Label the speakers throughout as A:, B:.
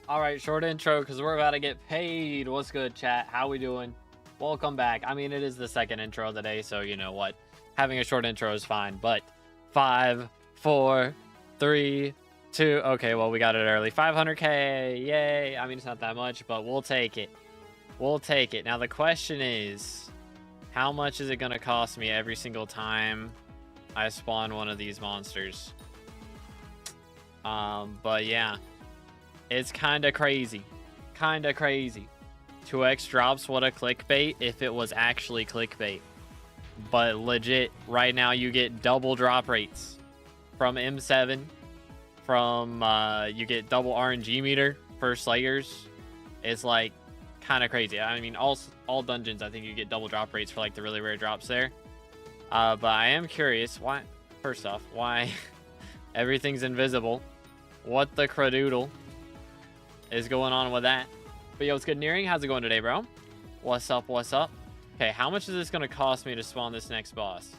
A: All right, short intro because we're about to get paid. What's good, chat? How we doing? Welcome back. I mean, it is the second intro of the day, so you know what? Having a short intro is fine. But 5, 4, 3, 2. Okay, well, we got it early. 500K. Yay. I mean, it's not that much, but we'll take it. We'll take it. Now, the question is, how much is it going to cost me every single time I spawn one of these monsters? But yeah. It's kind of crazy. Kind of crazy. 2x drops, what a clickbait if it was actually clickbait. But legit, right now you get double drop rates from M7. From, you get double RNG meter for Slayers. It's like kind of crazy. I mean, all dungeons, I think you get double drop rates for like the really rare drops there. But I am curious, why, first off, why everything's invisible. What the cradoodle is going on with that? But yo, what's good, Nearing? How's it going today, bro? What's up? What's up? Okay, how much is this going to cost me to spawn this next boss?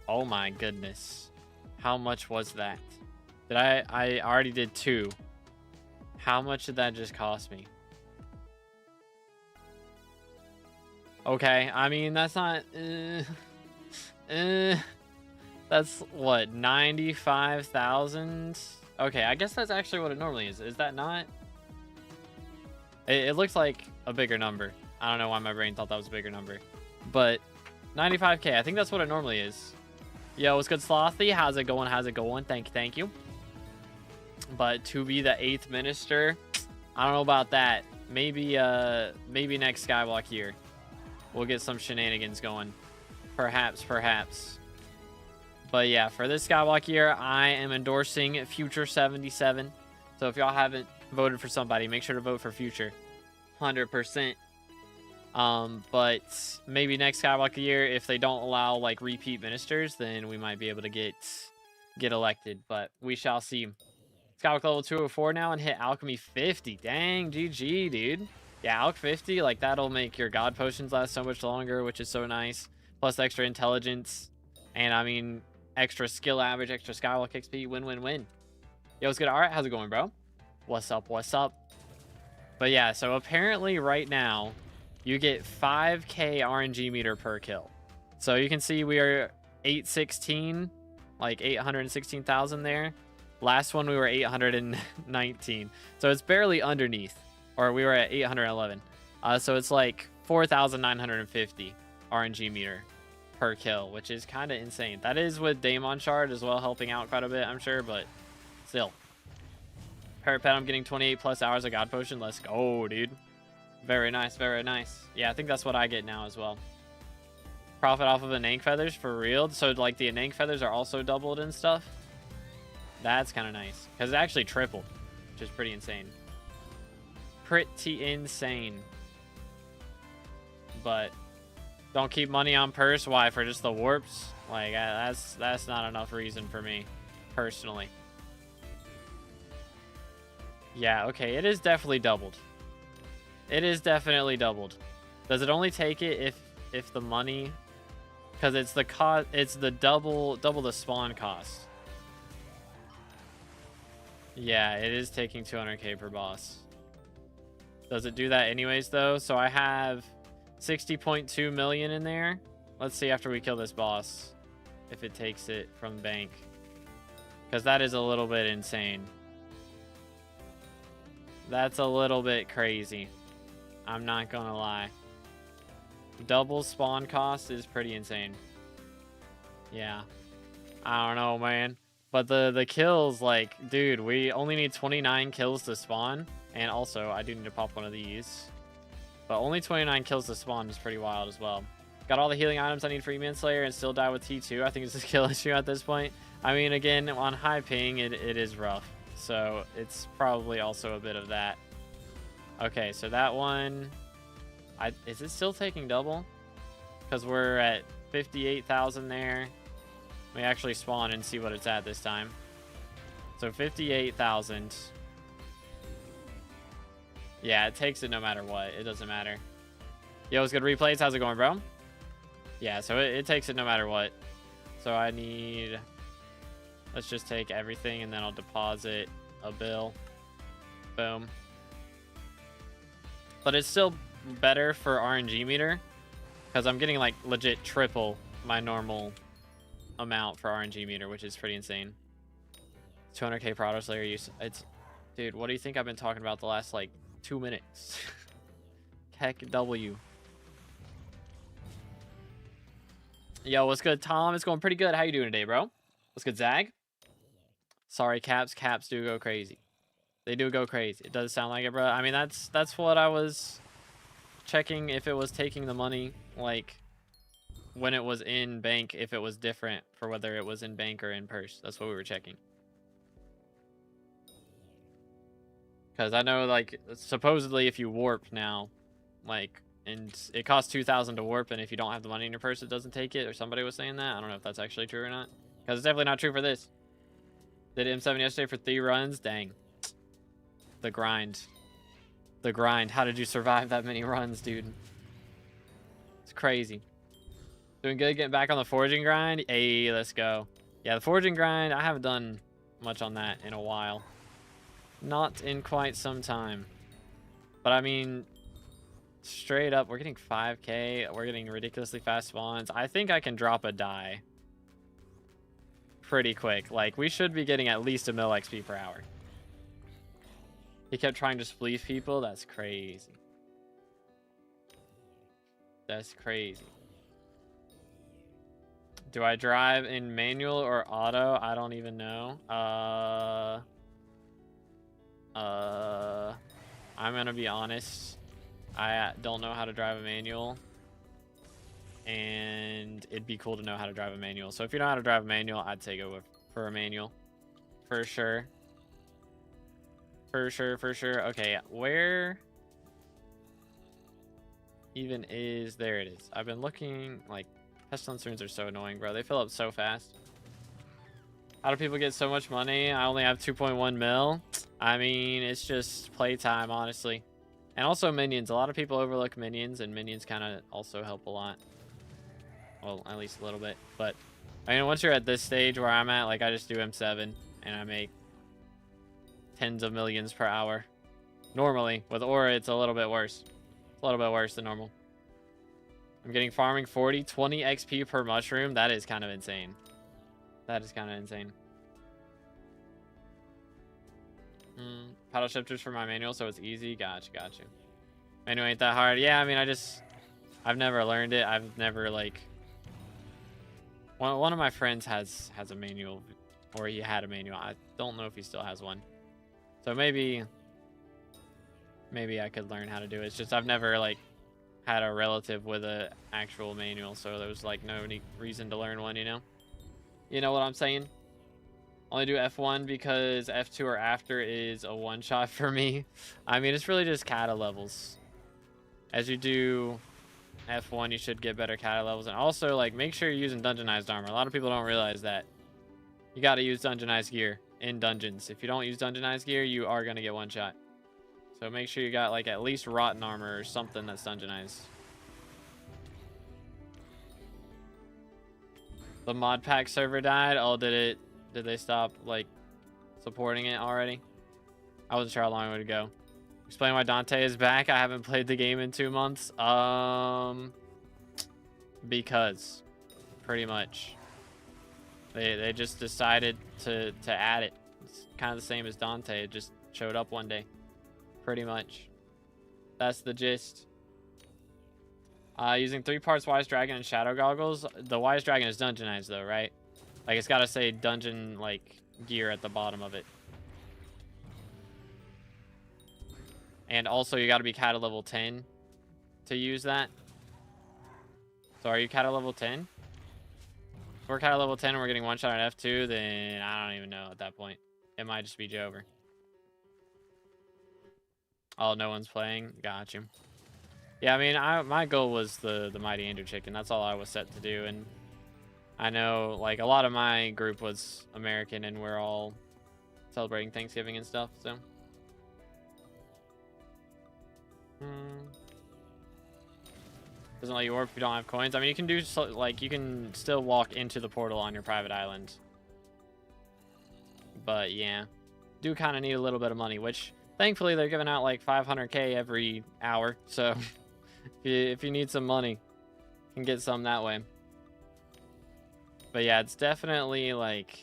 A: Oh my goodness. How much was that? Did I already did 2. How much did that just cost me? Okay, I mean, that's not... that's what, 95,000? Okay, I guess that's actually what it normally is. Is that not? It looks like a bigger number. I don't know why my brain thought that was a bigger number. But 95K, I think that's what it normally is. Yo, what's good, Slothy? How's it going? How's it going? Thank you. But to be the 8th minister, I don't know about that. Maybe next Skyblock year, we'll get some shenanigans going. Perhaps. But yeah, for this Skyblock year, I am endorsing Future 77. So if y'all haven't voted for somebody, make sure to vote for Future. 100%. But maybe next Skyblock year, if they don't allow like repeat ministers, then we might be able to get elected. But we shall see. Skyblock level 204 now and hit Alchemy 50. Dang, GG, dude. Yeah, Alch 50, like that'll make your God potions last so much longer, which is so nice. Plus extra intelligence. And I mean, extra skill average, extra Skyblock XP, win. Yo, what's good? All right, how's it going, bro? What's up? But yeah, so apparently right now, you get 5k RNG meter per kill. So you can see we are 816, like 816,000 there. Last one, we were 819. So it's barely underneath, or we were at 811. So it's like 4,950 RNG meter per kill, which is kind of insane. That is with Daemon Shard as well, helping out quite a bit, I'm sure, but still. Parapet, I'm getting 28 plus hours of God Potion. Let's go, dude. Very nice. Yeah, I think that's what I get now as well. Profit off of Anank Feathers for real. So like the Anank Feathers are also doubled and stuff. That's kind of nice because it actually tripled, which is pretty insane. But don't keep money on purse. Why? For just the warps? Like that's not enough reason for me personally. Yeah, okay, it is definitely doubled. It is definitely doubled. Does it only take it if the money, because it's the cost, it's the double the spawn cost. Yeah, it is taking 200k per boss. Does it do that anyways though? So I have 60.2 million in there. Let's see after we kill this boss if it takes it from the bank, because that is a little bit insane. That's a little bit crazy. I'm not gonna lie. Double spawn cost is pretty insane. Yeah. I don't know, man. But the kills, like, dude, we only need 29 kills to spawn. And also, I do need to pop one of these. But only 29 kills to spawn is pretty wild as well. Got all the healing items I need for Email Slayer and still die with T2. I think it's a skill issue at this point. I mean, again, on high ping, it is rough. So it's probably also a bit of that. Okay, so that one, is it still taking double? Because we're at 58,000 there. Let me actually spawn and see what it's at this time. So 58,000. Yeah, it takes it no matter what. It doesn't matter. Yo, what's good, Replays? How's it going, bro? Yeah, so it takes it no matter what. So I need... Let's just take everything and then I'll deposit a bill. Boom. But it's still better for RNG meter because I'm getting like legit triple my normal amount for RNG meter, which is pretty insane. 200k Prado Slayer use. It's, dude, what do you think I've been talking about the last like 2 minutes? Heck W. Yo, what's good, Tom? It's going pretty good. How you doing today, bro? What's good, Zag? Sorry, Caps. Caps do go crazy. They do go crazy. It does sound like it, bro. I mean, that's what I was checking, if it was taking the money, like, when it was in bank, if it was different for whether it was in bank or in purse. That's what we were checking. Because I know, like, supposedly if you warp now, like, and it costs 2,000 to warp, and if you don't have the money in your purse, it doesn't take it, or somebody was saying that. I don't know if that's actually true or not. Because it's definitely not true for this. Did M7 yesterday for 3 runs? Dang. The grind. The grind. How did you survive that many runs, dude? It's crazy. Doing good, getting back on the forging grind. Hey, let's go. Yeah, the forging grind, I haven't done much on that in a while. Not in quite some time. But I mean, straight up, we're getting 5k. We're getting ridiculously fast spawns. I think I can drop a die pretty quick. Like, we should be getting at least 1 mil XP per hour. He kept trying to spleef people. That's crazy. That's crazy. Do I drive in manual or auto? I don't even know. I'm gonna be honest. I don't know how to drive a manual. And it'd be cool to know how to drive a manual. So if you know how to drive a manual, I'd say go for a manual. For sure. For sure, for sure. Okay, where even is... There it is. I've been looking, like, pestilence runes are so annoying, bro. They fill up so fast. How do people get so much money? I only have 2.1 mil. I mean, it's just playtime, honestly. And also minions. A lot of people overlook minions, and minions kind of also help a lot. Well, at least a little bit. But, I mean, once you're at this stage where I'm at, like, I just do M7, and I make tens of millions per hour. Normally. With Aura, it's a little bit worse. It's a little bit worse than normal. I'm getting farming 20 XP per mushroom. That is kind of insane. That is kind of insane. Paddle shifters for my manual, so it's easy. Gotcha, gotcha. Manual ain't that hard. Yeah, I mean, I've never learned it. I've never, like... One of my friends has a manual, or he had a manual. I don't know if he still has one. So maybe I could learn how to do it. It's just I've never, like, had a relative with a actual manual, so there was, like, no reason to learn one, you know? You know what I'm saying? Only do F1 because F2 or after is a one-shot for me. I mean, it's really just kata levels. As you do F1, you should get better kata levels. And also, like, make sure you're using dungeonized armor. A lot of people don't realize that. You got to use dungeonized gear in dungeons. If you don't use dungeonized gear, you are going to get one shot. So make sure you got, like, at least rotten armor or something that's dungeonized. The mod pack server died. Oh, did they stop, like, supporting it already? I wasn't sure how long it would go. Explain why Dante is back. I haven't played the game in 2 months. Because pretty much they just decided to add it. It's kind of the same as Dante. It just showed up one day. Pretty much. That's the gist. Using 3 parts Wise Dragon and Shadow Goggles. The Wise Dragon is dungeonized though, right? Like, it's got to say dungeon, like, gear at the bottom of it. And also, you got to be kata level 10 to use that. So, are you kata level 10? If we're kata level 10 and we're getting one shot at F2, then I don't even know at that point. It might just be Jover. Oh, no one's playing? Got you. Yeah, I mean, my goal was the Mighty Andrew Chicken. That's all I was set to do. And I know, like, a lot of my group was American, and we're all celebrating Thanksgiving and stuff, so. Doesn't let you warp if you don't have coins. I mean, you can do, like, you can still walk into the portal on your private island. But, yeah. Do kind of need a little bit of money, which Thankfully, they're giving out like 500k every hour, so if you need some money, you can get some that way. But yeah, it's definitely like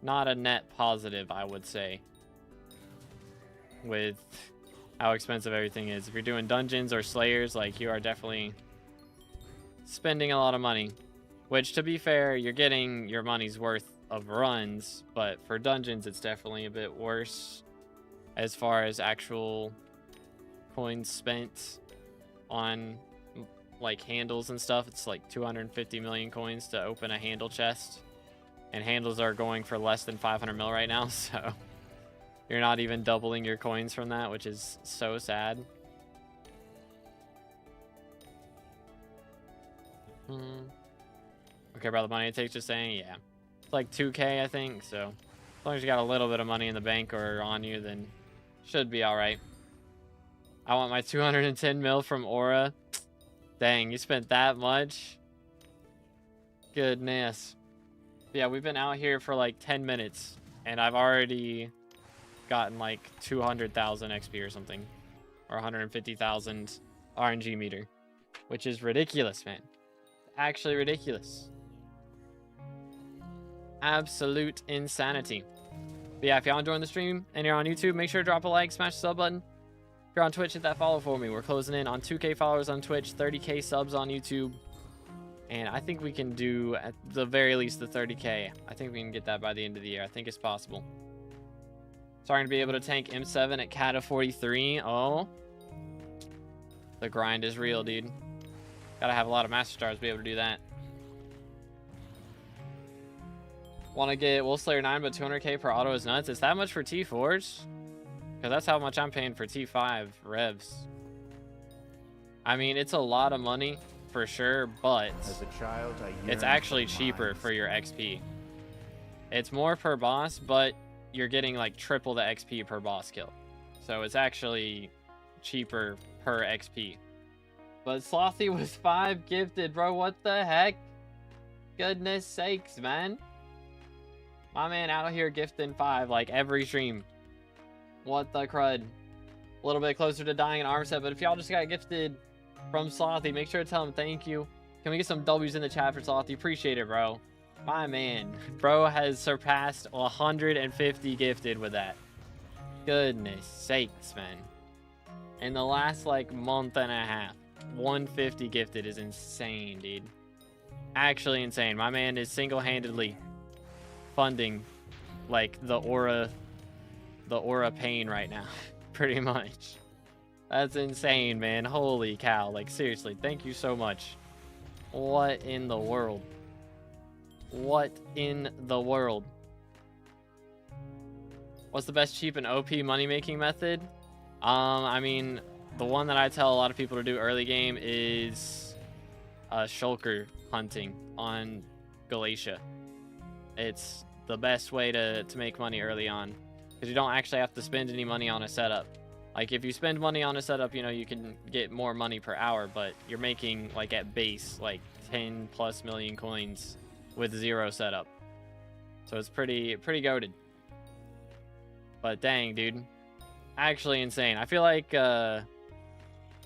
A: not a net positive, I would say, with how expensive everything is. If you're doing dungeons or slayers, like, you are definitely spending a lot of money, which, to be fair, you're getting your money's worth of runs, but for dungeons, it's definitely a bit worse as far as actual coins spent on like handles and stuff. It's like 250 million coins to open a handle chest, and handles are going for less than 500 mil right now, so you're not even doubling your coins from that, which is so sad. Okay, about the money it takes, just saying, yeah, it's like 2k, I think. So as long as you got a little bit of money in the bank or on you, then should be all right. I want my 210 mil from Aura. Dang, you spent that much? Goodness. Yeah, we've been out here for like 10 minutes, and I've already gotten like 200,000 XP or something, or 150,000 RNG meter, which is ridiculous, man. Actually ridiculous. Absolute insanity. But yeah, if y'all enjoying the stream and you're on YouTube, make sure to drop a like, smash the sub button. If you're on Twitch, hit that follow for me. We're closing in on 2k followers on Twitch, 30k subs on YouTube, and I think we can do, at the very least, the 30k. I think we can get that by the end of the year. I think it's possible. Starting to be able to tank M7 at Cata 43. Oh, the grind is real, dude. Gotta have a lot of master stars to be able to do that. Want to get Wolf Slayer 9, but 200k per auto is nuts. Is that much for T4s? Because that's how much I'm paying for T5 revs. I mean, it's a lot of money for sure, but
B: as a child,
A: it's actually cheaper for your XP. It's more per boss, but you're getting like triple the XP per boss kill. So it's actually cheaper per XP. But Slothy was 5 gifted, bro. What the heck? Goodness sakes, man. My man out here gifting 5 like every stream. What the crud. A little bit closer to dying in armor set, but if y'all just got gifted from Slothy, make sure to tell him thank you. Can we get some W's in the chat for Slothy? Appreciate it, bro. My man. Bro has surpassed 150 gifted with that. Goodness sakes, man. In the last like month and a half, 150 gifted is insane, dude. Actually insane. My man is single-handedly funding like the aura pain right now. Pretty much. That's insane, man. Holy cow. Like, seriously, thank you so much. What in the world? What in the world? What's the best cheap and OP money-making method? I mean, the one that I tell a lot of people to do early game is shulker hunting on Galatia. It's the best way to make money early on, because you don't actually have to spend any money on a setup. Like, if you spend money on a setup, you know, you can get more money per hour, but you're making, like, at base, like 10+ million coins with 0 setup. So it's pretty goated. But dang, dude, actually insane. I feel like I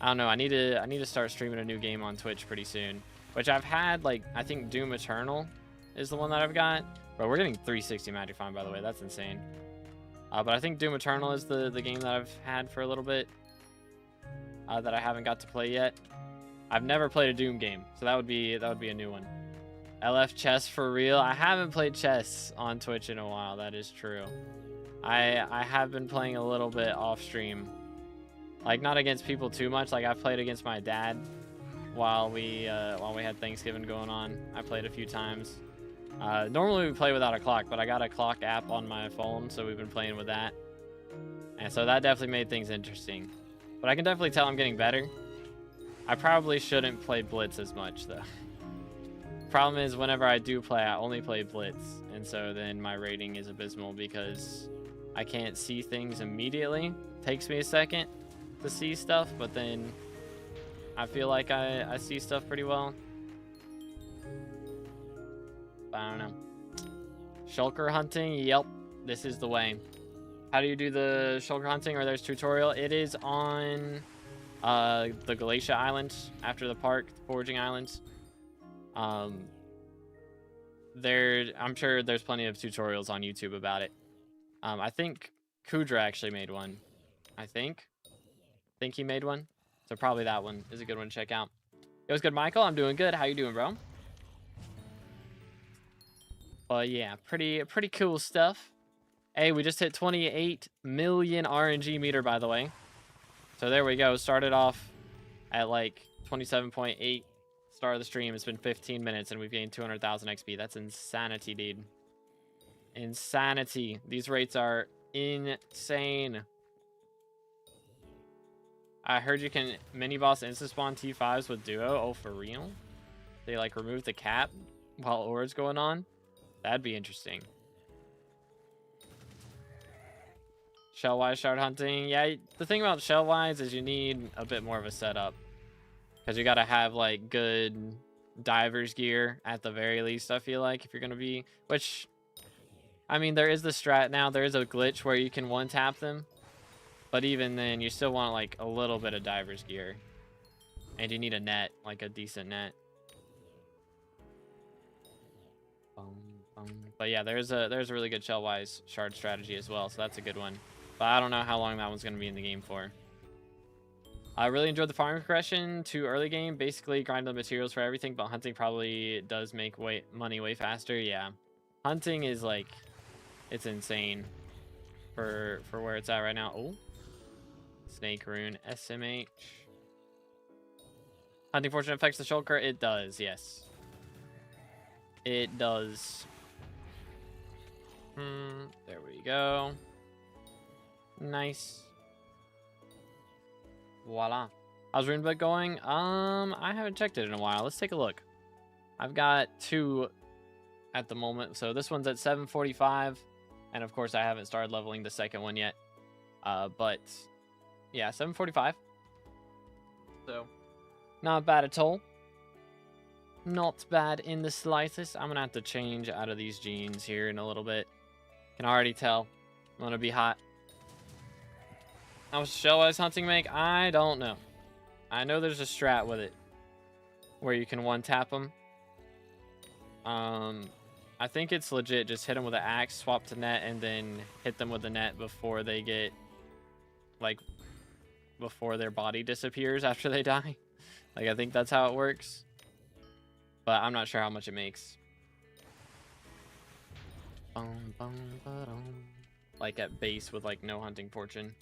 A: don't know, I need to start streaming a new game on Twitch pretty soon, which I've had. Like, I think Doom Eternal is the one that I've got. Bro, we're getting 360 Magic Find, by the way. That's insane. But I think Doom Eternal is the game that I've had for a little bit that I haven't got to play yet. I've never played a Doom game, so that would be a new one. LF chess for real. I haven't played chess on Twitch in a while. That is true. I have been playing a little bit off stream, like not against people too much. Like, I've played against my dad while we had Thanksgiving going on. I played a few times. Normally we play without a clock, but I got a clock app on my phone, so we've been playing with that. And so that definitely made things interesting. But I can definitely tell I'm getting better. I probably shouldn't play Blitz as much, though. Problem is, whenever I do play, I only play Blitz. And so then my rating is abysmal because I can't see things immediately. It takes me a second to see stuff, but then I feel like I see stuff pretty well. I don't know. Shulker hunting, yep, this is the way. How do you do the shulker hunting, or there's tutorial? It is on the Glacier Island after the park, the Foraging Islands. I'm sure there's plenty of tutorials on YouTube about it. I think Kudra actually made one. I think he made one. So probably that one is a good one to check out. It was good, Michael. I'm doing good. How you doing, bro? But yeah, pretty cool stuff. Hey, we just hit 28 million RNG meter, by the way. So there we go. Started off at like 27.8 start of the stream. It's been 15 minutes and we've gained 200,000 XP. That's insanity, dude. Insanity. These rates are insane. I heard you can mini boss instant spawn T5s with duo. Oh, for real? They like remove the cap while Aura's going on? That'd be interesting. Shellwise shard hunting. Yeah, the thing about Shellwise is you need a bit more of a setup. Because you got to have, like, good diver's gear at the very least, I feel like, if you're going to be... Which, I mean, there is the strat now. There is a glitch where you can one-tap them. But even then, you still want, like, a little bit of diver's gear. And you need a net, like a decent net. But yeah, there's a really good Shellwise shard strategy as well, so that's a good one. But I don't know how long that one's going to be in the game for. I really enjoyed the farming progression to early game. Basically, grind the materials for everything, but hunting probably does make money way faster. Yeah. Hunting is, like, it's insane for where it's at right now. Oh. Snake rune. SMH. Hunting fortune affects the shulker? It does, yes. It does. There we go. Nice. Voila. How's RNBW going? I haven't checked it in a while. Let's take a look. I've got 2 at the moment. So this one's at 745. And of course I haven't started leveling the second one yet. But yeah, 745. So not bad at all. Not bad in the slightest. I'm gonna have to change out of these jeans here in a little bit. Can already tell I'm gonna be hot. How much Shellwise hunting make? I don't know. I know there's a strat with it where you can one-tap them. I think it's legit. Just hit them with an axe, swap to net, and then hit them with the net before they get, like, before their body disappears after they die. Like, I think that's how it works. But I'm not sure how much it makes. Like at base with like no hunting fortune.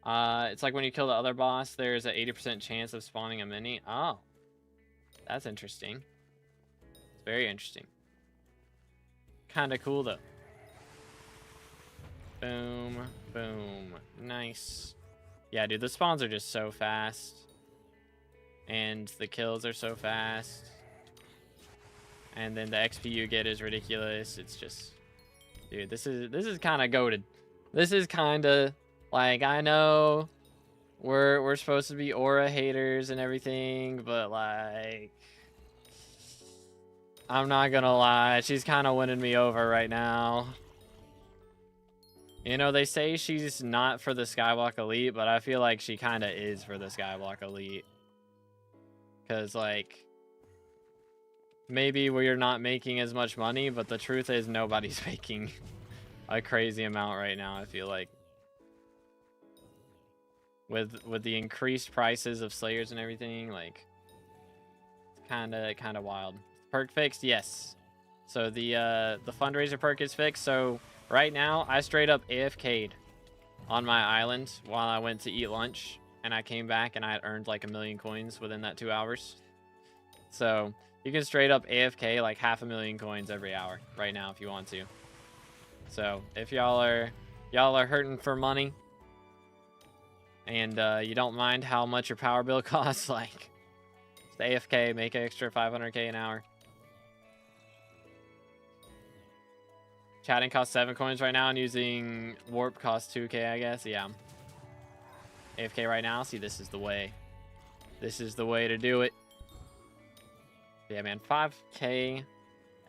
A: It's like when you kill the other boss, there's an 80% chance of spawning a mini. Oh. That's interesting. It's very interesting. Kinda cool though. Boom. Boom. Nice. Yeah, dude, the spawns are just so fast. And the kills are so fast. And then the XP you get is ridiculous. It's just, dude, this is kind of goated. This is kind of like, I know we're supposed to be aura haters and everything, but like, I'm not gonna lie, she's kind of winning me over right now. You know, they say she's not for the Skyblock Elite, but I feel like she kind of is for the Skyblock Elite. Because like, maybe we're not making as much money, but the truth is nobody's making a crazy amount right now, I feel like. With the increased prices of Slayers and everything, like, it's kind of wild. Perk fixed? Yes. So the fundraiser perk is fixed. So right now, I straight up AFK'd on my island while I went to eat lunch, and I came back and I had earned like 1 million coins within that 2 hours. So you can straight up AFK like 500,000 coins every hour right now if you want to. So if y'all are hurting for money and you don't mind how much your power bill costs, like, just AFK, make an extra 500k an hour. Chatting costs 7 coins right now, and using warp costs 2k, I guess. Yeah. AFK right now. See, this is the way. This is the way to do it. Yeah, man, 5k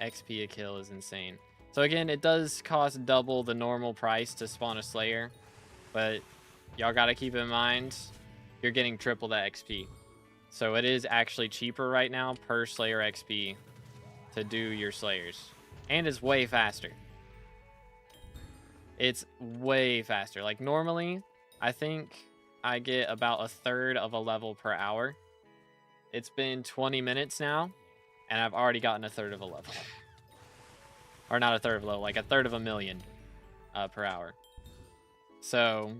A: XP a kill is insane. So again, it does cost double the normal price to spawn a Slayer, but y'all got to keep in mind, you're getting triple that XP. So it is actually cheaper right now per Slayer XP to do your Slayers. And it's way faster. It's way faster. Like normally, I think I get about a third of a level per hour. It's been 20 minutes now, and I've already gotten a third of a level. Or not a third of a level, like a third of a million per hour. So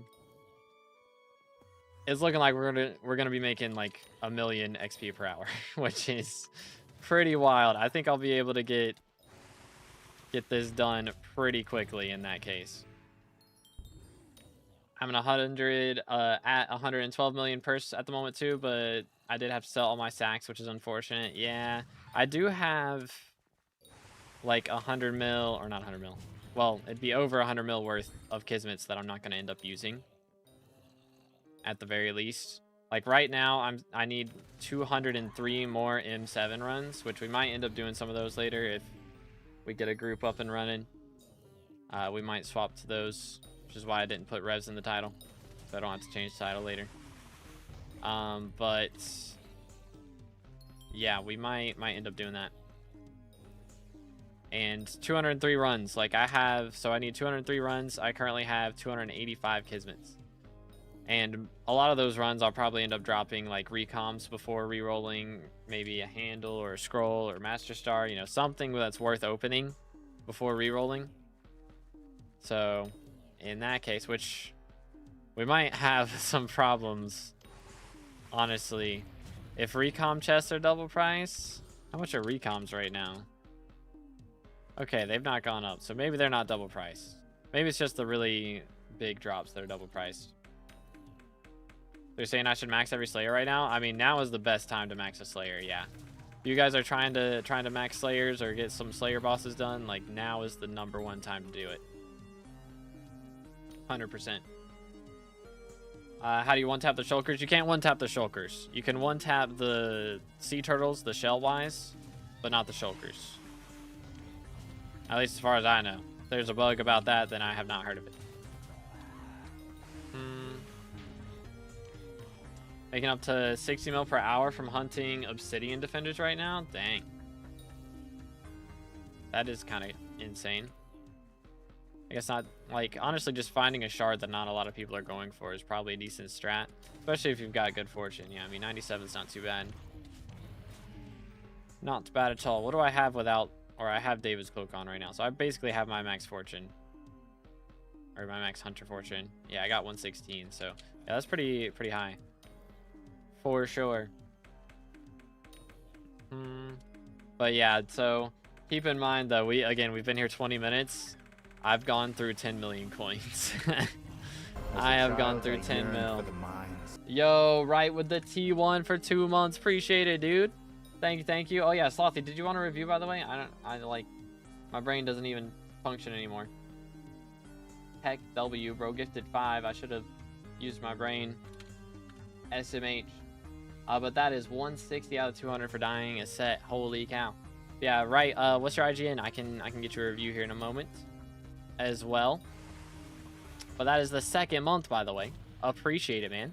A: it's looking like we're gonna be making like 1 million XP per hour, which is pretty wild. I think I'll be able to get this done pretty quickly in that case. I'm at 112 million purse at the moment too, but I did have to sell all my sacks, which is unfortunate. Yeah, I do have like 100 mil, or not 100 mil. Well, it'd be over 100 mil worth of Kismets that I'm not going to end up using. At the very least. Like right now, I need 203 more M7 runs, which we might end up doing some of those later if we get a group up and running. We might swap to those, which is why I didn't put revs in the title, so I don't have to change the title later. But yeah, we might end up doing that. And 203 runs, like I have, so I need 203 runs. I currently have 285 Kismets. And a lot of those runs I'll probably end up dropping like recoms before re-rolling, maybe a handle or a scroll or master star, you know, something that's worth opening before re-rolling. So in that case, which we might have some problems, honestly, if recom chests are double price. How much are recoms right now? Okay, they've not gone up, so maybe they're not double price. Maybe it's just the really big drops that are double priced. They're saying I should max every Slayer right now. I mean, now is the best time to max a Slayer. Yeah, if you guys are trying to max Slayers or get some Slayer bosses done, like now is the #1 time to do it. 100%. How do you one-tap the shulkers? You can't one-tap the shulkers. You can one-tap the sea turtles, the shell-wise, but not the shulkers. At least as far as I know. If there's a bug about that, then I have not heard of it. Making up to 60 mil per hour from hunting obsidian defenders right now? Dang. That is kind of insane. I guess not, like, honestly, just finding a shard that not a lot of people are going for is probably a decent strat. Especially if you've got good fortune. Yeah, I mean, 97 is not too bad. Not bad at all. What do I have without, or I have David's Cloak on right now. So I basically have my max fortune. Or my max hunter fortune. Yeah, I got 116, so yeah, that's pretty high. For sure. But yeah, so keep in mind though, we've been here 20 minutes. I've gone through 10 million coins. I have gone through 10 mil. Yo, right with the T1 for 2 months. Appreciate it, dude. Thank you. Oh yeah, Slothy, did you want a review, by the way? I like, my brain doesn't even function anymore. Heck, W, bro, gifted 5. I should have used my brain. SMH. But that is 160 out of 200 for dying a set. Holy cow. Yeah, right. What's your IGN? I can get you a review here in a moment as well. But that is the 2nd month, by the way. Appreciate it, man.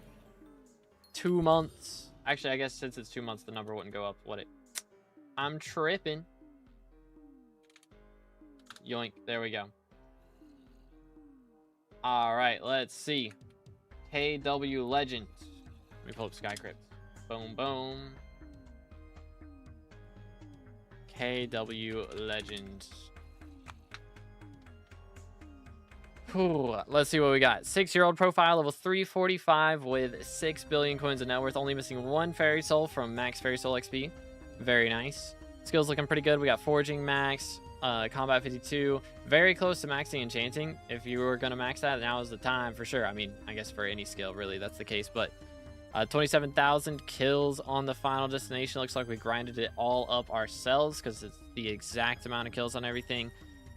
A: 2 months. Actually, I guess since it's 2 months, the number wouldn't go up, would it? I'm tripping. Yoink. There we go. All right, let's see. KW Legend. Let me pull up SkyCrypt. Boom, boom. KW Legend. Whew, let's see what we got. 6-year-old profile, level 345 with 6 billion coins of net worth. Only missing 1 fairy soul from max fairy soul XP. Very nice. Skills looking pretty good. We got forging max, combat 52. Very close to maxing enchanting. If you were going to max that, now is the time for sure. I mean, I guess for any skill, really, that's the case. But 27,000 kills on the final destination. Looks like we grinded it all up ourselves because it's the exact amount of kills on everything.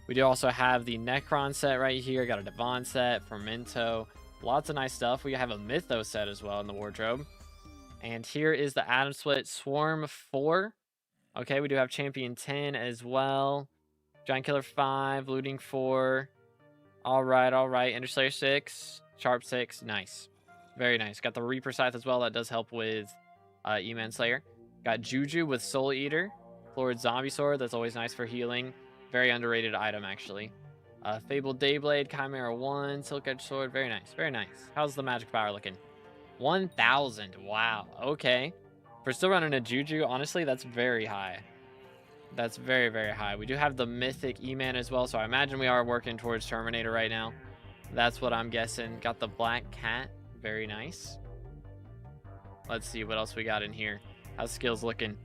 A: We do also have the Necron set right here. Got a Devon set, Fermento. Lots of nice stuff. We have a Mythos set as well in the wardrobe. And here is the Atom Split Swarm 4. Okay, we do have Champion 10 as well. Giant Killer 5, Looting 4. All right, all right. Ender Slayer 6, Sharp 6. Nice. Very nice. Got the Reaper Scythe as well. That does help with E-Man Slayer. Got Juju with Soul Eater. Florid Zombie Sword. That's always nice for healing. Very underrated item, actually. Fabled Dayblade, Chimera 1, Silk Edge Sword. Very nice. Very nice. How's the magic power looking? 1,000. Wow. Okay. For still running a Juju, honestly, that's very high. That's very, very high. We do have the Mythic E-Man as well, so I imagine we are working towards Terminator right now. That's what I'm guessing. Got the Black Cat. Very nice. Let's see what else we got in here. How's skills looking?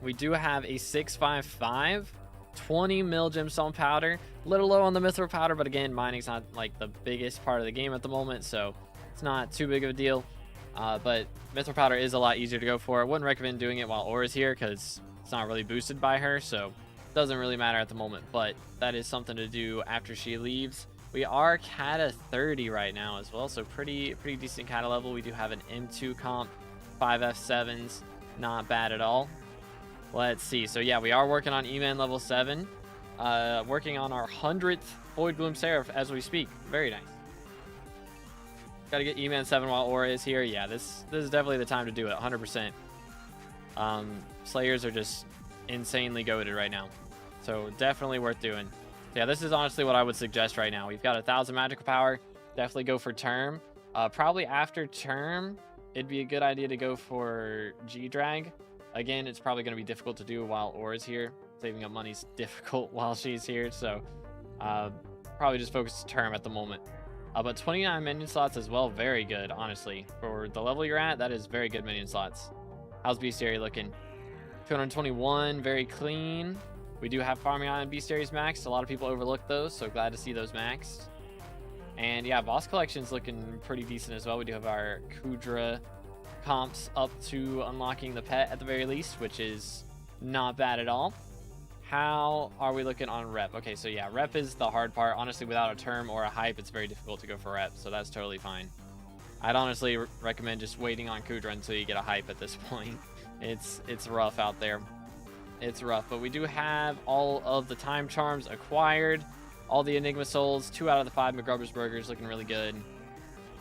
A: We do have a 655, 20 mil gemstone powder. A little low on the mithril powder, but again, mining's not like the biggest part of the game at the moment, so it's not too big of a deal. But mithril powder is a lot easier to go for. I wouldn't recommend doing it while Aura's here because it's not really boosted by her, so it doesn't really matter at the moment. But that is something to do after she leaves. We are Kata 30 right now as well, so pretty decent Kata level. We do have an M2 comp, 5 F7s, not bad at all. Let's see. So yeah, we are working on E-Man level 7. Working on our 100th Void Gloom Seraph as we speak. Very nice. Got to get E-Man 7 while Aura is here. Yeah, this is definitely the time to do it, 100%. Slayers are just insanely goated right now, so definitely worth doing. So yeah, this is honestly what I would suggest right now. We've got 1,000 magical power. Definitely go for Term. Probably after Term, it'd be a good idea to go for G-Drag. Again, it's probably going to be difficult to do while Aura's here. Saving up money's difficult while she's here, so probably just focus Term at the moment. But 29 minion slots as well, very good, honestly. For the level you're at, that is very good minion slots. How's Bestiary looking? 221, very clean. We do have Farming Island Bestiaries maxed. A lot of people overlook those, so glad to see those maxed. And yeah, boss collection's looking pretty decent as well. We do have our Kudra comps up to unlocking the pet at the very least, which is not bad at all. How are we looking on rep? Okay, so yeah, rep is the hard part. Honestly, without a term or a hype, it's very difficult to go for rep, so that's totally fine. I'd honestly recommend just waiting on Kudra until you get a hype at this point. It's rough out there. It's rough, but we do have all of the time charms acquired, all the Enigma souls, 2 out of the 5 McGruber's burgers looking really good.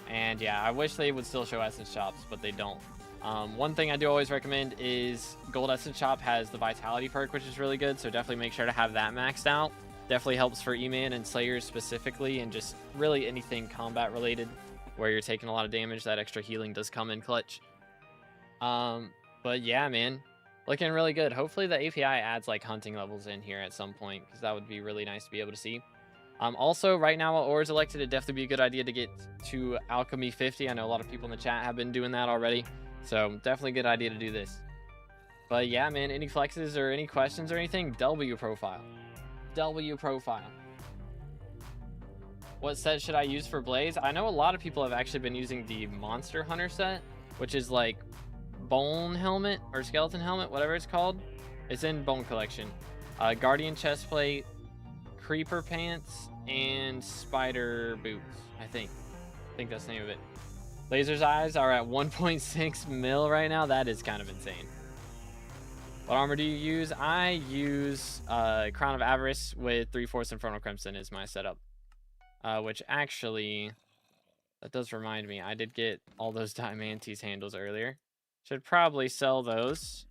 A: And yeah, I wish they would still show essence shops, but they don't. One thing I do always recommend is Gold Essence Shop has the Vitality perk, which is really good, so definitely make sure to have that maxed out. Definitely helps for E-Man and Slayers specifically, and just really anything combat related where you're taking a lot of damage. That extra healing does come in clutch. But yeah, man, looking really good. Hopefully the API adds like hunting levels in here at some point, because that would be really nice to be able to see. Also, right now, while Aura's elected, it'd definitely be a good idea to get to Alchemy 50. I know a lot of people in the chat have been doing that already, so definitely a good idea to do this. But yeah, man, any flexes or any questions or anything? W profile. W profile. What set should I use for Blaze? I know a lot of people have actually been using the Monster Hunter set, which is like Bone Helmet or Skeleton Helmet, whatever it's called. It's in Bone Collection. Guardian Chestplate, Creeper Pants, and Spider Boots, I think that's the name of it. Laser's Eyes are at 1.6 mil right now. That is kind of insane. What armor do you use? I use Crown of Avarice with 3/4 Infernal Crimson is my setup. Which actually, that does remind me, I did get all those Diamantes handles earlier. Should probably sell those.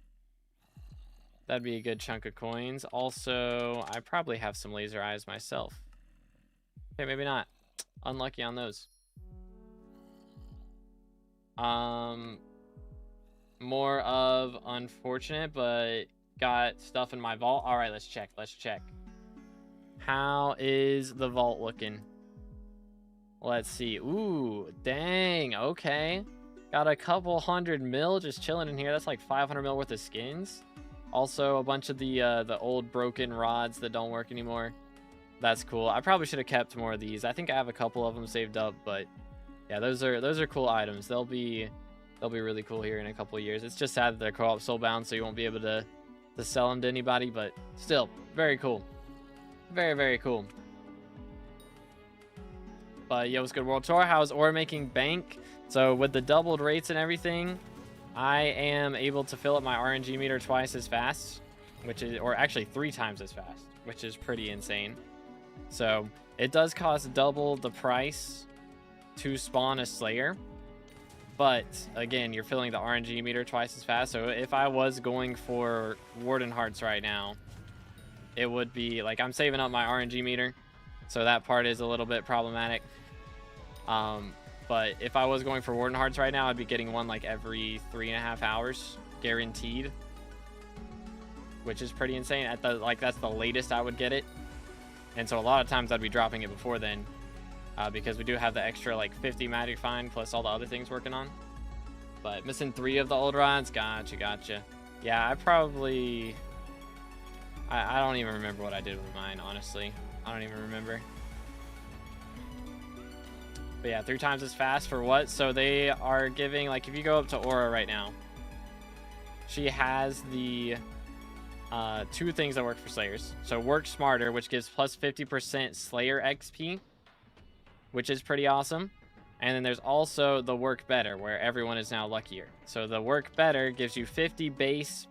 A: That'd be a good chunk of coins. Also, I probably have some Laser Eyes myself. Okay, maybe not. Unlucky on those. More of unfortunate, but got stuff in my vault. All right, let's check. How is the vault looking? Let's see. Ooh, dang. Okay. Got a couple 100 mil just chilling in here. That's like 500 mil worth of skins. Also, a bunch of the old broken rods that don't work anymore. That's cool. I probably should have kept more of these. I think I have a couple of them saved up, but yeah, those are cool items. They'll be really cool here in a couple of years. It's just sad that they're co-op soulbound, so you won't be able to sell them to anybody, but still, very cool. Very, very cool. But yeah, what's good, World Tour? How's Aura making bank? So with the doubled rates and everything, I am able to fill up my RNG meter twice as fast, which is, or actually 3 times as fast, which is pretty insane. So it does cost double the price to spawn a Slayer. But again, you're filling the RNG meter twice as fast. So if I was going for Warden Hearts right now, it would be like I'm saving up my RNG meter. So that part is a little bit problematic. But if I was going for Warden Hearts right now, I'd be getting one like every 3.5 hours guaranteed, which is pretty insane. At the that's the latest I would get it. And so a lot of times I'd be dropping it before then. Because we do have the extra like 50 magic find plus all the other things working on. But missing 3 of the old rods. Gotcha. Yeah, I probably... I don't even remember what I did with mine, honestly. I don't even remember. But yeah, 3 times as fast for what? So they are giving, like, if you go up to Aura right now, she has the 2 things that work for Slayers. So Work Smarter, which gives plus 50% Slayer XP, which is pretty awesome. And then there's also the Work Better, where everyone is now luckier. So the Work Better gives you 50 base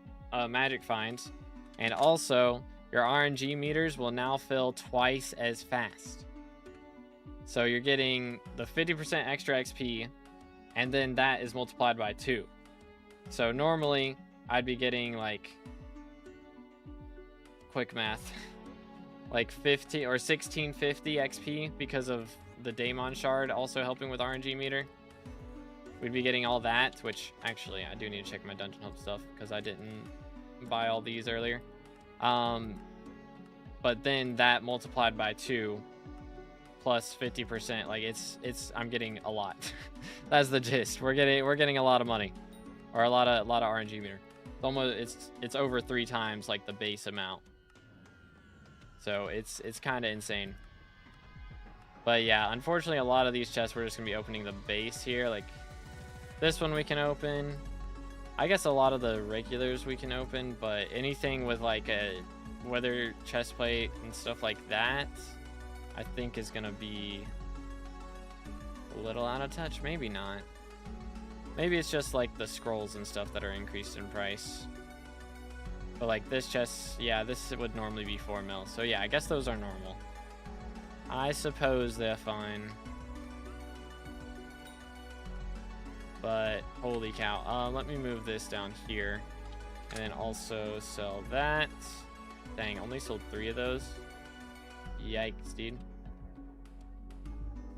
A: magic finds, and also your RNG meters will now fill twice as fast. So you're getting the 50% extra XP, and then that is multiplied by 2. So normally I'd be getting like, quick math, like 50 or 1650 XP because of the Daemon Shard also helping with RNG meter. We'd be getting all that, which actually I do need to check my Dungeon Hub stuff because I didn't buy all these earlier. But then that multiplied by 2 plus 50%, like it's I'm getting a lot. That's the gist. We're getting a lot of money, or a lot of RNG meter. It's over 3 times like the base amount. So it's kind of insane. But yeah, unfortunately, a lot of these chests we're just gonna be opening the base here. Like this one we can open. I guess a lot of the regulars we can open, but anything with like a weather chest plate and stuff like that, I think is gonna be a little out of touch. Maybe not. Maybe it's just like the scrolls and stuff that are increased in price. But like this chest, yeah, this would normally be 4 mil. So yeah, I guess those are normal. I suppose they're fine. But holy cow. Let me move this down here. And then also sell that. Dang, only sold 3 of those. Yikes, dude.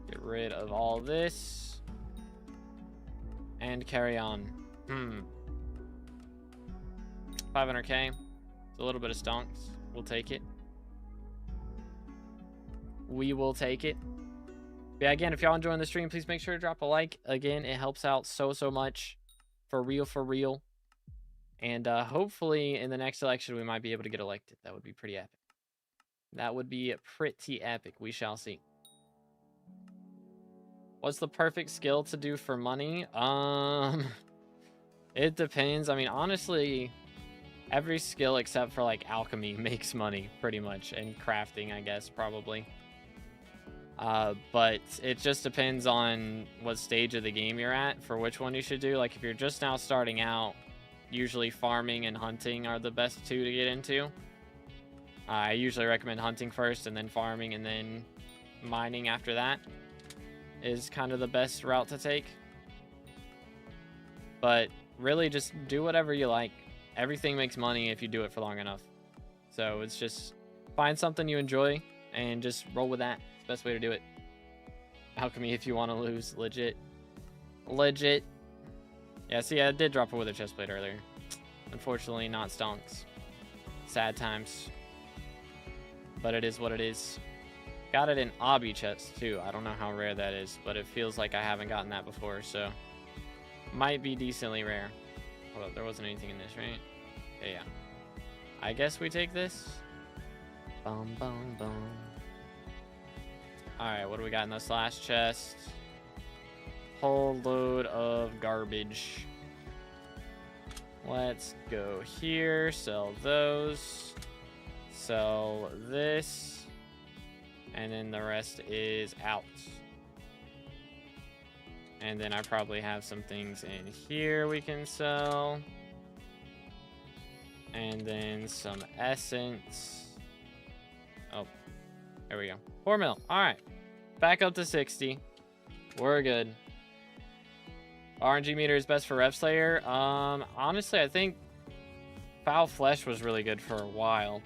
A: Get rid of all this. And carry on. 500k. It's a little bit of stonks. We'll take it. We will take it. But yeah, again, if y'all enjoying the stream, please make sure to drop a like. Again, it helps out so much. For real. And hopefully in the next election, we might be able to get elected. That would be pretty epic. That would be pretty epic. We shall see. What's the perfect skill to do for money? It depends. I mean, honestly, every skill except for like alchemy makes money pretty much. And crafting, I guess, probably. But it just depends on what stage of the game you're at for which one you should do. Like if you're just now starting out, usually farming and hunting are the best 2 to get into. I usually recommend hunting first and then farming and then mining after that is kind of the best route to take. But really just do whatever you like. Everything makes money if you do it for long enough. So it's just find something you enjoy and just roll with that. Best way to do it. Alchemy if you want to lose. Legit. Yeah, see, I did drop a wither chestplate earlier. Unfortunately, not stonks. Sad times. But it is what it is. Got it in obby chest too. I don't know how rare that is, but it feels like I haven't gotten that before, so might be decently rare. Hold up, there wasn't anything in this, right? Okay, yeah. I guess we take this. Boom. Alright, what do we got in this last chest? Whole load of garbage. Let's go here, sell those, sell this, and then the rest is out. And then I probably have some things in here we can sell. And then some essence. Oh, there we go. 4 mil. All right. Back up to 60. We're good. RNG meter is best for Rev Slayer. Honestly, I think Foul Flesh was really good for a while.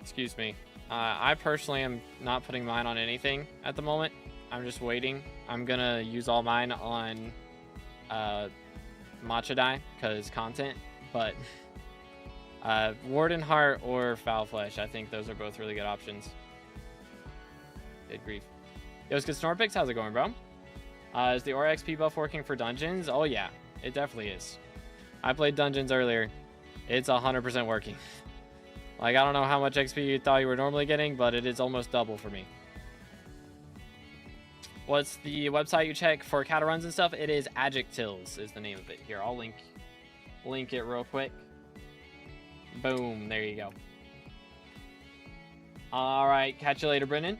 A: Excuse me. I personally am not putting mine on anything at the moment. I'm just waiting. I'm gonna use all mine on Matcha Dye because content, but Warden Heart or Foul Flesh, I think those are both really good options. Good grief. Yo, it's good Snorpix. How's it going, bro? Is the Aura XP buff working for dungeons? Oh yeah, it definitely is. I played dungeons earlier. It's 100% working. Like, I don't know how much XP you thought you were normally getting, but it is almost double for me. What's the website you check for cattle runs and stuff? It is Adjectives is the name of it. Here, I'll link it real quick. Boom, there you go. All right, catch you later, Brennan.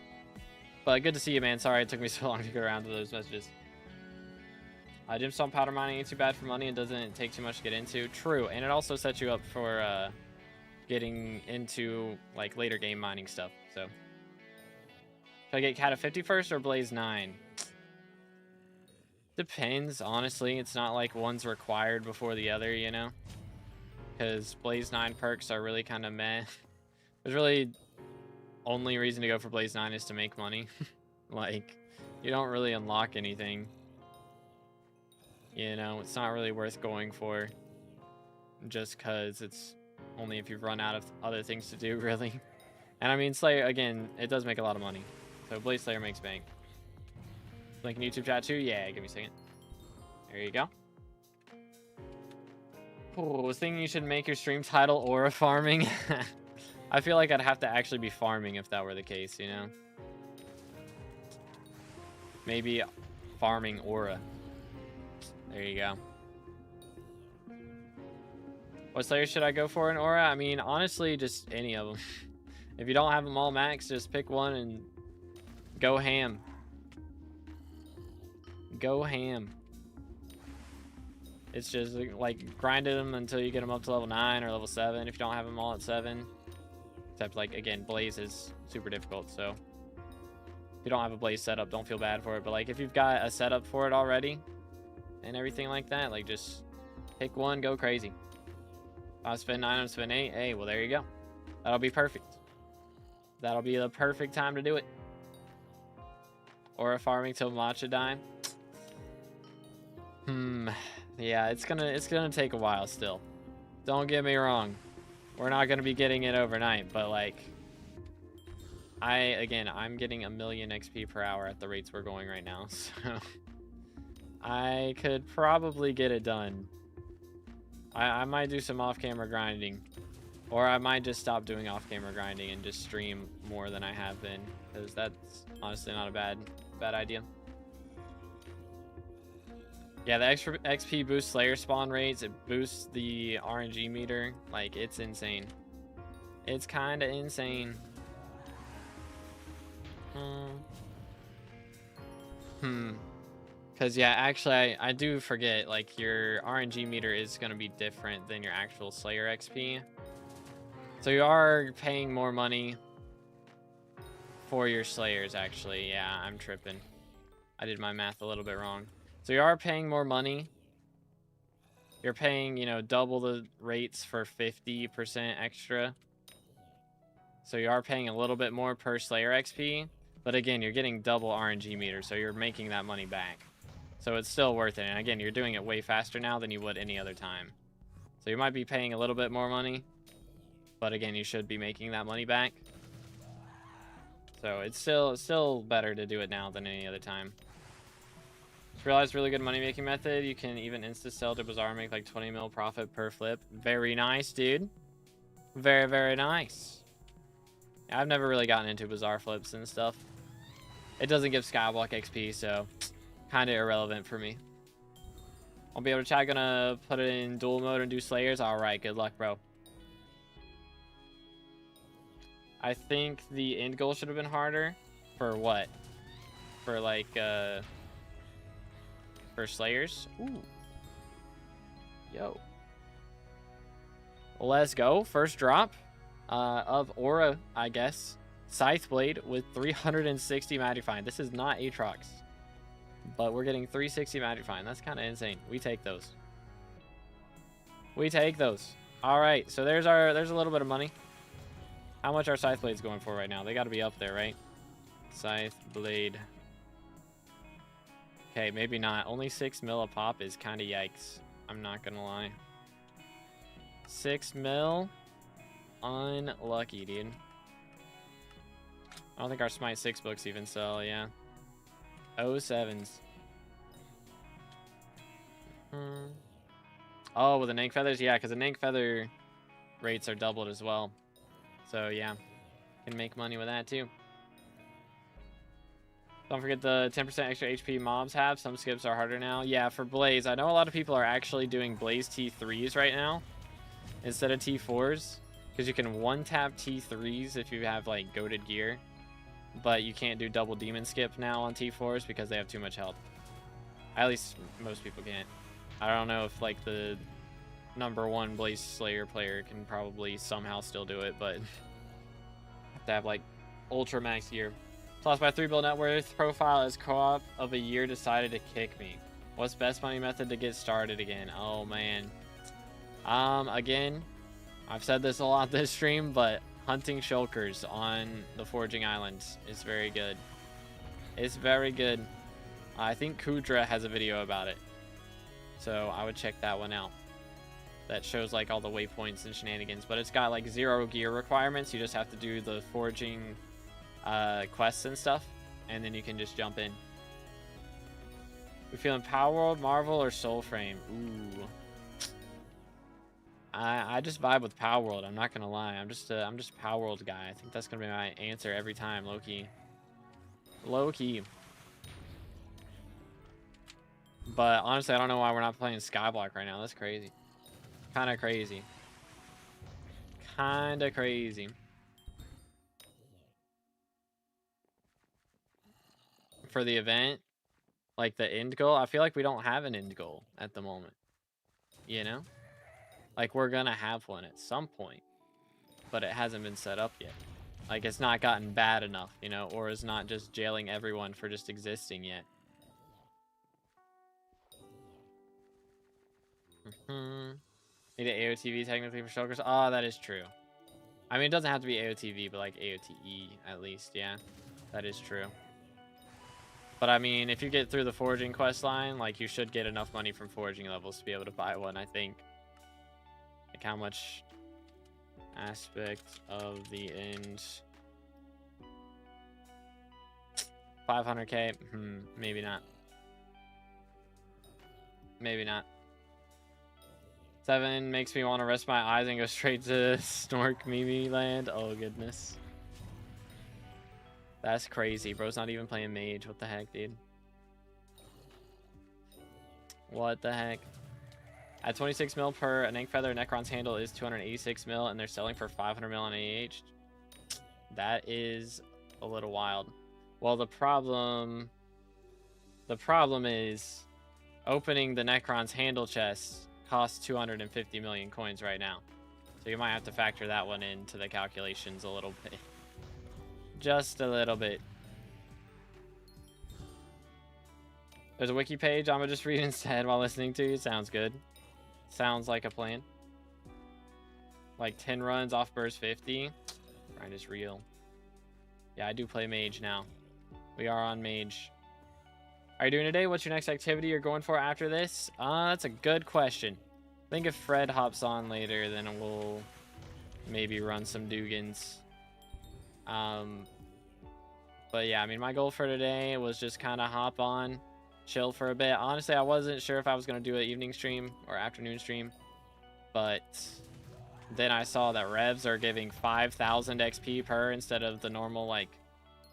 A: But good to see you, man. Sorry it took me so long to get around to those messages. Gemstone powder mining ain't too bad for money and doesn't take too much to get into. True, and it also sets you up for getting into like later game mining stuff. So, should I get Cat of 50 first or Blaze 9? Depends, honestly. It's not like one's required before the other, you know? Because Blaze 9 perks are really kind of meh. There's really only reason to go for Blaze 9 is to make money. Like, you don't really unlock anything. You know, it's not really worth going for. Just because it's only if you've run out of other things to do, really. And I mean, Slayer, again, it does make a lot of money. So Blaze Slayer makes bank. Link in YouTube chat too? Yeah, give me a second. There you go. Oh, I was thinking you should make your stream title Aura Farming. I feel like I'd have to actually be farming if that were the case, you know? Maybe farming Aura. There you go. What Slayer should I go for in Aura? I mean, honestly, just any of them. If you don't have them all max, just pick one and go ham. Go ham. It's just like grinding them until you get them up to level 9 or level 7 if you don't have them all at 7. Except, like, again, Blaze is super difficult, so if you don't have a Blaze setup, don't feel bad for it. But, like, if you've got a setup for it already and everything like that, like, just pick one, go crazy. I'll spend 9, I'll spend 8. Hey, well, there you go. That'll be perfect. That'll be the perfect time to do it. Or farming till Matcha Dime. Yeah, it's gonna take a while still. Don't get me wrong. We're not gonna be getting it overnight, but like I'm getting 1 million XP per hour at the rates we're going right now, so I could probably get it done. I might do some off-camera grinding, or I might just stop doing off-camera grinding and just stream more than I have been, because that's honestly not a bad idea. Yeah, the extra XP boosts Slayer spawn rates. It boosts the RNG meter. Like, it's insane. It's kind of insane. Because, yeah, actually, I do forget, like, your RNG meter is going to be different than your actual Slayer XP. So you are paying more money for your Slayers, actually. Yeah, I'm tripping. I did my math a little bit wrong. So you are paying more money. You're paying, you know, double the rates for 50% extra. So you are paying a little bit more per Slayer XP. But again, you're getting double RNG meter, so you're making that money back. So it's still worth it. And again, you're doing it way faster now than you would any other time. So you might be paying a little bit more money. But again, you should be making that money back. So it's still better to do it now than any other time. Just realized really good money making method. You can even insta sell to Bazaar and make like 20 mil profit per flip. Very nice, dude. Very, very nice. I've never really gotten into Bazaar flips and stuff. It doesn't give SkyBlock XP, so kind of irrelevant for me. I'll be able to chat. Gonna put it in dual mode and do Slayers. All right, good luck, bro. I think the end goal should have been harder. For what? For like, for Slayers? Ooh. Yo. Let's go. First drop. of Aura, I guess. Scythe Blade with 360 Magifying. This is not Aatrox, but we're getting 360 Magifying. That's kind of insane. We take those. We take those. All right, so there's a little bit of money. How much are Scythe Blades going for right now? They got to be up there, right? Scythe Blade. Okay, maybe not. Only 6 mil a pop is kind of yikes. I'm not gonna lie. 6 mil. Unlucky, dude. I don't think our Smite 6 books even sell, yeah. 07s. Oh, with the Nank Feathers? Yeah, because the Nank Feather rates are doubled as well. So, yeah. Can make money with that, too. Don't forget the 10% extra HP mobs have. Some skips are harder now. Yeah, for Blaze, I know a lot of people are actually doing Blaze T3s right now instead of T4s. Because you can one-tap T3s if you have, like, goated gear. But you can't do double demon skip now on T4s because they have too much health. At least most people can't. I don't know if, like, the #1 Blaze Slayer player can probably somehow still do it, but have to have, like, ultra max gear. Plus, my 3 bill net worth profile as co-op of a year decided to kick me. What's best money method to get started again? Oh, man. Again, I've said this a lot this stream, but hunting shulkers on the Forging Islands is very good. It's very good. I think Kudra has a video about it. So I would check that one out. That shows like all the waypoints and shenanigans, but it's got like 0 gear requirements. You just have to do the forging quests and stuff, and then you can just jump in. We feeling Power World, Marvel, or Soulframe? Ooh. I just vibe with Power World. I'm not gonna lie. I'm just a Power World guy. I think that's gonna be my answer every time. Low key. Low key. But honestly, I don't know why we're not playing SkyBlock right now. That's crazy. Kind of crazy. Kind of crazy. For the event, like the end goal, I feel like we don't have an end goal at the moment. You know? Like, we're gonna have one at some point, but it hasn't been set up yet. Like, it's not gotten bad enough, you know, or it's not just jailing everyone for just existing yet. Need an AOTV technically for shulkers? Oh, that is true. I mean, it doesn't have to be AOTV, but like AOTE at least, yeah. That is true. But I mean, if you get through the forging quest line, like, you should get enough money from forging levels to be able to buy one, I think. Like, how much aspect of the end? 500k? Maybe not. Maybe not. 7 makes me want to rest my eyes and go straight to Snork Mimi land. Oh, goodness. That's crazy. Bro's not even playing mage. What the heck, dude? What the heck? At 26 mil per, an Ink Feather Necron's handle is 286 mil, and they're selling for 500 mil on AH. That is a little wild. Well, the problem is opening the Necron's handle chest costs 250 million coins right now. So you might have to factor that one into the calculations a little bit. Just a little bit. There's a wiki page I'm gonna just read instead while listening to you. Sounds good. Sounds like a plan. Like 10 runs off burst 50. Grind is real. Yeah, I do play mage now. We are on mage. How are you doing today? What's your next activity you're going for after this? That's a good question. I think if Fred hops on later, then we'll maybe run some Dugans. But yeah, I mean, my goal for today was just kind of hop on, chill for a bit. Honestly, I wasn't sure if I was going to do an evening stream or afternoon stream, but then I saw that revs are giving 5,000 XP per instead of the normal like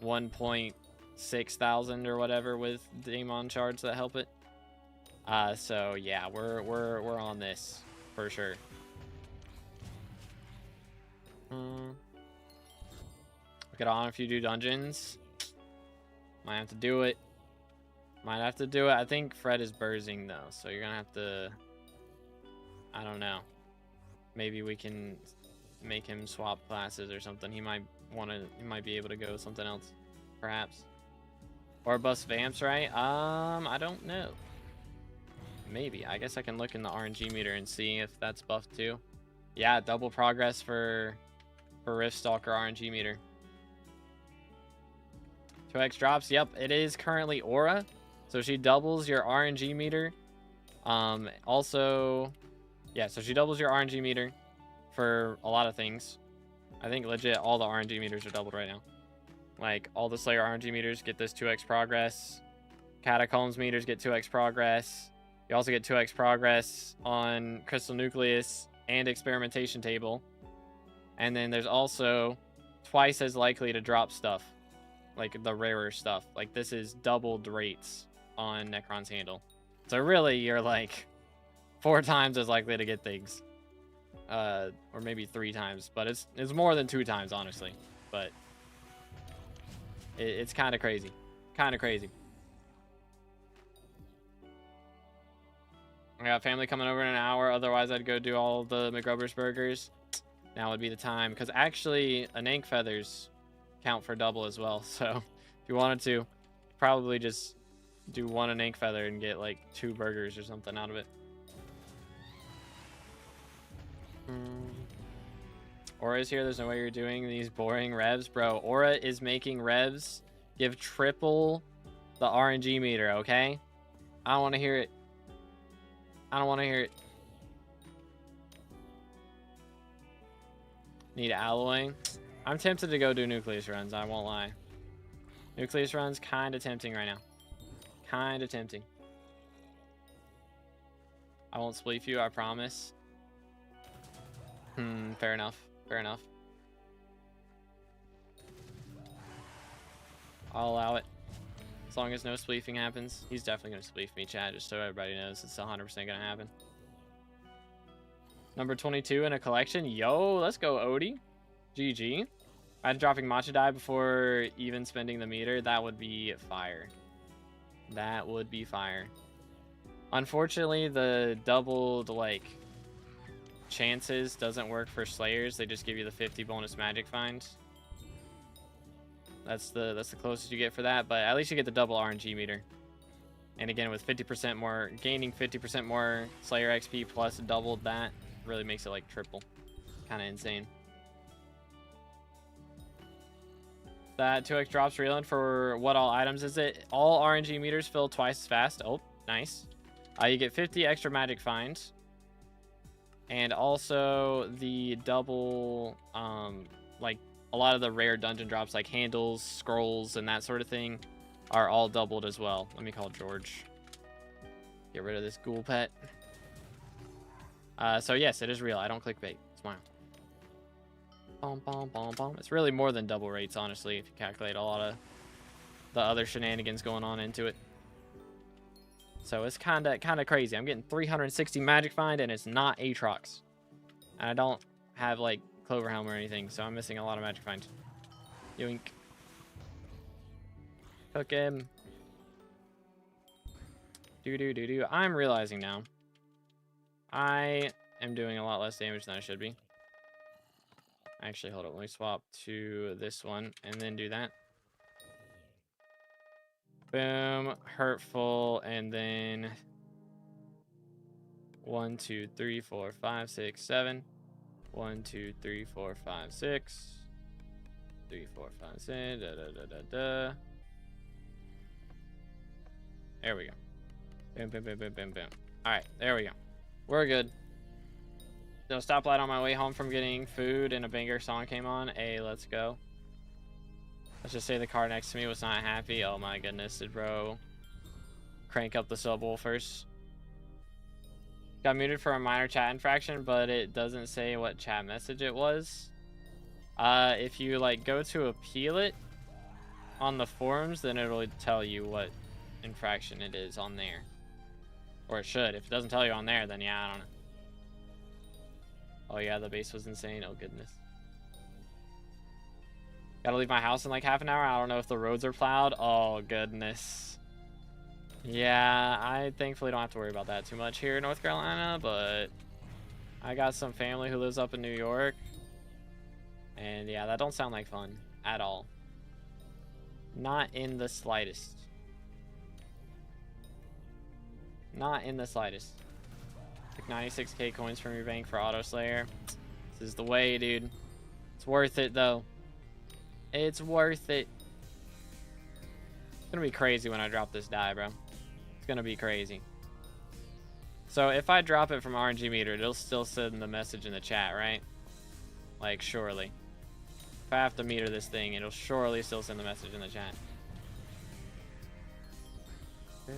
A: 1.6,000 or whatever with Daemon shards that help it. So yeah, we're on this for sure. Get on if you do dungeons. Might have to do it. Might have to do it. I think Fred is bursing though, so you're gonna have to. I don't know. Maybe we can make him swap classes or something. He might be able to go with something else, perhaps. Or bust vamps, right? I don't know. Maybe. I guess I can look in the RNG meter and see if that's buffed too. Yeah, double progress for Riftstalker RNG meter. 2x drops. Yep, it is currently Aura. So she doubles your RNG meter. Also, yeah, so she doubles your RNG meter for a lot of things. I think legit all the RNG meters are doubled right now. Like all the Slayer RNG meters get this 2x progress. Catacombs meters get 2x progress. You also get 2x progress on Crystal Nucleus and Experimentation Table. And then there's also twice as likely to drop stuff. Like the rarer stuff. Like this is doubled rates on Necron's Handle. So really you're like 4 times as likely to get things. Or maybe 3 times. But it's more than 2 times, honestly. But it's kind of crazy. Kind of crazy. I got family coming over in an hour. Otherwise, I'd go do all the McRubbers burgers. Now would be the time. Because actually, an Ank Feathers count for double as well. So if you wanted to, probably just do 1 an Ank Feather and get like 2 burgers or something out of it. Aura is here. There's no way you're doing these boring revs. Bro, Aura is making revs give triple the RNG meter, okay? I don't want to hear it. I don't want to hear it. Need alloying. I'm tempted to go do Nucleus runs, I won't lie. Nucleus runs kind of tempting right now. Kind of tempting. I won't spleef you, I promise. Fair enough. Fair enough. I'll allow it. As long as no spleefing happens. He's definitely going to spleef me, chat, just so everybody knows it's 100% going to happen. Number 22 in a collection. Yo, let's go, Odie. GG. Imagine dropping Matcha Die before even spending the meter. That would be fire. That would be fire. Unfortunately, the doubled, like, chances doesn't work for Slayers. They just give you the 50 bonus magic finds. That's the closest you get for that, but at least you get the double RNG meter. And again, with 50% more, gaining 50% more Slayer XP plus doubled that, really makes it like triple. Kind of insane. That 2x drops reeling for what all items is it? All RNG meters fill twice as fast. Oh, nice. You get 50 extra magic finds. And also the double, like a lot of the rare dungeon drops like handles, scrolls, and that sort of thing are all doubled as well. Let me call George. Get rid of this ghoul pet. So yes, it is real. I don't clickbait. Smile. Bom, bom, bom, bom. It's really more than double rates, honestly, if you calculate a lot of the other shenanigans going on into it. So it's kind of crazy. I'm getting 360 magic find, and it's not Aatrox. And I don't have, like, Cloverhelm or anything, so I'm missing a lot of magic finds. Yoink. Cook him. Do. I'm realizing now. I am doing a lot less damage than I should be. Actually, hold up. Let me swap to this one and then do that. Boom. Hurtful. And then 1, 2, 3, 4, 5, 6, 7. 1, 2, 3, 4, 5, 6. 3, 4, 5, 6. Da. There we go. Boom. Alright, there we go. We're good. No stoplight on my way home from getting food and a banger song came on. Hey, let's go. Let's just say the car next to me was not happy. Oh my goodness, did bro crank up the subwoofers? Got muted for a minor chat infraction, but it doesn't say what chat message it was. If you like go to appeal it on the forums, then it'll tell you what infraction it is on there. Or it should. If it doesn't tell you on there, then yeah, I don't know. Oh yeah, the base was insane. Oh goodness. Gotta leave my house in like half an hour. I don't know if the roads are plowed. Oh goodness. Yeah, I thankfully don't have to worry about that too much here in North Carolina, but I got some family who lives up in New York, And yeah, that don't sound like fun at all. Not in the slightest. Not in the slightest. Took 96k coins from your bank for Auto Slayer. This is the way, dude. It's worth it, though. It's worth it. It's gonna be crazy when I drop this die, bro. It's gonna be crazy. So if I drop it from RNG meter, it'll still send the message in the chat, right? Like, surely. If I have to meter this thing, it'll surely still send the message in the chat. If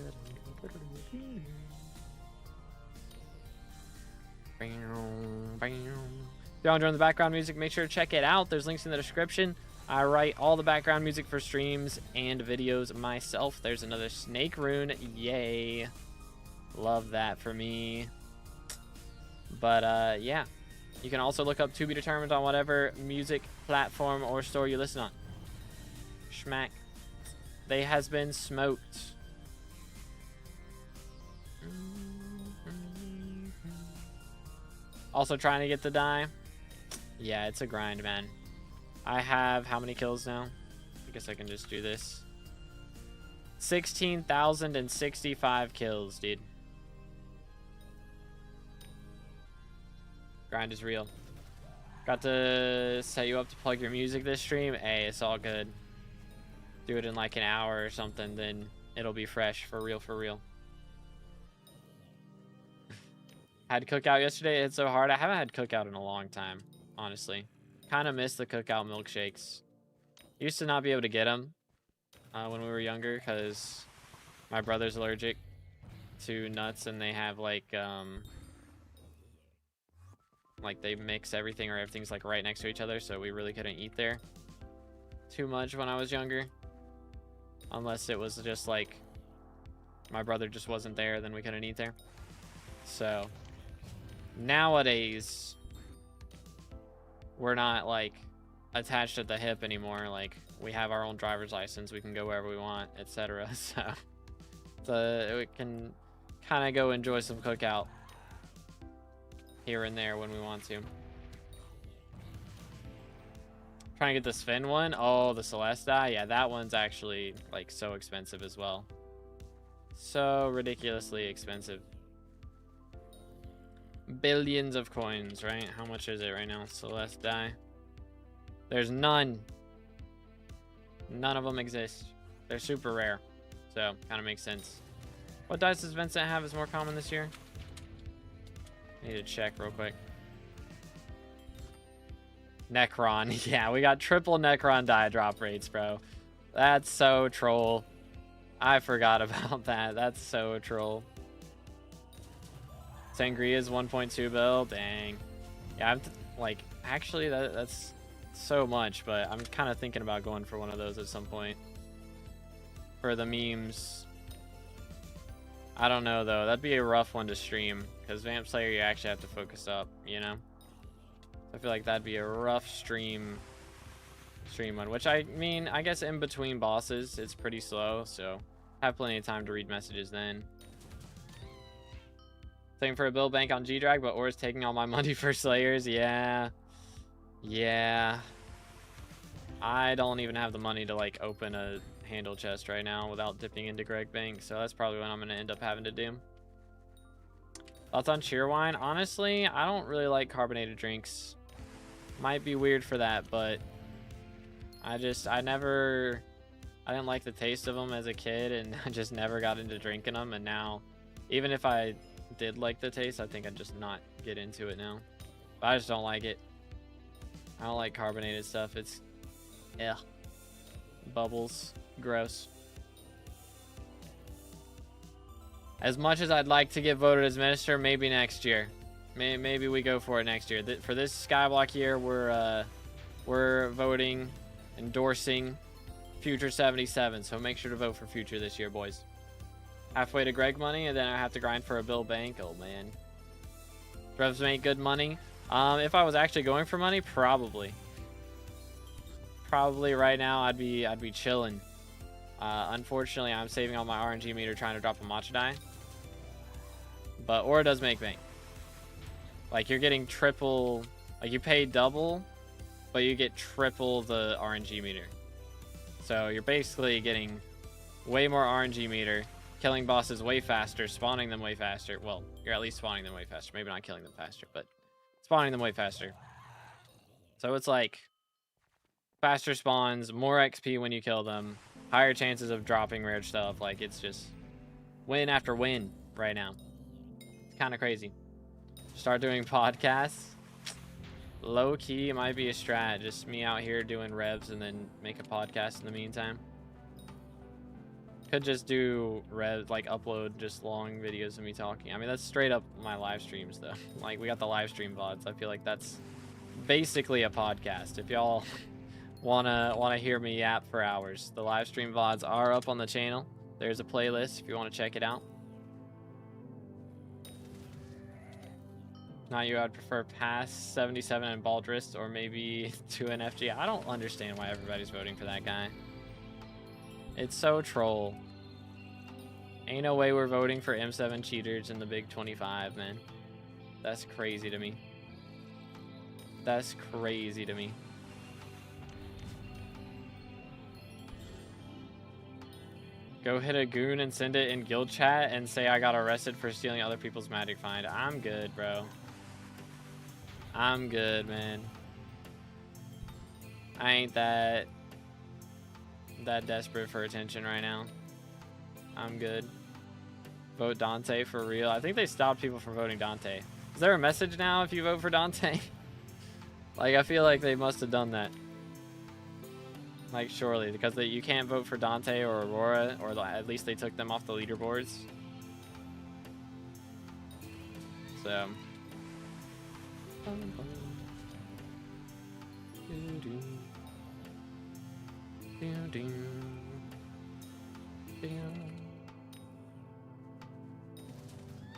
A: you want to join the background music, make sure to check it out. There's links in the description. I write all the background music for streams and videos myself. There's another snake rune. Yay. Love that for me. But yeah. You can also look up to be determined on whatever music platform or store you listen on. Schmack. They has been smoked. Also trying to get the die. Yeah, it's a grind, man. I have how many kills now? I guess I can just do this. 16,065 kills, dude. Grind is real. Got to set you up to plug your music this stream. Hey, it's all good. Do it in like an hour or something, then it'll be fresh for real, for real. Had cookout yesterday. It's so hard. I haven't had cookout in a long time, honestly. Kind of miss the cookout milkshakes. Used to not be able to get them when we were younger because my brother's allergic to nuts and they have like they mix everything or everything's like right next to each other, so we really couldn't eat there too much when I was younger. Unless it was just like my brother just wasn't there, then we couldn't eat there. So nowadays we're not like attached at the hip anymore. Like we have our own driver's license, we can go wherever we want, etc. So we can kind of go enjoy some cookout here and there when we want to. Trying to get the Sven one. Oh, the Celeste die. Yeah, that one's actually like so expensive as well. So ridiculously expensive. Billions of coins, right? How much is it right now? Celeste die. There's none. None of them exist. They're super rare. So kind of makes sense. What dice does Vincent have is more common this year? I need to check real quick. Necron. Yeah, we got triple Necron die drop rates, bro. That's so troll. I forgot about that. That's so troll. Sangria's 1.2 bill. Dang. Yeah, I'm like, actually, that's so much, but I'm kind of thinking about going for one of those at some point. For the memes. I don't know, though. That'd be a rough one to stream. Because Vamp Slayer, you actually have to focus up, you know? I feel like that'd be a rough stream one. Which, I mean, I guess in between bosses, it's pretty slow. So, have plenty of time to read messages then. Saving for a bill bank on G-Drag, but Or's taking all my money for Slayers. Yeah. Yeah. I don't even have the money to, like, open a handle chest right now without dipping into Greg Bank, so that's probably what I'm going to end up having to do. Thoughts on Cheerwine? Honestly, I don't really like carbonated drinks. Might be weird for that, but I didn't like the taste of them as a kid, and I just never got into drinking them, and now, even if I did like the taste, I think I'd just not get into it now. But I just don't like it. I don't like carbonated stuff. It's, ugh. Bubbles. Gross. As much as I'd like to get voted as minister, maybe next year. Maybe we go for it next year. For this Skyblock year, we're voting, endorsing Future 77. So make sure to vote for Future this year, boys. Halfway to Greg money, and then I have to grind for a bill bank. Oh man. Revs make good money. If I was actually going for money, probably right now I'd be chilling. Unfortunately, I'm saving on my RNG meter trying to drop a matcha die. But Aura does make bank. Like, you're getting triple, like, you pay double but you get triple the RNG meter. So you're basically getting way more RNG meter, killing bosses way faster, spawning them way faster. Well, you're at least spawning them way faster. Maybe not killing them faster, but spawning them way faster. So it's like faster spawns, more XP when you kill them, higher chances of dropping rare stuff. Like, it's just win after win right now. It's kind of crazy. Start doing podcasts. Low key, it might be a strat. Just me out here doing revs and then make a podcast in the meantime. Could just do rev, like upload just long videos of me talking. I mean, that's straight up my live streams though. Like, we got the live stream VODs. I feel like that's basically a podcast. If y'all wanna hear me yap for hours, the live stream VODs are up on the channel. There's a playlist if you want to check it out. Not you, I'd prefer pass 77 and Baldrist, or maybe to an FG. I don't understand why everybody's voting for that guy. It's so troll. Ain't no way we're voting for M7 cheaters in the Big 25, man. That's crazy to me. That's crazy to me. Go hit a goon and send it in guild chat and say I got arrested for stealing other people's magic find. I'm good, bro. I'm good, man. I ain't that desperate for attention right now. I'm good. Vote Dante for real. I think they stopped people from voting Dante. Is there a message now if you vote for Dante? Like, I feel like they must have done that. Like, surely, because you can't vote for Dante or Aurora, or at least they took them off the leaderboards. So.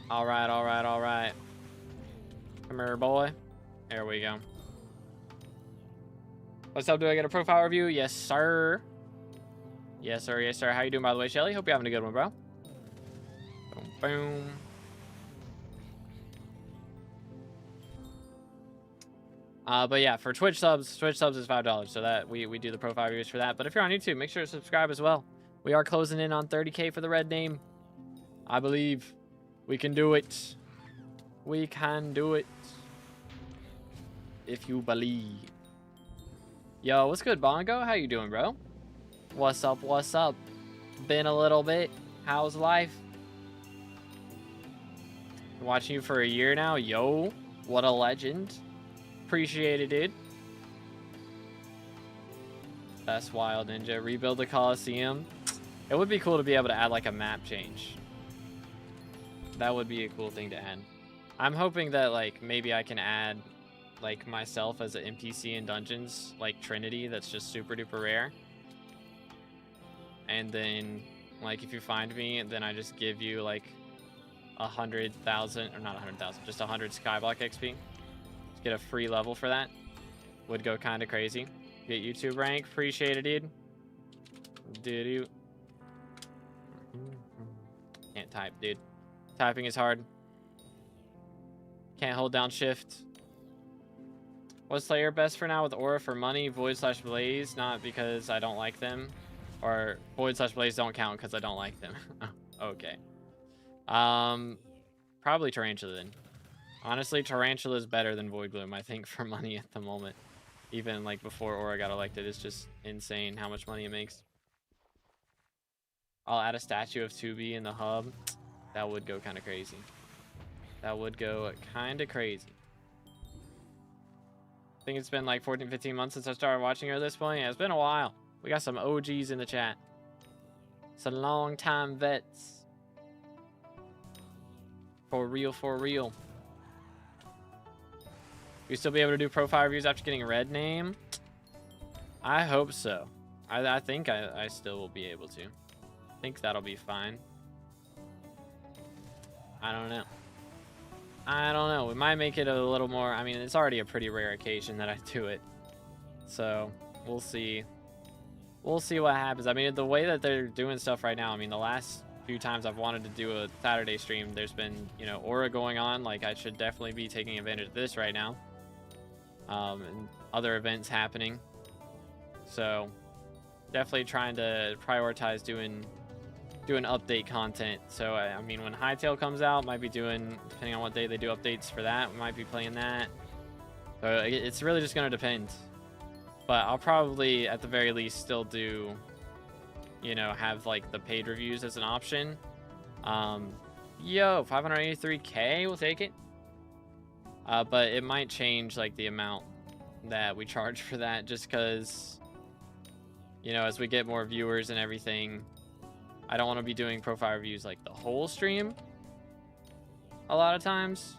A: All right, all right, all right. Come here, boy. There we go. What's up? Do I get a profile review? Yes, sir. Yes, sir. Yes, sir. How you doing, by the way, Shelly? Hope you're having a good one, bro. Boom, boom. But yeah, for Twitch subs is $5, so that we do the profile reviews for that. But if you're on YouTube, make sure to subscribe as well. We are closing in on 30K for the red name. I believe we can do it. We can do it. If you believe. Yo, what's good, Bongo? How you doing, bro? What's up? What's up? Been a little bit. How's life? Watching you for a year now. Yo, what a legend. Appreciate it, dude. That's wild, Ninja. Rebuild the Coliseum. It would be cool to be able to add like a map change. That would be a cool thing to add. I'm hoping that like maybe I can add like myself as an NPC in dungeons, like Trinity, that's just super duper rare. And then like if you find me, then I just give you like 100,000, or not 100,000, just 100 SkyBlock XP. Just get a free level for that. Would go kind of crazy. Get YouTube rank. Appreciate it, dude. Did you? Can't type, dude. Typing is hard. Can't hold down shift. What's Slayer best for now with Aura for money? Void/Blaze, not because I don't like them. Or Void/Blaze don't count because I don't like them. Okay. Probably Tarantula then. Honestly, Tarantula is better than Void Gloom, I think, for money at the moment. Even like before Aura got elected, it's just insane how much money it makes. I'll add a statue of 2B in the hub. That would go kind of crazy. That would go kind of crazy. I think it's been like 14, 15 months since I started watching her at this point. Yeah, it's been a while. We got some OGs in the chat. Some long time vets. For real, for real. You still be able to do profile reviews after getting a red name? I hope so. I think I still will be able to. I think that'll be fine. I don't know. I don't know. We might make it a little more. I mean, it's already a pretty rare occasion that I do it. So, we'll see. We'll see what happens. I mean, the way that they're doing stuff right now, I mean, the last few times I've wanted to do a Saturday stream, there's been, you know, Aura going on. Like, I should definitely be taking advantage of this right now. and other events happening. So definitely trying to prioritize doing update content. So I mean, when Hytale comes out, might be doing, depending on what day they do updates for that, we might be playing that. So it's really just going to depend. But I'll probably, at the very least, still do, you know, have like the paid reviews as an option. Yo, 583K, we'll take it. But it might change like the amount that we charge for that, just because, you know, as we get more viewers and everything, I don't want to be doing profile reviews like the whole stream a lot of times.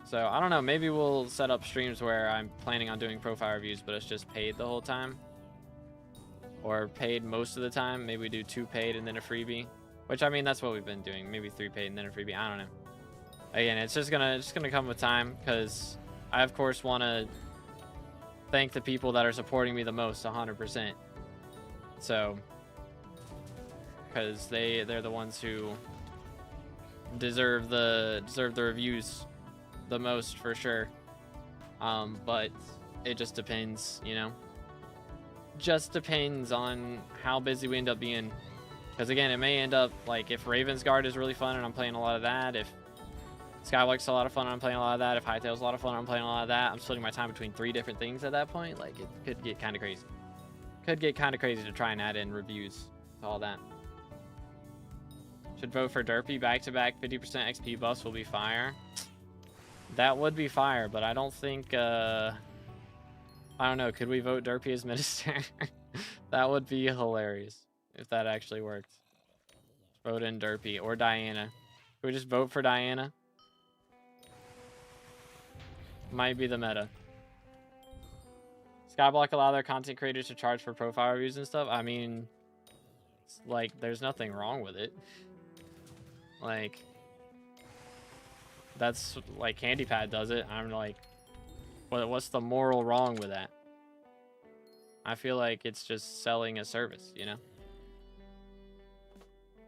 A: So I don't know, maybe we'll set up streams where I'm planning on doing profile reviews, but it's just paid the whole time, or paid most of the time. Maybe we do 2 paid and then a freebie, which, I mean, that's what we've been doing. Maybe 3 paid and then a freebie. I don't know. Again, it's just gonna come with time, because I of course want to thank the people that are supporting me the most, 100%. So, because they're the ones who deserve the reviews the most, for sure. But it just depends, you know. Just depends on how busy we end up being. Because again, it may end up like, if Raven's Guard is really fun and I'm playing a lot of that, if Skyblock's a lot of fun and I'm playing a lot of that, if Hytale's a lot of fun and I'm playing a lot of that, I'm splitting my time between 3 different things at that point. Like, it could get kind of crazy. Could get kind of crazy to try and add in reviews to all that. Should vote for Derpy. Back-to-back 50% XP buffs will be fire. That would be fire, but I don't think, I don't know, could we vote Derpy as minister? That would be hilarious if that actually worked. Vote in Derpy or Diana. Could we just vote for Diana? Might be the meta. Skyblock allow their content creators to charge for profile reviews and stuff. I mean, like, there's nothing wrong with it. Like, that's like HandyPad does it. I'm like, what's the moral wrong with that? I feel like it's just selling a service, you know?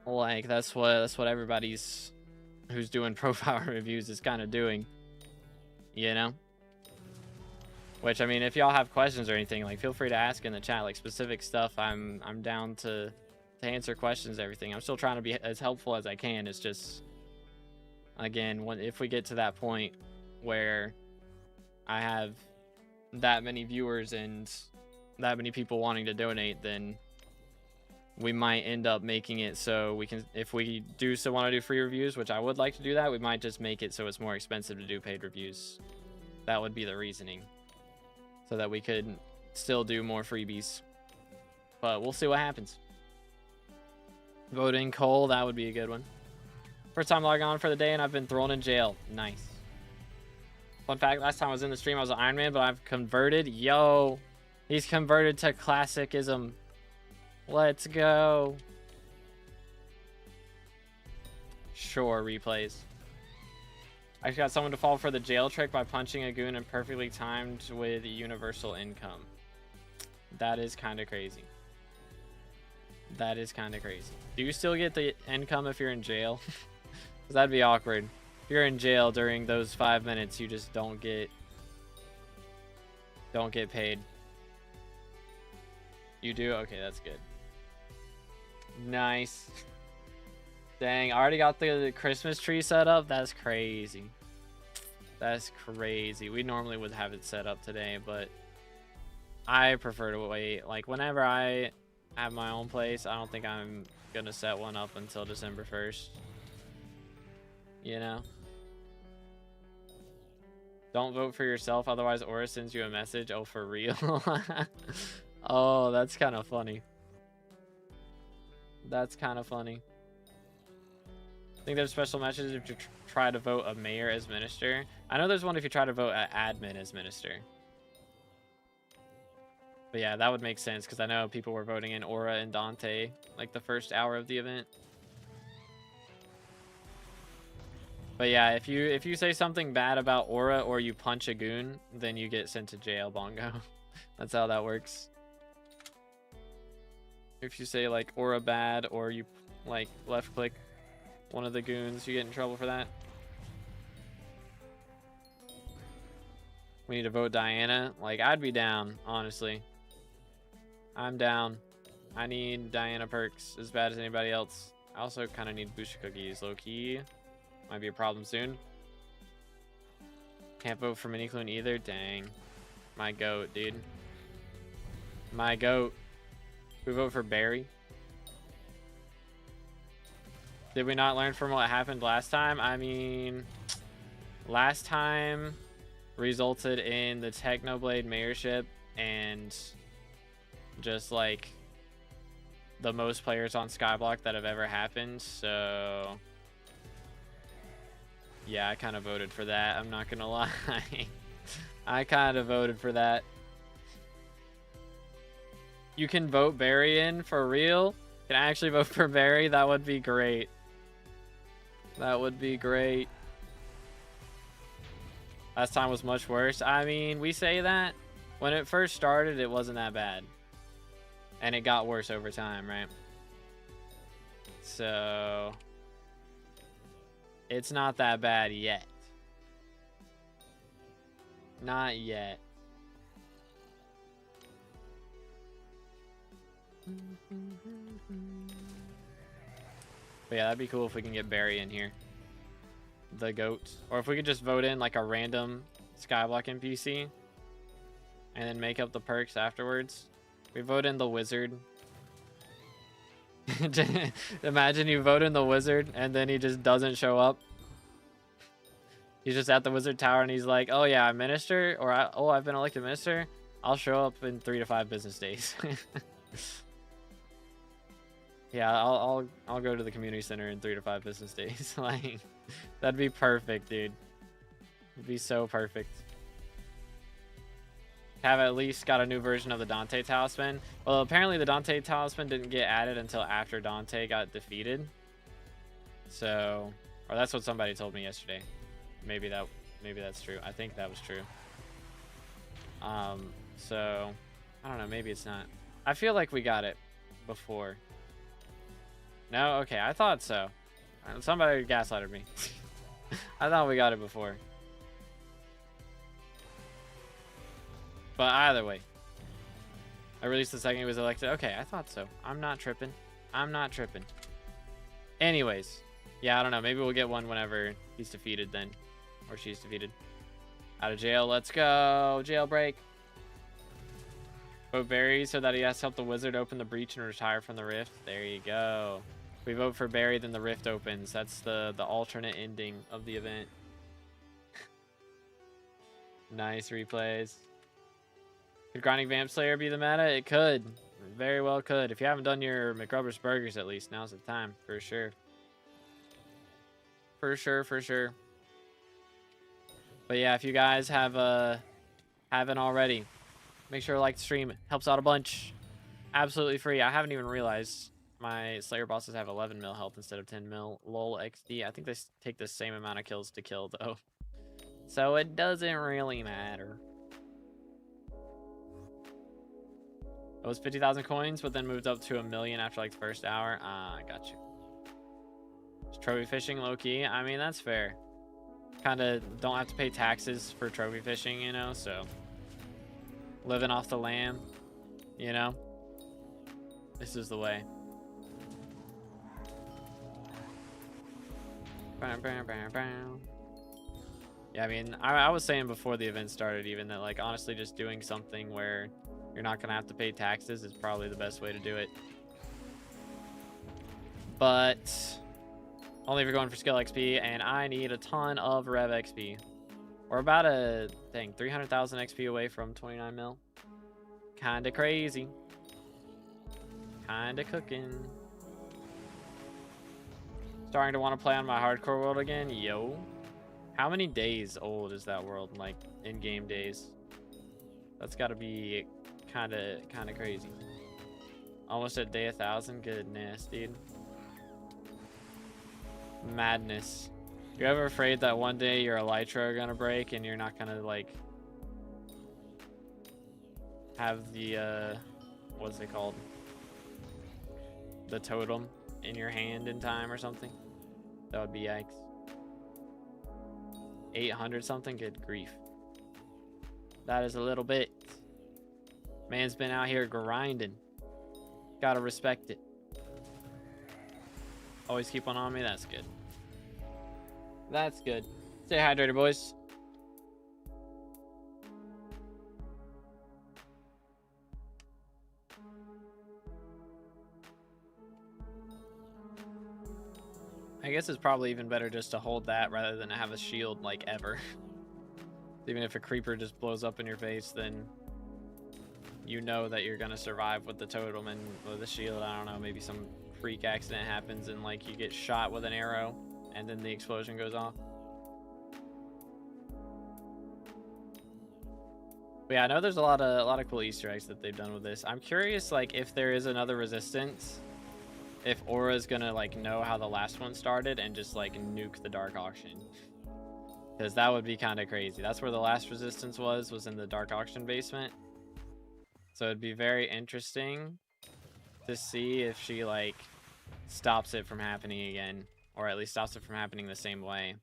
A: Like, that's what everybody's who's doing profile reviews is kind of doing, you know? Which, I mean, if y'all have questions or anything, like, feel free to ask in the chat, like, specific stuff. I'm down to answer questions, everything. I'm still trying to be as helpful as I can. It's just, again, if we get to that point where I have that many viewers and that many people wanting to donate, then we might end up making it so we can, if we do still want to do free reviews, which I would like to do that, we might just make it so it's more expensive to do paid reviews. That would be the reasoning, so that we could still do more freebies. But we'll see what happens. Voting Cole, that would be a good one. First time logging on for the day and I've been thrown in jail. Nice. Fun fact, last time I was in the stream I was an Iron Man, but I've converted. Yo, he's converted to classicism. Let's go. Sure, replays. I got someone to fall for the jail trick by punching a goon and perfectly timed with universal income. That is kind of crazy. That is kind of crazy. Do you still get the income if you're in jail? Because that'd be awkward. If you're in jail during those 5 minutes, you just don't get paid. You do? Okay, that's good. Nice. Dang, I already got the Christmas tree set up. That's crazy. That's crazy. We normally would have it set up today, but I prefer to wait. Like, whenever I have my own place, I don't think I'm gonna set one up until December 1st. You know? Don't vote for yourself, otherwise Aura sends you a message. Oh, for real? Oh, that's kind of funny. That's kind of funny. I think there's special messages if you try to vote a mayor as minister. I know there's one if you try to vote an admin as minister. But yeah, that would make sense, because I know people were voting in Aura and Dante like the first hour of the event. But yeah, if you say something bad about Aura or you punch a goon, then you get sent to jail, Bongo. That's how that works. If you say like Aura bad or you like left click one of the goons, you get in trouble for that. We need to vote Diana. Like, I'd be down, honestly. I'm down. I need Diana perks as bad as anybody else. I also kind of need booster cookies, low-key. Might be a problem soon. Can't vote for Mini Clune either. Dang. My goat, dude. My goat. We vote for Barry. Did we not learn from what happened last time? I mean, last time resulted in the Technoblade mayorship and just like the most players on SkyBlock that have ever happened. So yeah, I kind of voted for that. I'm not gonna lie. I kind of voted for that. You can vote Barry in for real? Can I actually vote for Barry? That would be great. That would be great. Last time was much worse. I mean, we say that. When it first started, it wasn't that bad. And it got worse over time, right? So it's not that bad yet. Not yet. But yeah, that'd be cool if we can get Barry in here. The goat. Or if we could just vote in like a random SkyBlock NPC and then make up the perks afterwards. We vote in the wizard. Imagine you vote in the wizard and then he just doesn't show up. He's just at the wizard tower and he's like, oh yeah, I'm minister, or I've been elected minister. I'll show up in 3 to 5 business days. Yeah, I'll go to the community center in 3 to 5 business days. Like, that'd be perfect, dude. It'd be so perfect. Have at least got a new version of the Dante Talisman. Well, apparently the Dante Talisman didn't get added until after Dante got defeated. So, or that's what somebody told me yesterday. Maybe that's true. I think that was true. So I don't know, maybe it's not. I feel like we got it before. No? Okay, I thought so. Somebody gaslighted me. I thought we got it before. But either way. I released the second he was elected. Okay, I thought so. I'm not tripping. I'm not tripping. Anyways. Yeah, I don't know. Maybe we'll get one whenever he's defeated then. Or she's defeated. Out of jail. Let's go. Jailbreak. Vote Barry so that he has to help the wizard open the breach and retire from the rift. There you go. If we vote for Barry, then the rift opens. That's the alternate ending of the event. Nice replays. Could Grinding Vamp Slayer be the meta? It could. It very well could. If you haven't done your McRubbers burgers at least, now's the time. For sure. For sure, for sure. But yeah, if you guys haven't already, make sure to like the stream. It helps out a bunch. Absolutely free. I haven't even realized my Slayer bosses have 11 mil health instead of 10 mil. Lol XD. I think they take the same amount of kills to kill though. So it doesn't really matter. It was 50,000 coins, but then moved up to 1 million after like the first hour. Ah, I got you. It's trophy fishing low key. I mean, that's fair. Kind of don't have to pay taxes for trophy fishing, you know, so living off the land, you know, this is the way. Yeah, I mean, I was saying before the event started even that, like, honestly, just doing something where you're not gonna have to pay taxes is probably the best way to do it. But only if you're going for skill XP, and I need a ton of rev XP. We're about a, dang, 300,000 XP away from 29 mil. Kinda crazy. Kinda cooking. Starting to want to play on my hardcore world again. Yo. How many days old is that world, like, in-game days? That's gotta be kinda crazy. Almost at day 1,000. Goodness, dude. Madness. You're ever afraid that one day your elytra are gonna break and you're not gonna, like, have the what's it called, the totem in your hand in time or something? That would be yikes. 800 something. Good grief. That is a little bit. Man's been out here grinding. Gotta respect it. Always keep one on me. That's good. That's good. Stay hydrated, boys. I guess it's probably even better just to hold that rather than have a shield like ever. Even if a creeper just blows up in your face, then you know that you're gonna survive with the totem and with the shield. I don't know, maybe some freak accident happens and like you get shot with an arrow and then the explosion goes off. But yeah, I know there's a lot of cool Easter eggs that they've done with this. I'm curious, like, if there is another resistance, if Aura's gonna like know how the last one started and just like nuke the Dark Auction, because that would be kind of crazy. That's where the last resistance was in the Dark Auction basement. So it'd be very interesting to see if she like stops it from happening again, or at least stops it from happening the same way.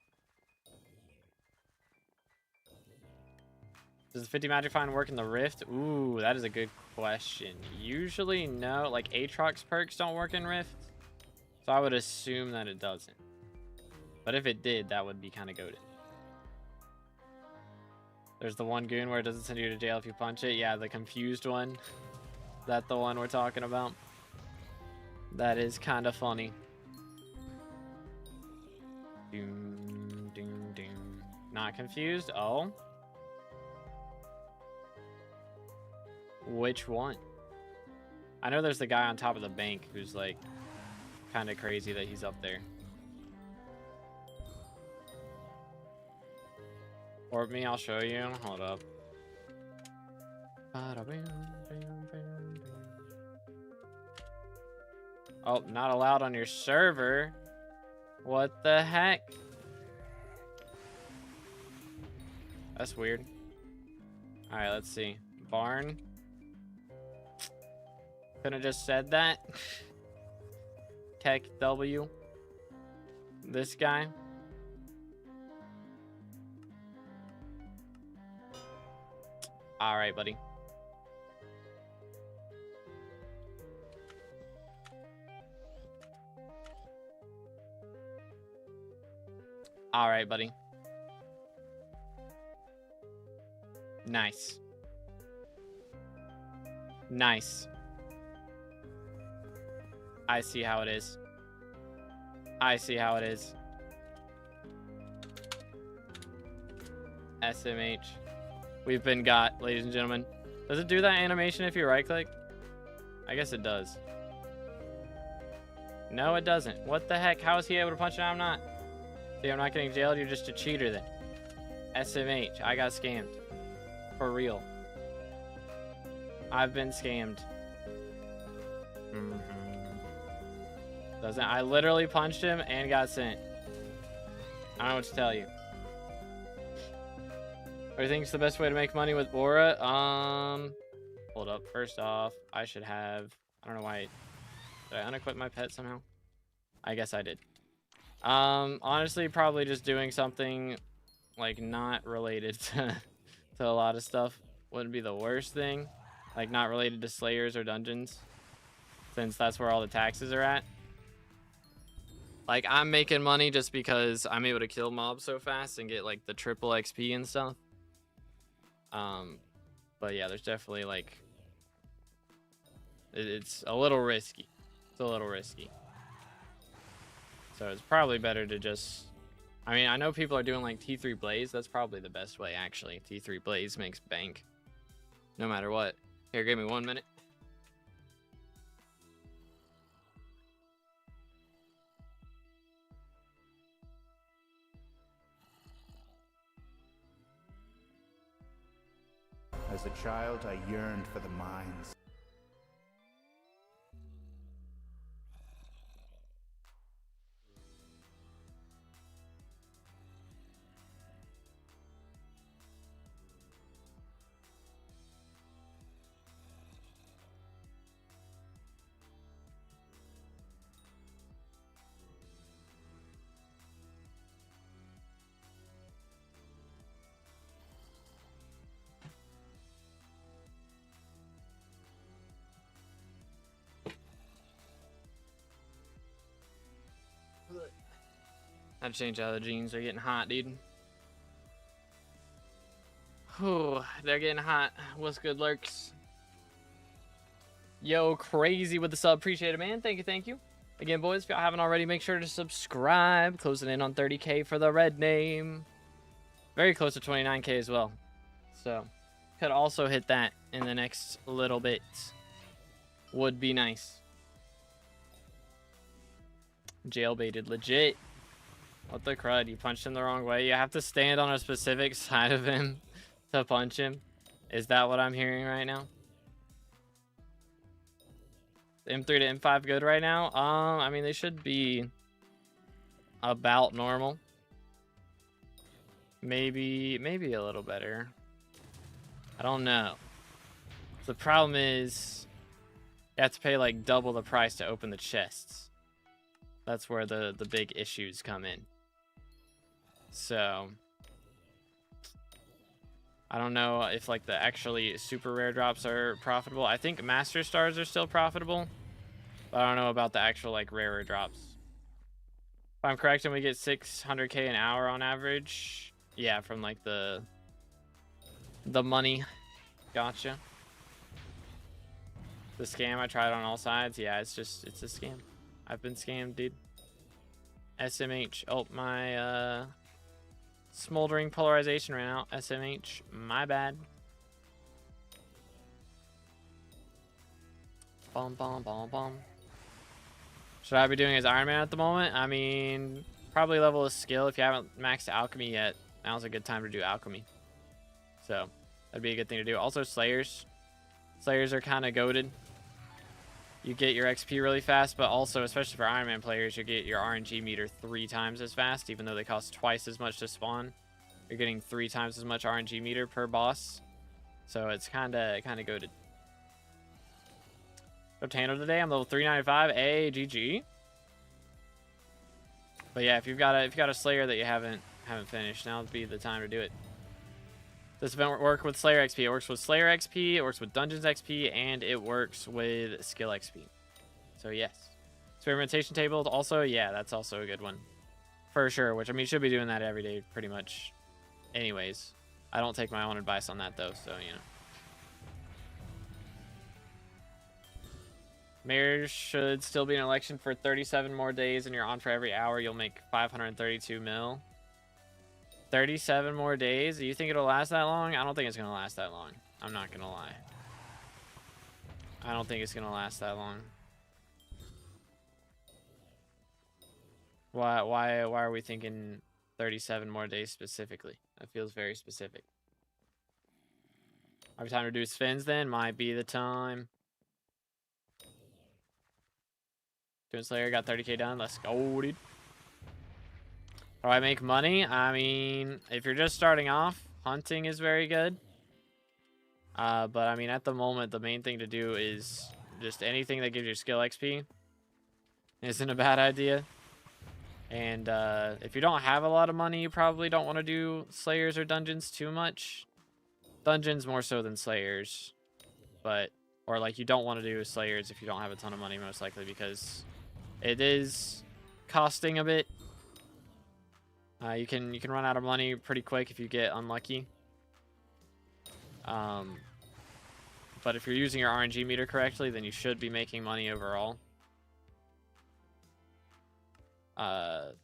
A: Does the 50 Magic Find work in the Rift? Ooh, that is a good question. Usually no, like Aatrox perks don't work in Rift. So I would assume that it doesn't. But if it did, that would be kind of goated. There's the one goon where it doesn't send you to jail if you punch it. Yeah, the confused one. That's the one we're talking about. That is kind of funny. Doom, doom, doom. Not confused? Oh. Which one? I know there's the guy on top of the bank who's like kind of crazy that he's up there. Or me, I'll show you. Hold up. Oh, not allowed on your server. What the heck? That's weird. All right, let's see. Barn. Couldn't have just said that. Tech W. This guy. All right, buddy. All right, buddy. Nice. Nice. I see how it is. I see how it is. SMH. We've been got, ladies and gentlemen. Does it do that animation if you right click? I guess it does. No, it doesn't. What the heck? How is he able to punch it? I'm not. See, I'm not getting jailed. You're just a cheater then. SMH. I got scammed. For real. I've been scammed. Doesn't. I literally punched him and got sent. I don't know what to tell you. What do you think is the best way to make money with Aura? Hold up. First off, I should have. I don't know why. Did I unequip my pet somehow? I guess I did. Honestly, probably just doing something like not related to a lot of stuff wouldn't be the worst thing. Like not related to Slayers or dungeons, since that's where all the taxes are at. Like I'm making money just because I'm able to kill mobs so fast and get like the triple XP and stuff. But yeah, there's definitely like it's a little risky. It's a little risky. So it's probably better to just, I mean, I know people are doing like T3 Blaze. That's probably the best way, actually. T3 Blaze makes bank no matter what. Here, give me 1 minute.
B: As a child, I yearned for the mines.
A: I had to change out of the jeans. They're getting hot, dude. Whew, they're getting hot. What's good, lurks? Yo, crazy with the sub. Appreciate it, man. Thank you, thank you. Again, boys, if y'all haven't already, make sure to subscribe. Closing in on 30K for the red name. Very close to 29K as well. So, could also hit that in the next little bit. Would be nice. Jailbaited, legit. What the crud? You punched him the wrong way. You have to stand on a specific side of him to punch him. Is that what I'm hearing right now? M3 to M5 good right now? I mean, they should be about normal. Maybe a little better. I don't know. The problem is you have to pay like double the price to open the chests. That's where the big issues come in. So I don't know if like the actually super rare drops are profitable. I think master stars are still profitable, but I don't know about the actual like rarer drops. If I'm correct, and we get 600K an hour on average. Yeah, from like the money. Gotcha. The scam, I tried on all sides. Yeah, it's a scam. I've been scammed, dude. SMH. Oh, my smoldering polarization ran out. SMH, my bad. Bum, bum, bum, bum. Should I be doing as Iron Man at the moment? I mean, probably level of skill. If you haven't maxed alchemy yet, now's a good time to do alchemy. So, that'd be a good thing to do. Also, Slayers. Slayers are kind of goated. You get your XP really fast, but also, especially for Iron Man players, you get your RNG meter 3 times as fast, even though they cost twice as much to spawn. You're getting 3 times as much RNG meter per boss. So, it's kind of goated. Tano today. I'm level 395. Hey, GG. But yeah, if you've got a Slayer that you haven't finished, now would be the time to do it. This event work with Slayer XP. It works with Slayer XP, it works with Dungeons XP, and it works with Skill XP. So yes. Experimentation table also, yeah, that's also a good one. For sure, which I mean, you should be doing that every day pretty much anyways. I don't take my own advice on that though, so you know. Mayor should still be an election for 37 more days, and you're on for every hour. You'll make 532 mil. 37 more days? Do you think it'll last that long? I don't think it's going to last that long. I'm not going to lie. I don't think it's going to last that long. Why are we thinking 37 more days specifically? That feels very specific. Every time to do spins then might be the time. Doing Slayer, got 30K done. Let's go, dude. How do I make money? I mean, if you're just starting off, hunting is very good. But I mean, at the moment, the main thing to do is just anything that gives you skill XP isn't a bad idea. And if you don't have a lot of money, you probably don't want to do Slayers or Dungeons too much. Dungeons more so than Slayers. Or like you don't want to do Slayers if you don't have a ton of money, most likely, because it is costing a bit. You can run out of money pretty quick if you get unlucky. But if you're using your RNG meter correctly, then you should be making money overall. But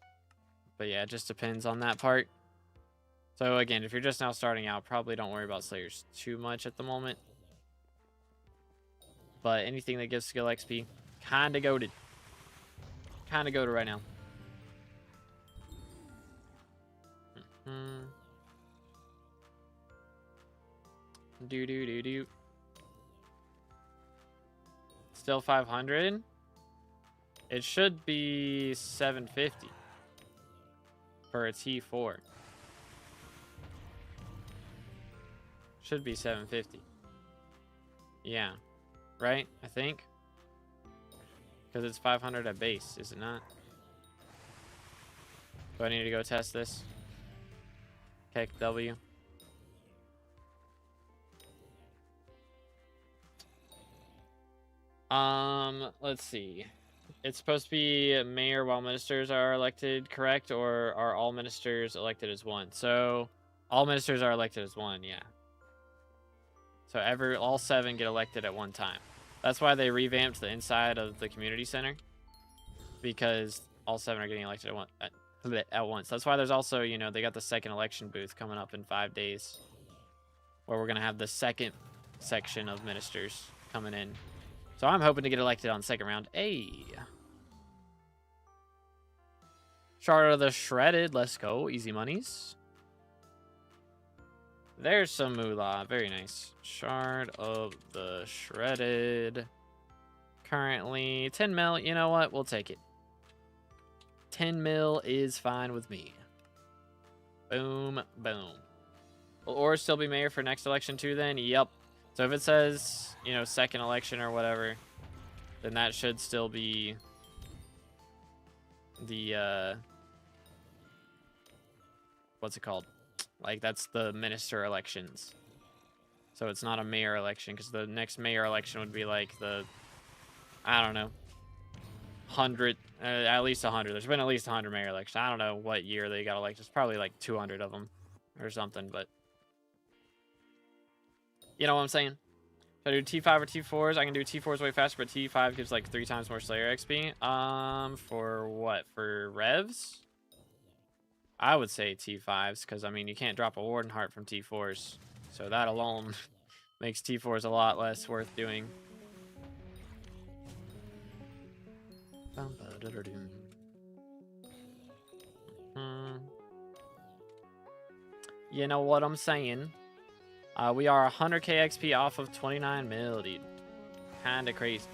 A: yeah, it just depends on that part. So again, if you're just now starting out, probably don't worry about Slayers too much at the moment. But anything that gives skill XP, kind of goated. Kind of goated right now. Do. Still 500. It should be 750 for a T4. Should be 750. Yeah. Right? I think. Because it's 500 at base, is it not? Do I need to go test this? Heck W. Let's see. it's supposed to be mayor while ministers are elected, correct? Or are all ministers elected as one? So all ministers are elected as one, yeah. So all 7 get elected at one time. That's why they revamped the inside of the community center, because all 7 are getting elected at once. That's why there's also, you know, they got the second election booth coming up in 5 days, where we're gonna have the second section of ministers coming in. So I'm hoping to get elected on second round. Hey. Shard of the Shredded. Let's go. Easy monies. There's some moolah. Very nice. Shard of the Shredded. Currently 10 mil. You know what? We'll take it. 10 mil is fine with me. Boom. Boom. Will Orr still be mayor for next election too then? Yep. So if it says, you know, second election or whatever, then that should still be the, what's it called? Like, that's the minister elections. So it's not a mayor election, because the next mayor election would be like the, I don't know, 100, at least 100. There's been at least 100 mayor elections. I don't know what year they got elected. It's probably like 200 of them or something, but you know what I'm saying? If I do T5 or T4s, I can do T4s way faster, but T5 gives like 3 times more Slayer XP. For what? For revs? I would say T5s, because I mean, you can't drop a Warden Heart from T4s. So that alone makes T4s a lot less worth doing. You know what I'm saying? We are 100k XP off of 29 mil, dude. Kinda crazy.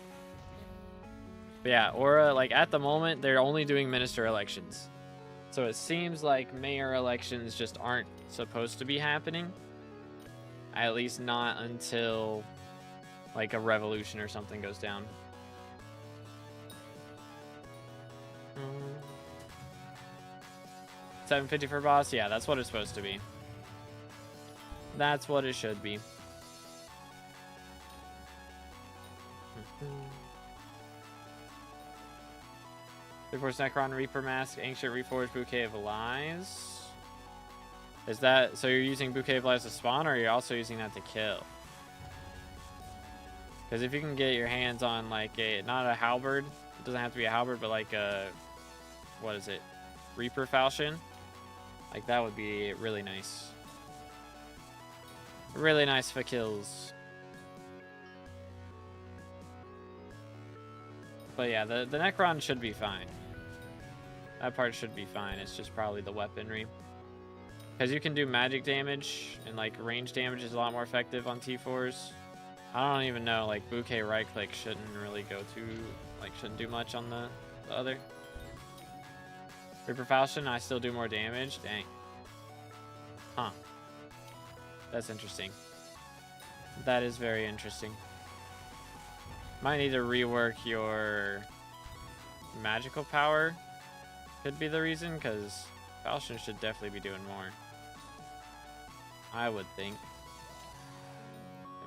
A: But yeah, Aura, like at the moment, they're only doing minister elections. So it seems like mayor elections just aren't supposed to be happening. At least not until like a revolution or something goes down. $750 for boss? Yeah, that's what it's supposed to be. That's what it should be. Reforged Necron, Reaper Mask, Ancient Reforged, Bouquet of Lies. Is that, so you're using Bouquet of Lies to spawn, or you're also using that to kill? Because if you can get your hands on like a, not a halberd, it doesn't have to be a halberd, but like a, what is it? Reaper Falchion? Like that would be really nice. Really nice for kills. But yeah, the Necron should be fine. That part should be fine. It's just probably the weaponry. Because you can do magic damage, and like range damage is a lot more effective on T4s. I don't even know, like Bouquet right click shouldn't really go too, like shouldn't do much on the other. Reaper Falchion, I still do more damage? Dang. Huh. That's interesting. That is very interesting. Might need to rework your magical power. Could be the reason, because Falchion should definitely be doing more. I would think.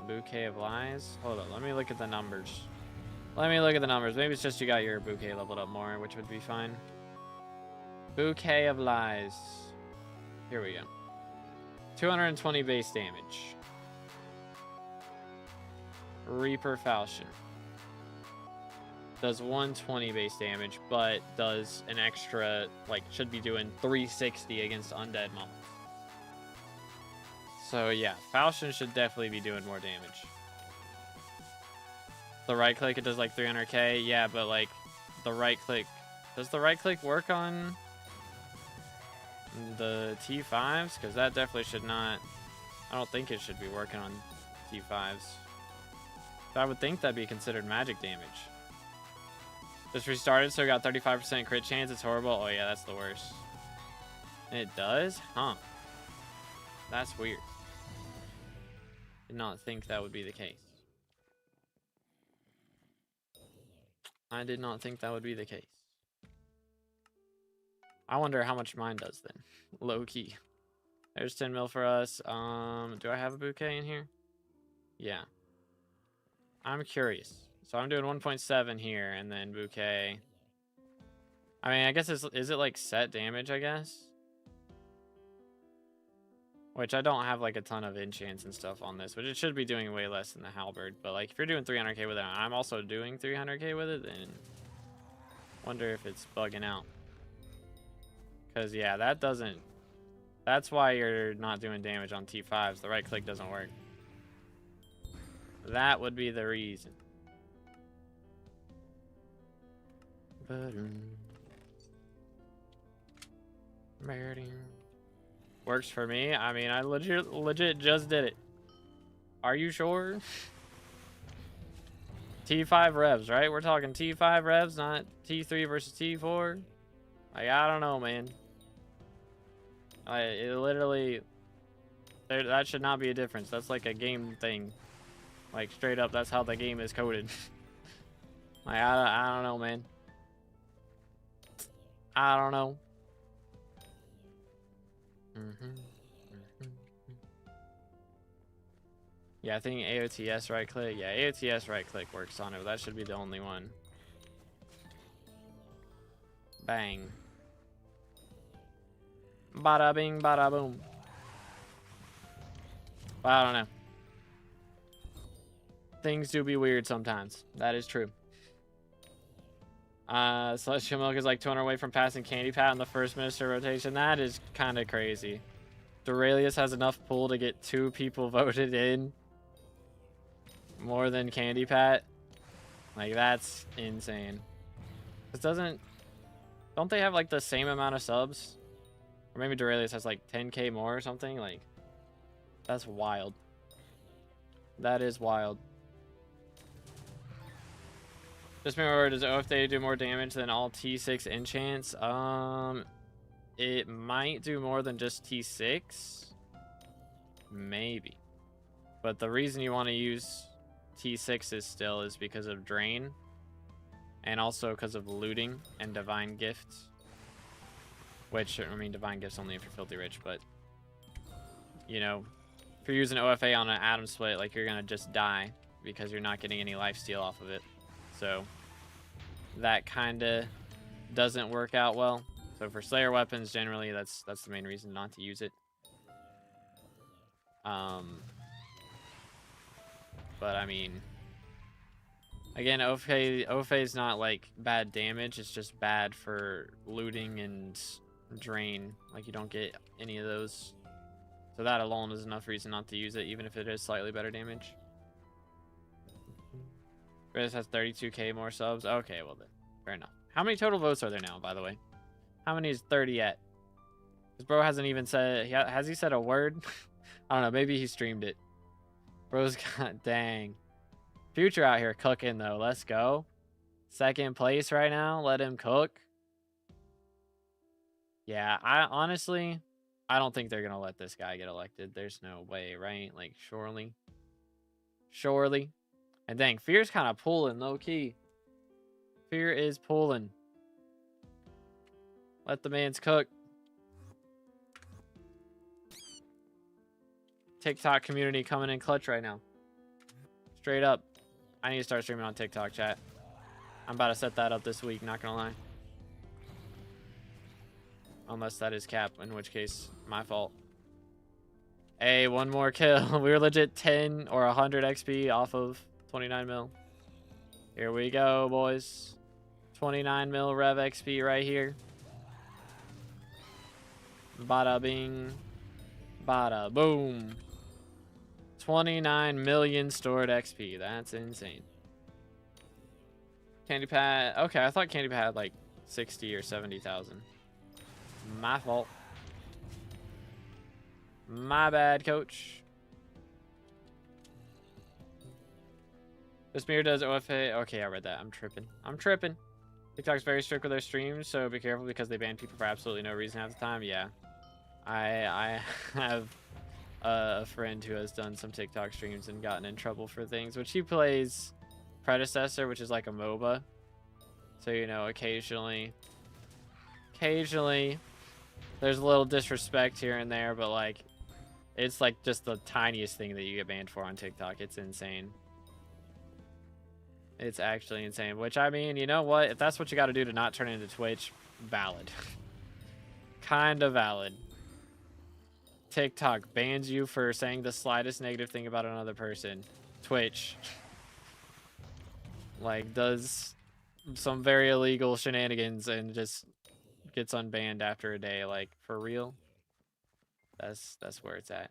A: Bouquet of Lies? Hold on, let me look at the numbers. Let me look at the numbers. Maybe it's just you got your Bouquet leveled up more, which would be fine. Bouquet of Lies. Here we go. 220 base damage. Reaper Falchion does 120 base damage, but does an extra, like, should be doing 360 against undead monsters. So yeah, Falchion should definitely be doing more damage. The right click, it does like 300k. Yeah, but like the right click, does the right click work on the T5s? Because that definitely should not, I don't think it should be working on T5s. So I would think that'd be considered magic damage. Just restarted, so we got 35% crit chance. It's horrible. Oh yeah, that's the worst. And it does? Huh. That's weird. Did not think that would be the case. I did not think that would be the case. I wonder how much mine does then. Low key. There's 10 mil for us. Do I have a bouquet in here? Yeah. I'm curious. So I'm doing 1.7 here, and then bouquet. I mean, I guess is it like set damage, I guess? Which I don't have like a ton of enchants and stuff on this, which it should be doing way less than the halberd. But like if you're doing 300k with it, I'm also doing 300k with it, then wonder if it's bugging out. Cause yeah, that doesn't, that's why you're not doing damage on T5s. The right click doesn't work. That would be the reason. Works for me. I mean, I legit just did it. Are you sure? T5 revs, right? We're talking T5 revs, not T3 versus T4. Like, I don't know, man. It literally, that should not be a difference. That's like a game thing. Like, straight up, that's how the game is coded. Like, I don't know, man. I don't know. Yeah, I think AOTS right click. Yeah, AOTS right click works on it. That should be the only one. Bang. Bada bing, bada boom. But I don't know. Things do be weird sometimes. That is true. Celestial Milk is like 200 away from passing Candy Pat in the first minister rotation. That is kind of crazy. Duralius has enough pull to get 2 people voted in. More than Candy Pat. Like, that's insane. This doesn't... Don't they have, like, the same amount of subs? Or maybe Duralius has, like, 10k more or something? Like, that's wild. That is wild. Just remember, does OFD do more damage than all T6 enchants? It might do more than just T6. Maybe. But the reason you want to use T6s still is because of Drain. And also because of looting and Divine Gifts. Which, I mean, Divine Gifts only if you're filthy rich, but... You know, if you're using OFA on an Atom Split, like, you're gonna just die. Because you're not getting any lifesteal off of it. So, that kinda doesn't work out well. So for Slayer weapons, generally, that's the main reason not to use it. But I mean, again, OFA is not like bad damage. It's just bad for looting and drain. Like you don't get any of those. So that alone is enough reason not to use it, even if it is slightly better damage. This has 32k more subs. Okay, well then, fair enough. How many total votes are there now, by the way? How many is 30 at? Because bro hasn't even said... Has he said a word? I don't know. Maybe he streamed it. Bro's got... Dang. Future out here cooking, though. Let's go. 2nd place right now. Let him cook. Yeah, honestly... I don't think they're going to let this guy get elected. There's no way, right? Like, surely. Surely. And dang, Fear's kind of pulling, low-key. Fear is pulling. Let the mans cook. TikTok community coming in clutch right now. Straight up. I need to start streaming on TikTok, chat. I'm about to set that up this week, not gonna lie. Unless that is cap, in which case, my fault. Hey, 1 more kill. We were legit 10 or 100 XP off of 29 mil. Here we go, boys. 29 mil rev XP right here. Bada bing. Bada boom. 29 million stored XP. That's insane. Candy Pad. Okay, I thought Candy Pad had like 60 or 70,000. My fault. My bad, coach. This mirror does OFA. Okay, I read that. I'm tripping. I'm tripping. TikTok's very strict with their streams, so be careful because they ban people for absolutely no reason half the time. Yeah. I have a friend who has done some TikTok streams and gotten in trouble for things, which he plays Predecessor, which is like a MOBA. So, you know, occasionally there's a little disrespect here and there, but like, it's like just the tiniest thing that you get banned for on TikTok. It's insane. It's actually insane, which I mean, you know what? If that's what you got to do to not turn into Twitch, valid. Kind of valid. TikTok bans you for saying the slightest negative thing about another person. Twitch, like, does some very illegal shenanigans and just gets unbanned after a day. Like, for real? That's where it's at.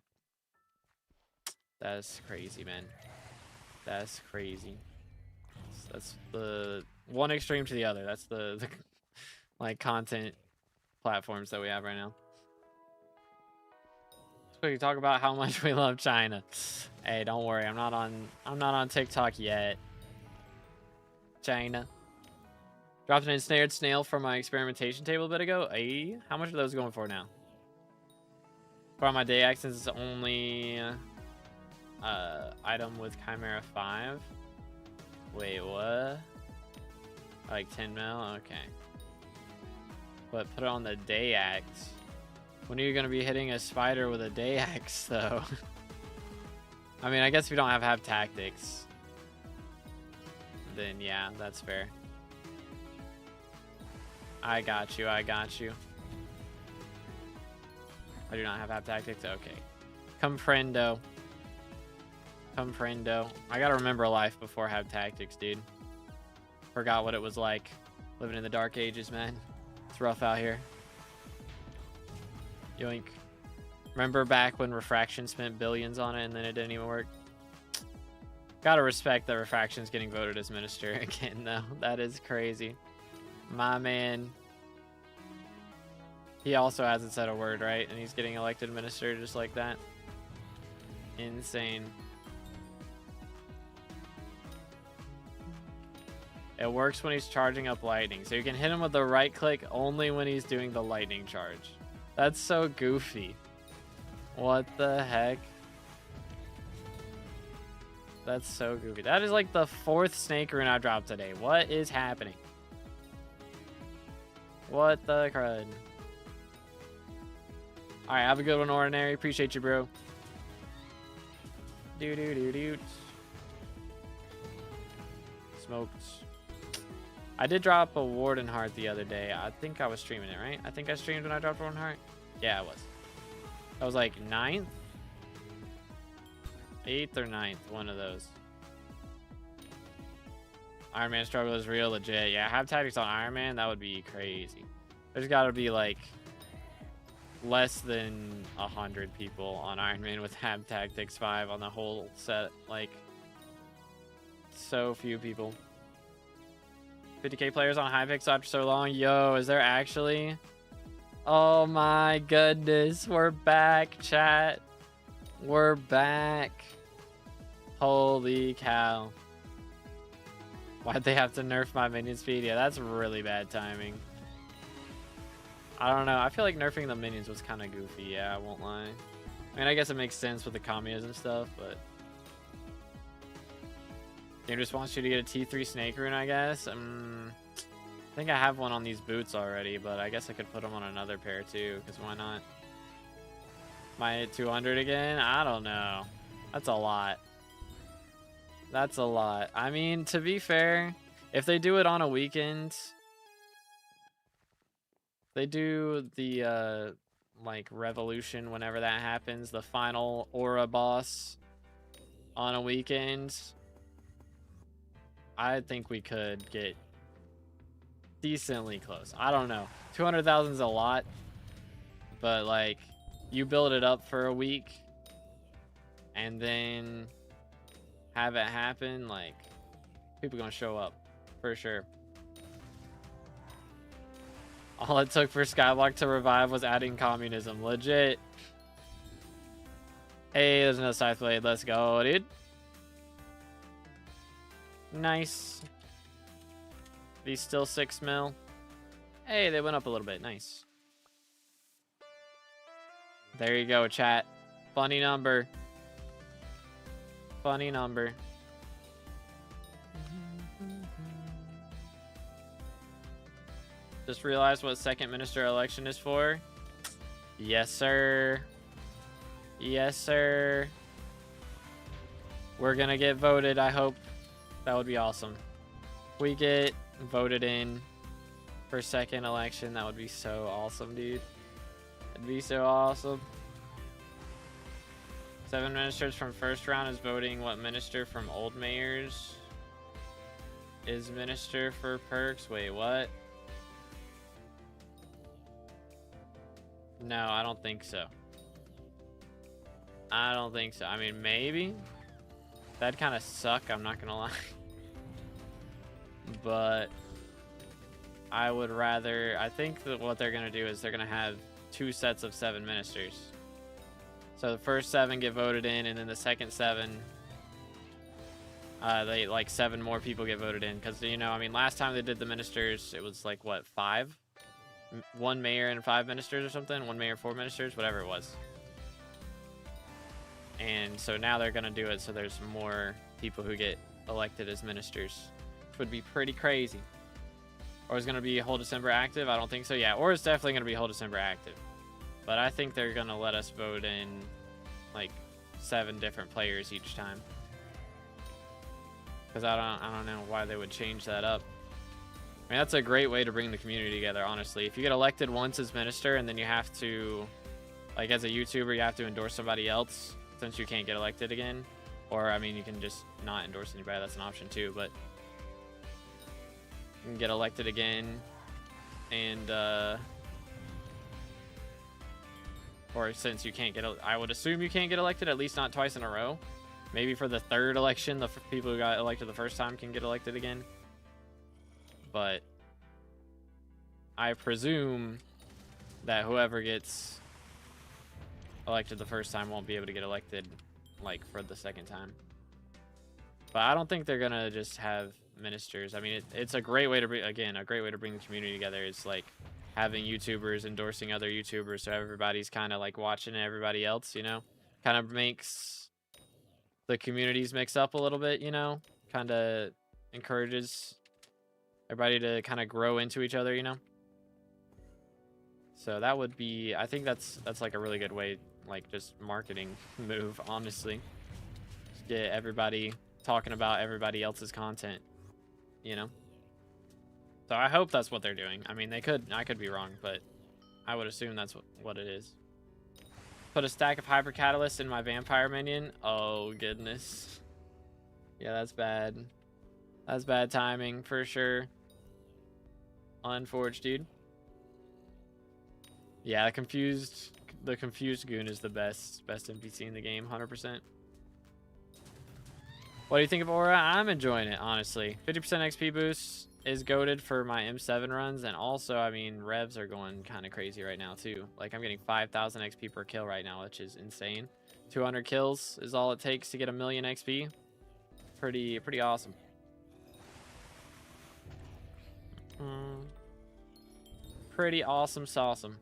A: That's crazy, man. That's crazy. That's the one extreme to the other. That's the like content platforms that we have right now. So we can talk about how much we love China. Hey, don't worry. I'm not on TikTok yet. China. Dropped an ensnared snail from my experimentation table a bit ago. Hey, how much are those going for now? For my day axe, since it's only item with Chimera 5. Wait, what? Like 10 mil? Okay. But put it on the day axe. When are you gonna be hitting a spider with a day axe, though? I mean, I guess if you don't have tactics, then yeah, that's fair. I got you. I got you. I do not have tactics. Okay. Comprendo. Comprendo. I gotta remember life before have tactics, dude. Forgot what it was like living in the dark ages, man. It's rough out here. Yoink. Remember back when Refraction spent billions on it and then it didn't even work? Gotta respect that Refraction's getting voted as minister again, though. That is crazy. My man. He also hasn't said a word, right? And he's getting elected minister just like that. Insane. It works when he's charging up lightning. So you can hit him with the right click only when he's doing the lightning charge. That's so goofy. What the heck? That's so goofy. That is like the 4th snake rune I dropped today. What is happening? What the crud? Alright, have a good one, Ordinary. Appreciate you, bro. Do. Smoked. I did drop a Warden Heart the other day. I think I was streaming it, right? I think I streamed when I dropped Warden Heart. Yeah, I was. That was like 9th? 8th or 9th, one of those. Iron Man struggle is real legit. Yeah, have tactics on Iron Man, that would be crazy. There's gotta be like less than 100 people on Iron Man with have tactics 5 on the whole set. Like, so few people. 50k players on Hypixel after so long. Yo, is there actually? Oh my goodness, we're back, chat. We're back. Holy cow. Why'd they have to nerf my minion speed? Yeah, that's really bad timing. I don't know. I feel like nerfing the minions was kind of goofy. Yeah, I won't lie. I mean, I guess it makes sense with the communism stuff, but... Game just wants you to get a T3 snake rune, I guess. I think I have one on these boots already, but I guess I could put them on another pair too, because why not? Am I at 200 again? I don't know. That's a lot. That's a lot. I mean, to be fair, if they do it on a weekend, they do the like revolution whenever that happens, the final aura boss on a weekend, I think we could get decently close. I don't know. 200,000 is a lot, but like you build it up for a week and then have it happen, like people gonna show up for sure. All it took for SkyBlock to revive was adding communism. Legit. Hey, there's another Scythe Blade. Let's go, dude. Nice. These still 6 mil. Hey, they went up a little bit. Nice. There you go, chat. Funny number. Funny number. Just realized what second minister election is for. Yes, sir. Yes, sir. We're gonna get voted, I hope. That would be awesome. We get voted in. for second election. That would be so awesome, dude. It'd be so awesome. 7 ministers from first round is voting what minister from old mayors is minister for perks. Wait, what? No, I don't think so. I don't think so. I mean, maybe. That'd kind of suck, I'm not gonna lie. But I would rather, I think that what they're gonna do is they're gonna have 2 sets of 7 ministers. So the first 7 get voted in, and then the second 7, they like 7 more people get voted in. Because, you know, I mean, last time they did the ministers, it was like, what, 5? 1 mayor and 5 ministers or something? 1 mayor, 4 ministers, whatever it was. And so now they're going to do it so there's more people who get elected as ministers, which would be pretty crazy. Or is going to be whole December active? I don't think so. Yeah, or it's definitely going to be whole December active. But I think they're going to let us vote in like 7 different players each time. Because I don't know why they would change that up. I mean, that's a great way to bring the community together, honestly. If you get elected once as minister and then you have to, like as a YouTuber, you have to endorse somebody else since you can't get elected again. Or, I mean, you can just not endorse anybody. That's an option too. But you can get elected again and, or since you can't get, I would assume you can't get elected, at least not twice in a row. Maybe for the 3rd election, the people who got elected the first time can get elected again. But I presume that whoever gets elected the first time won't be able to get elected like for the second time. But I don't think they're gonna just have ministers. I mean, it's a great way to bring, again, a great way to bring the community together. It's like having YouTubers endorsing other YouTubers, so everybody's kind of like watching everybody else, you know? Kind of makes the communities mix up a little bit, you know? Kind of encourages everybody to kind of grow into each other, you know? So that would be, I think that's like a really good way, like just marketing move, honestly. Just get everybody talking about everybody else's content, you know? So I hope that's what they're doing. I mean, I could be wrong, but I would assume that's what it is. Put a stack of hyper catalysts in my vampire minion. Oh, goodness. Yeah, that's bad. That's bad timing for sure. Unforged, dude. Yeah, the confused goon is the best NPC in the game, 100%. What do you think of Aura? I'm enjoying it, honestly. 50% XP boost is goated for my M7 runs, and also, I mean, revs are going kind of crazy right now too. Like, I'm getting 5,000 XP per kill right now, which is insane. 200 kills is all it takes to get 1,000,000 XP. Pretty awesome. Pretty awesome sauceum.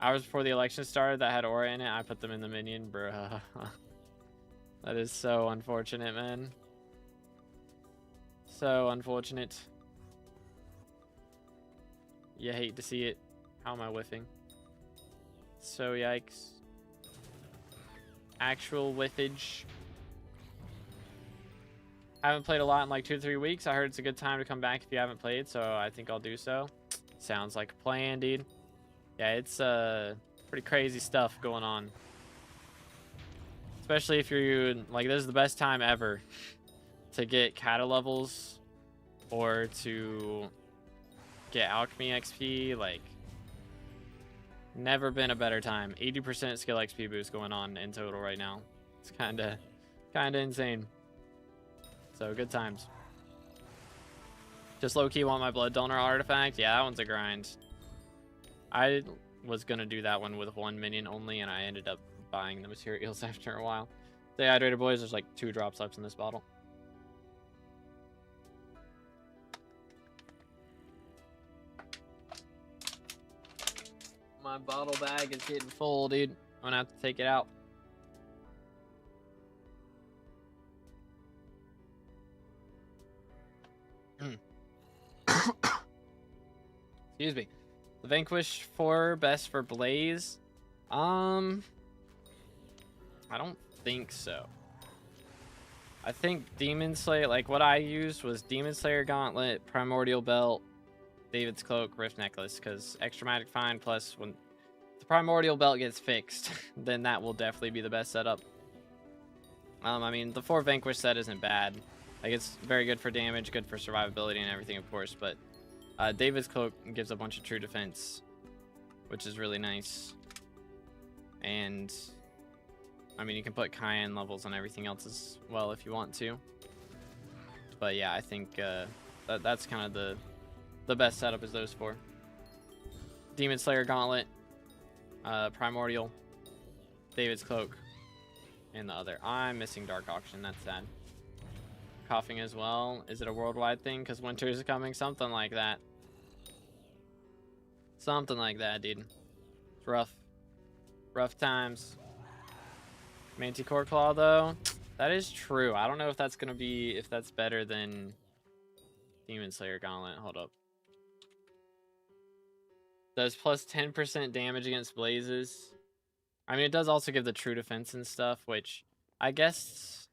A: Hours before the election started that had aura in it, I put them in the minion, bruh. That is so unfortunate, man. So unfortunate. You hate to see it. How am I whiffing? So yikes. Actual whiffage. I haven't played a lot in like 2 to 3 weeks. I heard it's a good time to come back if you haven't played, so I think I'll do so. Sounds like a plan, dude. Yeah, it's pretty crazy stuff going on. Especially if you're like, this is the best time ever to get kata levels or to get alchemy XP. Like, never been a better time. 80% skill XP boost going on in total right now. It's kind of insane. So good times. Just low-key want my blood donor artifact. Yeah, that one's a grind. I was gonna do that one with 1 minion only, and I ended up buying the materials after a while. Stay hydrated, boys. There's like 2 drops left in this bottle. My bottle bag is getting full, dude. I'm gonna have to take it out. Excuse me. The Vanquish 4 best for Blaze. I don't think so. I think Demon Slayer, like what I used was Demon Slayer Gauntlet, Primordial Belt, David's Cloak, Rift Necklace, because extra magic find plus when the Primordial Belt gets fixed, then that will definitely be the best setup. I mean, the 4 Vanquish set isn't bad. Like, it's very good for damage, good for survivability and everything, of course, but David's Cloak gives a bunch of true defense, which is really nice. And, I mean, you can put Cayenne levels on everything else as well if you want to. But yeah, I think that's kind of the best setup is those 4. Demon Slayer Gauntlet, Primordial, David's Cloak, and the other. I'm missing Dark Auction. That's sad. Coughing as well. Is it a worldwide thing? Because winter is coming. Something like that. Something like that, dude. It's rough. Rough times. Manticore Claw, though. That is true. I don't know if that's going to be... if that's better than Demon Slayer Gauntlet. Hold up. Does plus 10% damage against blazes. I mean, it does also give the true defense and stuff, which I guess...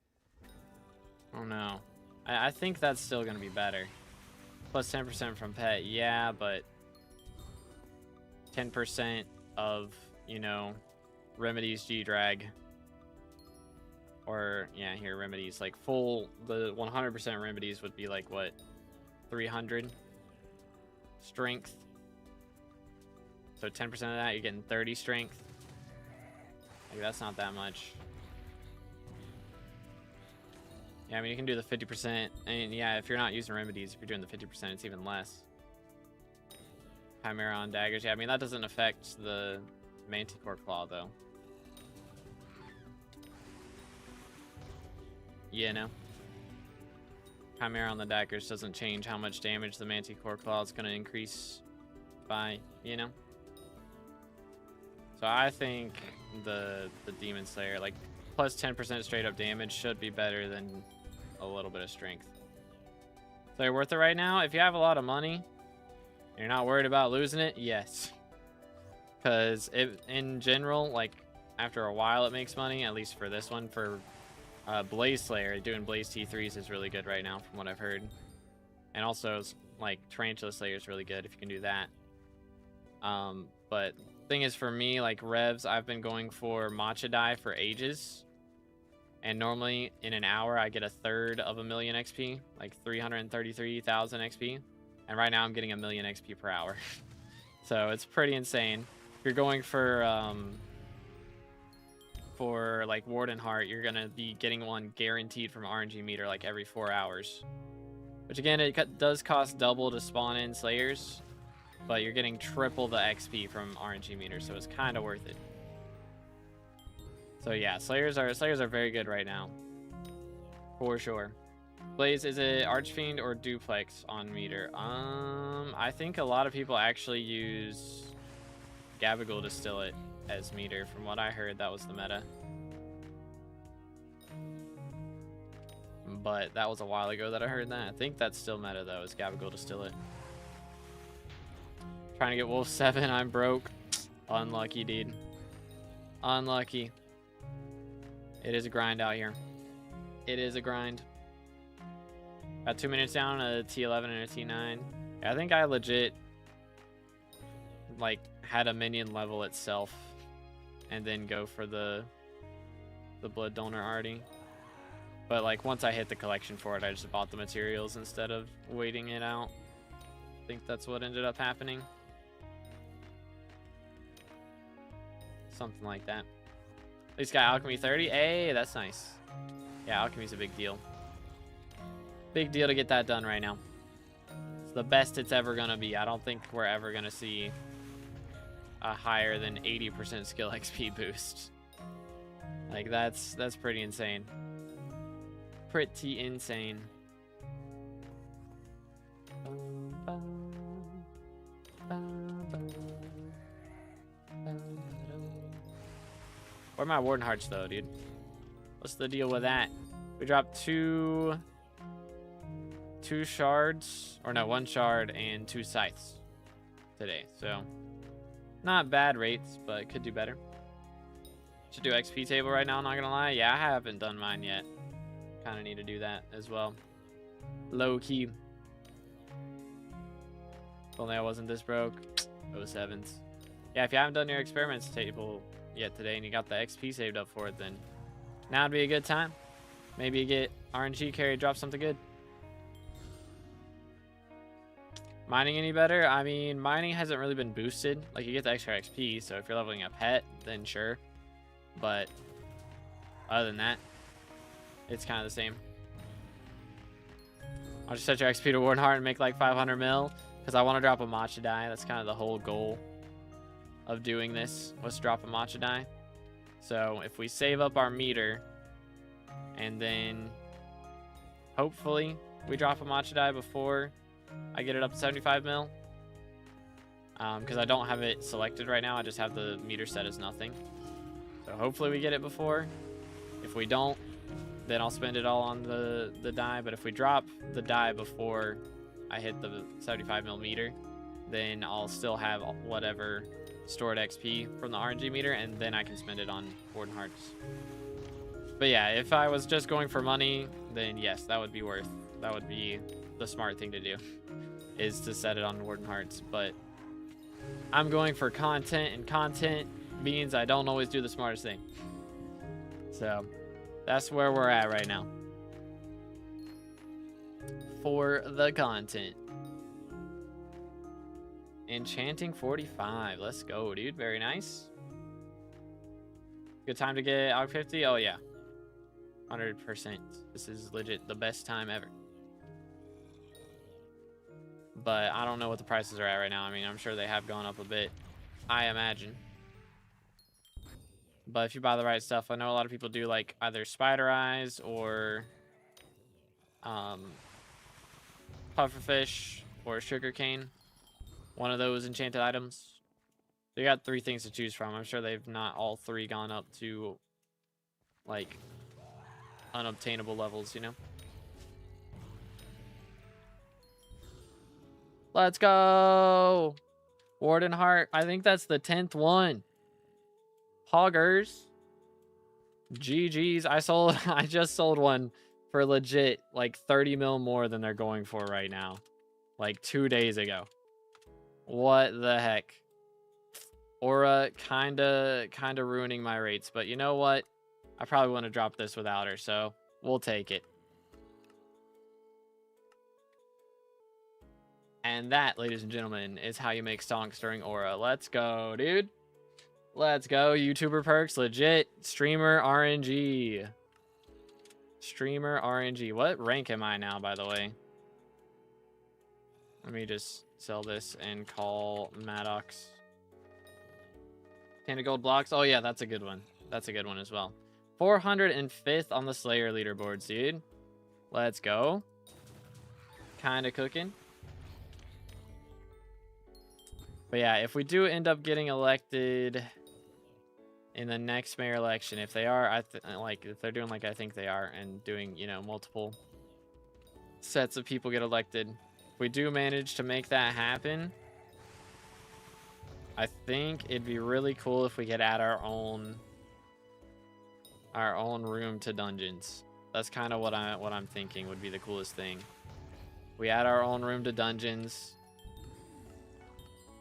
A: I don't know. I think that's still going to be better. Plus 10% from pet, yeah, but 10% of, you know, remedies G-Drag. Or, yeah, here, remedies. Like, full, the 100% remedies would be like, what, 300 strength? So 10% of that, you're getting 30 strength. Like, that's not that much. Yeah, I mean, you can do the 50%. And yeah, if you're not using remedies, if you're doing the 50%, it's even less. Chimera on daggers. Yeah, I mean, that doesn't affect the Manticore Claw, though. Yeah, no. Chimera on the daggers doesn't change how much damage the Manticore Claw is going to increase by, you know? So I think the Demon Slayer, like, plus 10% straight up damage should be better than a little bit of strength. So you're worth it right now? If you have a lot of money, and you're not worried about losing it, yes. Because in general, like, after a while it makes money, at least for this one. For Blaze Slayer, doing Blaze T3s is really good right now from what I've heard. And also, like, Tarantula Slayer is really good if you can do that. But thing is, for me, like revs, I've been going for Matcha Die for ages, and normally in an hour I get 1/3 of a million XP, like 333,000 XP, and right now I'm getting 1,000,000 XP per hour. So it's pretty insane. If you're going for like Warden Heart, you're gonna be getting one guaranteed from RNG meter like every 4 hours, which again, it does cost double to spawn in Slayers, but you're getting triple the XP from RNG meter, so it's kind of worth it. So yeah, Slayers are very good right now, for sure. Blaze, is it Archfiend or Duplex on meter? I think a lot of people actually use Gabagool Distillate as meter. From what I heard, that was the meta. But that was a while ago that I heard that. I think that's still meta though, is Gabagool Distillate. Trying to get Wolf 7, I'm broke. Unlucky, dude. Unlucky. It is a grind out here. It is a grind. Got 2 minutes down, a T11 and a T9. I think I legit, like, had a minion level itself and then go for the blood donor already. But, like, once I hit the collection for it, I just bought the materials instead of waiting it out. I think that's what ended up happening. Something like that. At least got Alchemy 30. Hey, that's nice. Yeah, Alchemy's a big deal. Big deal to get that done right now. It's the best it's ever gonna be. I don't think we're ever gonna see a higher than 80% skill XP boost. Like, that's pretty insane. Pretty insane. Where are my Warden Hearts, though, dude? What's the deal with that? We dropped two shards, or no, 1 shard and 2 scythes today. So, not bad rates, but could do better. Should do XP table right now, not gonna lie. Yeah, I haven't done mine yet. Kind of need to do that as well. Low key. If only I wasn't this broke. 07s. Yeah, if you haven't done your experiments table yet today and you got the XP saved up for it, then now would be a good time. Maybe you get RNG carry, drop something good. Mining any better? I mean, mining hasn't really been boosted. Like, you get the extra XP, so if you're leveling a pet, then sure. But other than that, it's kind of the same. I'll just set your XP to Warden Heart and make like 500 mil because I want to drop a matcha die. That's kind of the whole goal of doing this, was to drop a matcha die. So if we save up our meter and then hopefully we drop a matcha die before I get it up to 75 mil, because I don't have it selected right now. I just have the meter set as nothing. So hopefully we get it before. If we don't, then I'll spend it all on the die. But if we drop the die before I hit the 75 mil meter, then I'll still have whatever stored XP from the RNG meter, and then I can spend it on Warden Hearts. But yeah, if I was just going for money, then yes, that would be the smart thing to do, is to set it on Warden Hearts. But I'm going for content, and content means I don't always do the smartest thing. So that's where we're at right now for the content. Enchanting 45. Let's go, dude. Very nice. Good time to get out 50. Oh yeah, 100%. This is legit the best time ever. But I don't know what the prices are at right now. I mean, I'm sure they have gone up a bit, I imagine. But if you buy the right stuff, I know a lot of people do like either spider eyes or pufferfish or sugarcane. One of those enchanted items. So you got 3 things to choose from. I'm sure they've not all 3 gone up to like unobtainable levels, you know? Let's go. Warden Heart. I think that's the 10th one. Hoggers. GG's. I just sold one for legit like 30 mil more than they're going for right now. Like 2 days ago. What the heck? Aura kinda ruining my rates, but you know what? I probably want to drop this without her, so we'll take it. And that, ladies and gentlemen, is how you make stonks during Aura. Let's go, dude. Let's go. YouTuber perks, legit. Streamer RNG. Streamer RNG. What rank am I now, by the way? Let me just sell this and call Maddox. 10 gold blocks. Oh, yeah, that's a good one. That's a good one as well. 405th on the Slayer leaderboards, dude. Let's go. Kind of cooking. But yeah, if we do end up getting elected in the next mayor election, if they are, if they're doing like I think they are, and doing, you know, multiple sets of people get elected, if we do manage to make that happen, I think it'd be really cool if we could add our own room to dungeons. That's kind of what I'm thinking would be the coolest thing. We add our own room to dungeons.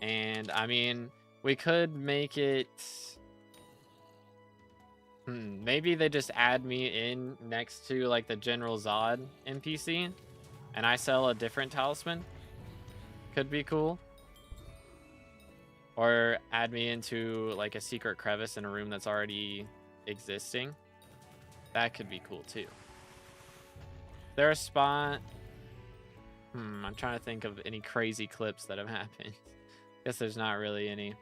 A: And I mean, we could make it, maybe they just add me in next to like the General Zod NPC and I sell a different talisman. Could be cool. Or add me into like a secret crevice in a room that's already existing. That could be cool too. Is there a spot? I'm trying to think of any crazy clips that have happened. Guess there's not really any.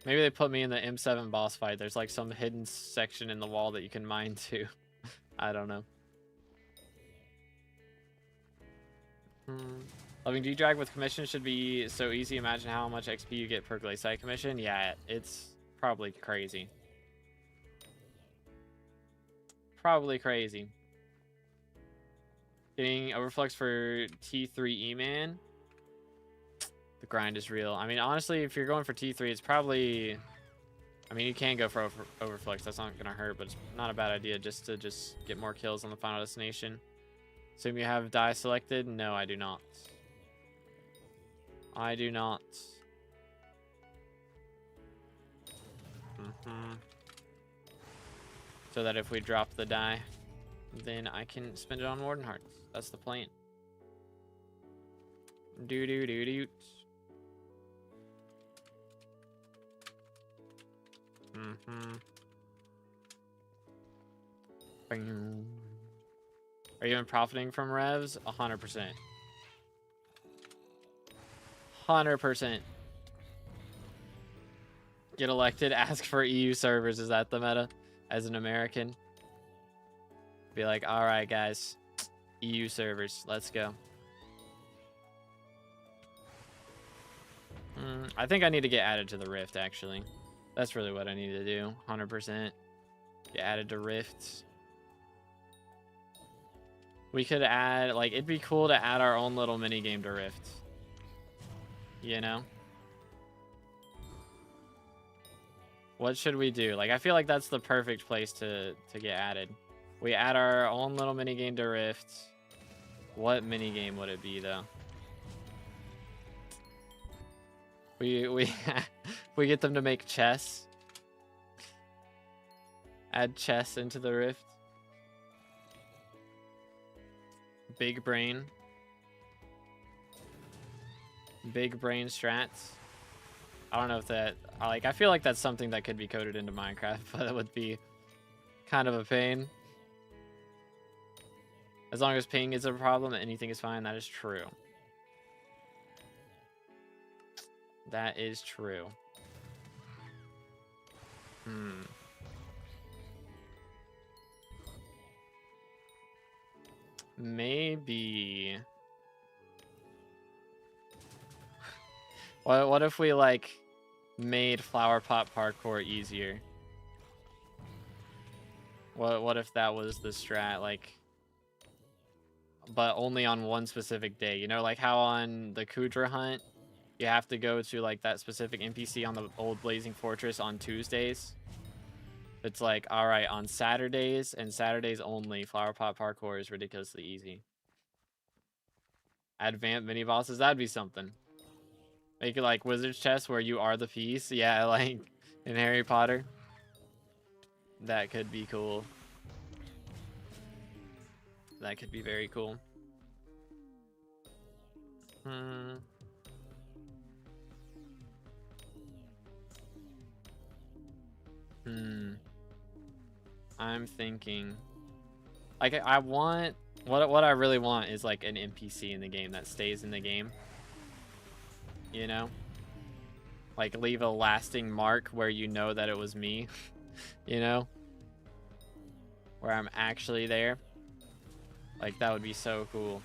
A: Maybe they put me in the M7 boss fight. There's like some hidden section in the wall that you can mine to. I don't know. Loving G-Drag with commission should be so easy. Imagine how much XP you get per Glaciate commission. Yeah, it's probably crazy. Probably crazy. Getting Overflux for T3 E-Man. The grind is real. I mean, honestly, if you're going for T3, it's probably... I mean, you can go for Overflux. That's not going to hurt, but it's not a bad idea just to get more kills on the final destination. Assume you have die selected? No, I do not. I do not. So that if we drop the die, then I can spend it on Warden Hearts. That's the plan. Do. Are you even profiting from revs? 100%. 100%. Get elected, ask for EU servers. Is that the meta? As an American? Be like, alright guys, EU servers, let's go. I think I need to get added to the Rift, actually. That's really what I need to do, 100%. Get added to Rifts. We could add, like, it'd be cool to add our own little mini game to Rift. You know? What should we do? Like, I feel like that's the perfect place to get added. We add our own little mini game to Rift. What mini game would it be, though? We we get them to make chess. Add chess into the Rift. Big brain. Big brain strats. I don't know if that, like, I feel like that's something that could be coded into Minecraft, but it would be kind of a pain. As long as ping is a problem, anything is fine. That is true. That is true. Maybe. What if we, like, made flower pot parkour easier? What if that was the strat, like, but only on one specific day? You know, like how on the Kudra hunt, you have to go to, like, that specific NPC on the old Blazing Fortress on Tuesdays. It's like, all right, on Saturdays and Saturdays only, flower pot parkour is ridiculously easy. Add vamp mini bosses, that'd be something. Make it like Wizard's Chess where you are the piece. Yeah, like in Harry Potter. That could be cool. That could be very cool. I'm thinking, like, I want, what I really want is like an NPC in the game that stays in the game. You know, like leave a lasting mark where you know that it was me. You know, where I'm actually there. Like, that would be so cool.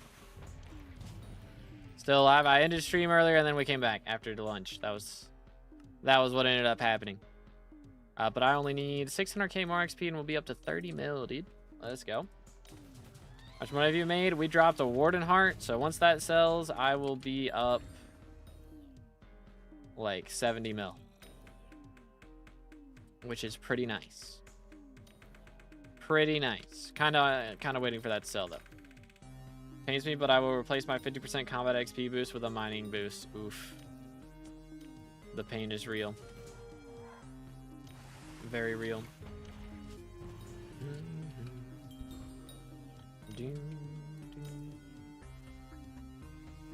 A: Still alive. I ended stream earlier and then we came back after lunch. That was what ended up happening. But I only need 600k more XP and we'll be up to 30 mil, dude. Let's go. How much money have you made? We dropped a Warden Heart, so once that sells, I will be up like 70 mil, which is pretty nice. Pretty nice. Kind of waiting for that to sell though. Pains me, but I will replace my 50% combat XP boost with a mining boost. Oof. The pain is real. Very real.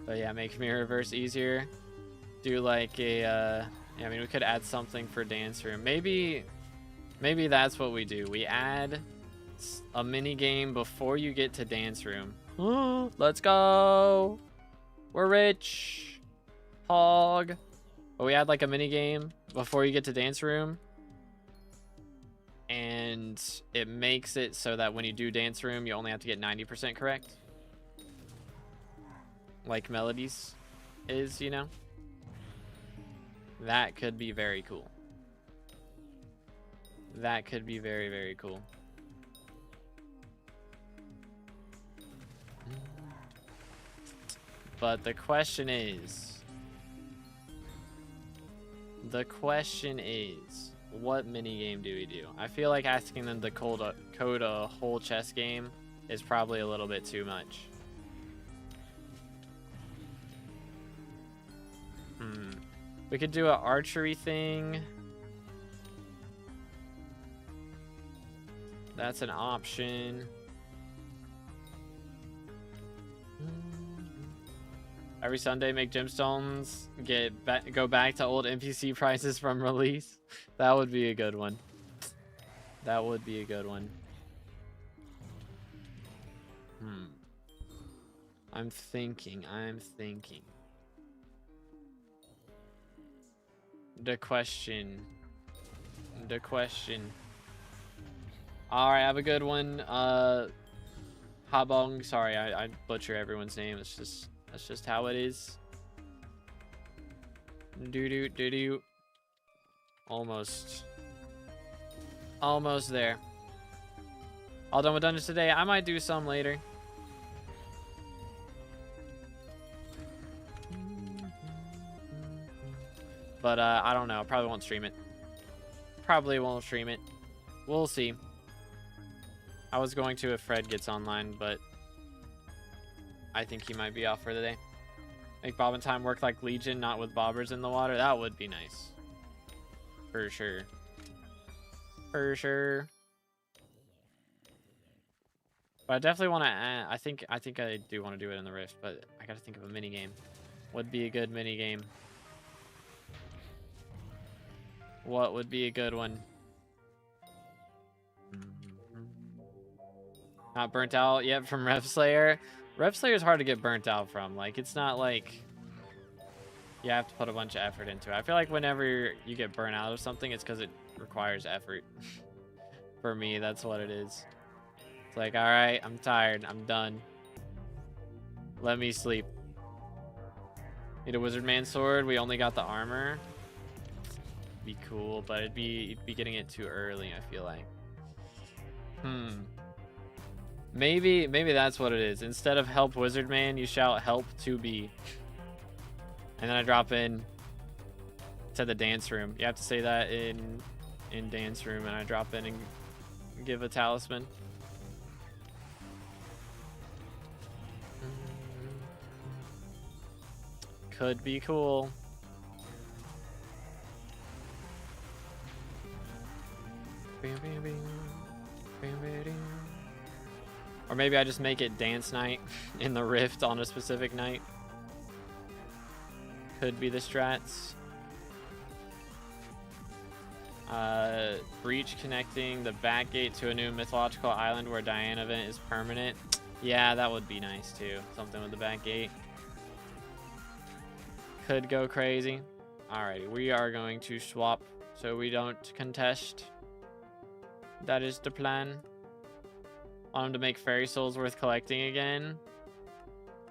A: But yeah, make mirror reverse easier. Do like a yeah, I mean, we could add something for dance room. Maybe that's what we do. We add a mini game before you get to dance room. Let's go. We're rich. Hog. But we add like a mini game before you get to dance room. And it makes it so that when you do dance room, you only have to get 90% correct. Like Melodies is, you know? That could be very cool. That could be very, very cool. But the question is, what mini game do we do? I feel like asking them to code a whole chess game is probably a little bit too much. We could do an archery thing. That's an option. Every Sunday, make gemstones. Go back to old NPC prices from release. That would be a good one. That would be a good one. I'm thinking. The question. All right, have a good one. Habong. Sorry, I butcher everyone's name. That's just how it is. Do. Almost there. All done with dungeons today. I might do some later. But I don't know. Probably won't stream it. We'll see. I was going to if Fred gets online, but I think he might be off for the day. Make Bob and Time work like Legion, not with bobbers in the water. That would be nice. For sure. But I definitely want to add, I think I do want to do it in the Rift, but I got to think of a mini game. Would be a good mini game. What would be a good one? Not burnt out yet from Rev Slayer. Rev Slayer is hard to get burnt out from. Like, it's not like you have to put a bunch of effort into it. I feel like whenever you get burnt out of something, it's because it requires effort. For me, that's what it is. It's like, all right, I'm tired. I'm done. Let me sleep. Need a Wizard Man sword. We only got the armor. Be cool, but it'd be getting it too early, I feel like. Maybe that's what it is. Instead of help Wizard Man, you shout help 2B. And then I drop in to the dance room. You have to say that in dance room, and I drop in and give a talisman. Could be cool. Or maybe I just make it dance night in the Rift on a specific night. Could be the strats. Breach connecting the back gate to a new mythological island where Diana event is permanent. Yeah, that would be nice too. Something with the back gate. Could go crazy. Alrighty, we are going to swap so we don't contest. That is the plan. Want him to make fairy souls worth collecting again.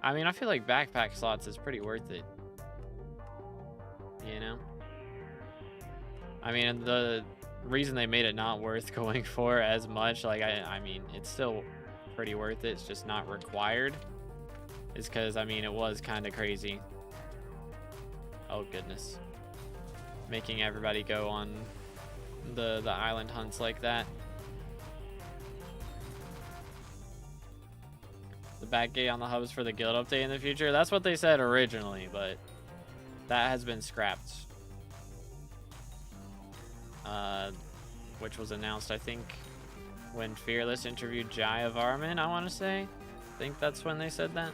A: I mean, I feel like backpack slots is pretty worth it. You know? I mean, the reason they made it not worth going for as much, like, I mean, it's still pretty worth it. It's just not required. Is because, I mean, it was kind of crazy. Oh, goodness. Making everybody go on the island hunts like that. The back gate on the hubs for the guild update in the future. That's what they said originally, but that has been scrapped. Which was announced, I think, when Fearless interviewed Jaya Varman, I want to say. I think that's when they said that.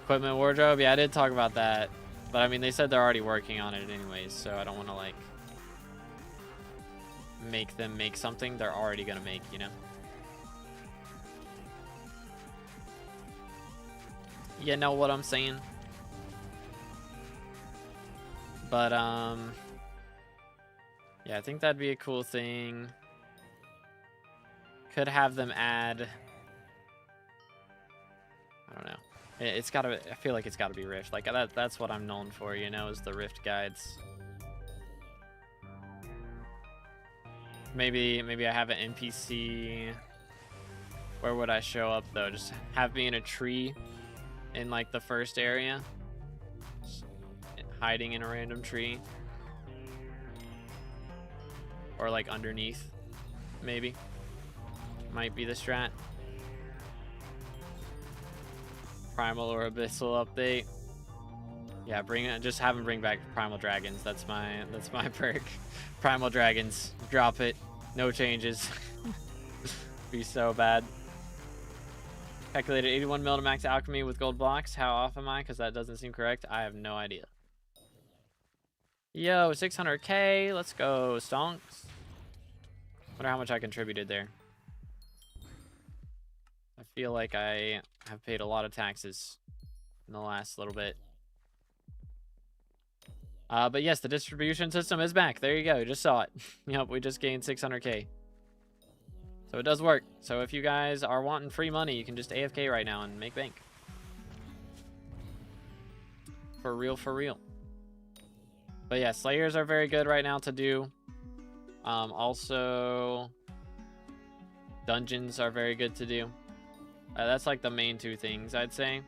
A: Equipment wardrobe. Yeah, I did talk about that. But, I mean, they said they're already working on it anyways, so I don't want to, like, make them make something they're already going to make, you know? You know what I'm saying? But, yeah, I think that'd be a cool thing. Could have them add... I don't know. It's gotta... I feel like it's gotta be Rift. Like, that's what I'm known for, you know, is the Rift guides. Maybe I have an NPC... Where would I show up, though? Just have me in a tree in, like, the first area. Just hiding in a random tree. Or, like, underneath, maybe. Might be the strat. Primal or Abyssal update. Yeah, just have him bring back Primal Dragons. That's my perk. Primal Dragons. Drop it. No changes. Be so bad. Calculated 81 mil to max alchemy with gold blocks. How off am I? Because that doesn't seem correct. I have no idea. Yo, 600k. Let's go, stonks. Wonder how much I contributed there. I feel like I have paid a lot of taxes in the last little bit. But yes, the distribution system is back. There you go. You just saw it. Yep, we just gained 600k. So it does work. So if you guys are wanting free money, you can just AFK right now and make bank. For real, for real. But yeah, Slayers are very good right now to do. Also, dungeons are very good to do. That's like the main two things, I'd say.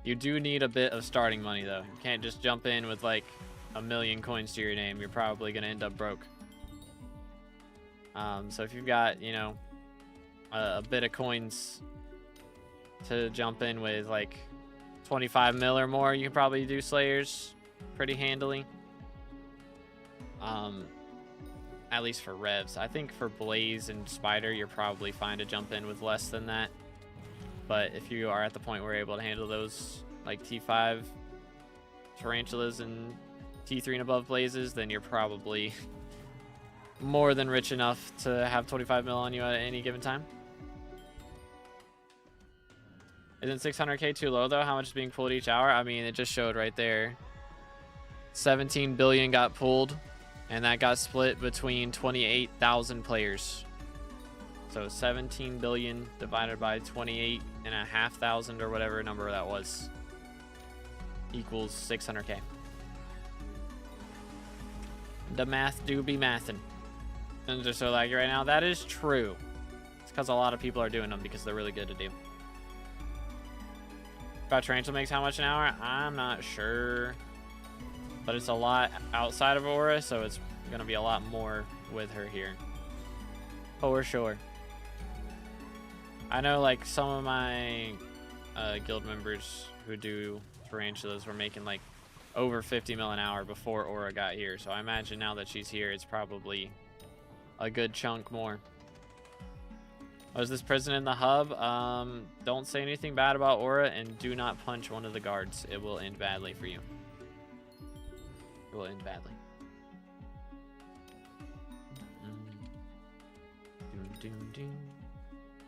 A: You do need a bit of starting money, though. You can't just jump in with like 1 million coins to your name. You're probably going to end up broke. So if you've got, you know, a bit of coins to jump in with, like 25 mil or more, you can probably do Slayers pretty handily. At least for revs. I think for Blaze and Spider, you're probably fine to jump in with less than that. But if you are at the point where you're able to handle those like T5 Tarantulas and T3 and above Blazes, then you're probably more than rich enough to have 25 mil on you at any given time. Isn't 600k too low though? How much is being pulled each hour? I mean, it just showed right there. 17 billion got pulled, and that got split between 28,000 players. So 17 billion divided by 28,500 or whatever number that was equals 600k. The math do be mathin'. And just so laggy right now. That is true. It's because a lot of people are doing them because they're really good to do. About Tarantula makes how much an hour? I'm not sure. But it's a lot outside of Aura, so it's going to be a lot more with her here. For sure. I know like some of my guild members who do Tarantulas were making like over 50 mil an hour before Aura got here. So I imagine now that she's here, it's probably a good chunk more. Was this prison in the hub? Don't say anything bad about Aura, and do not punch one of the guards. It will end badly for you. It will end badly.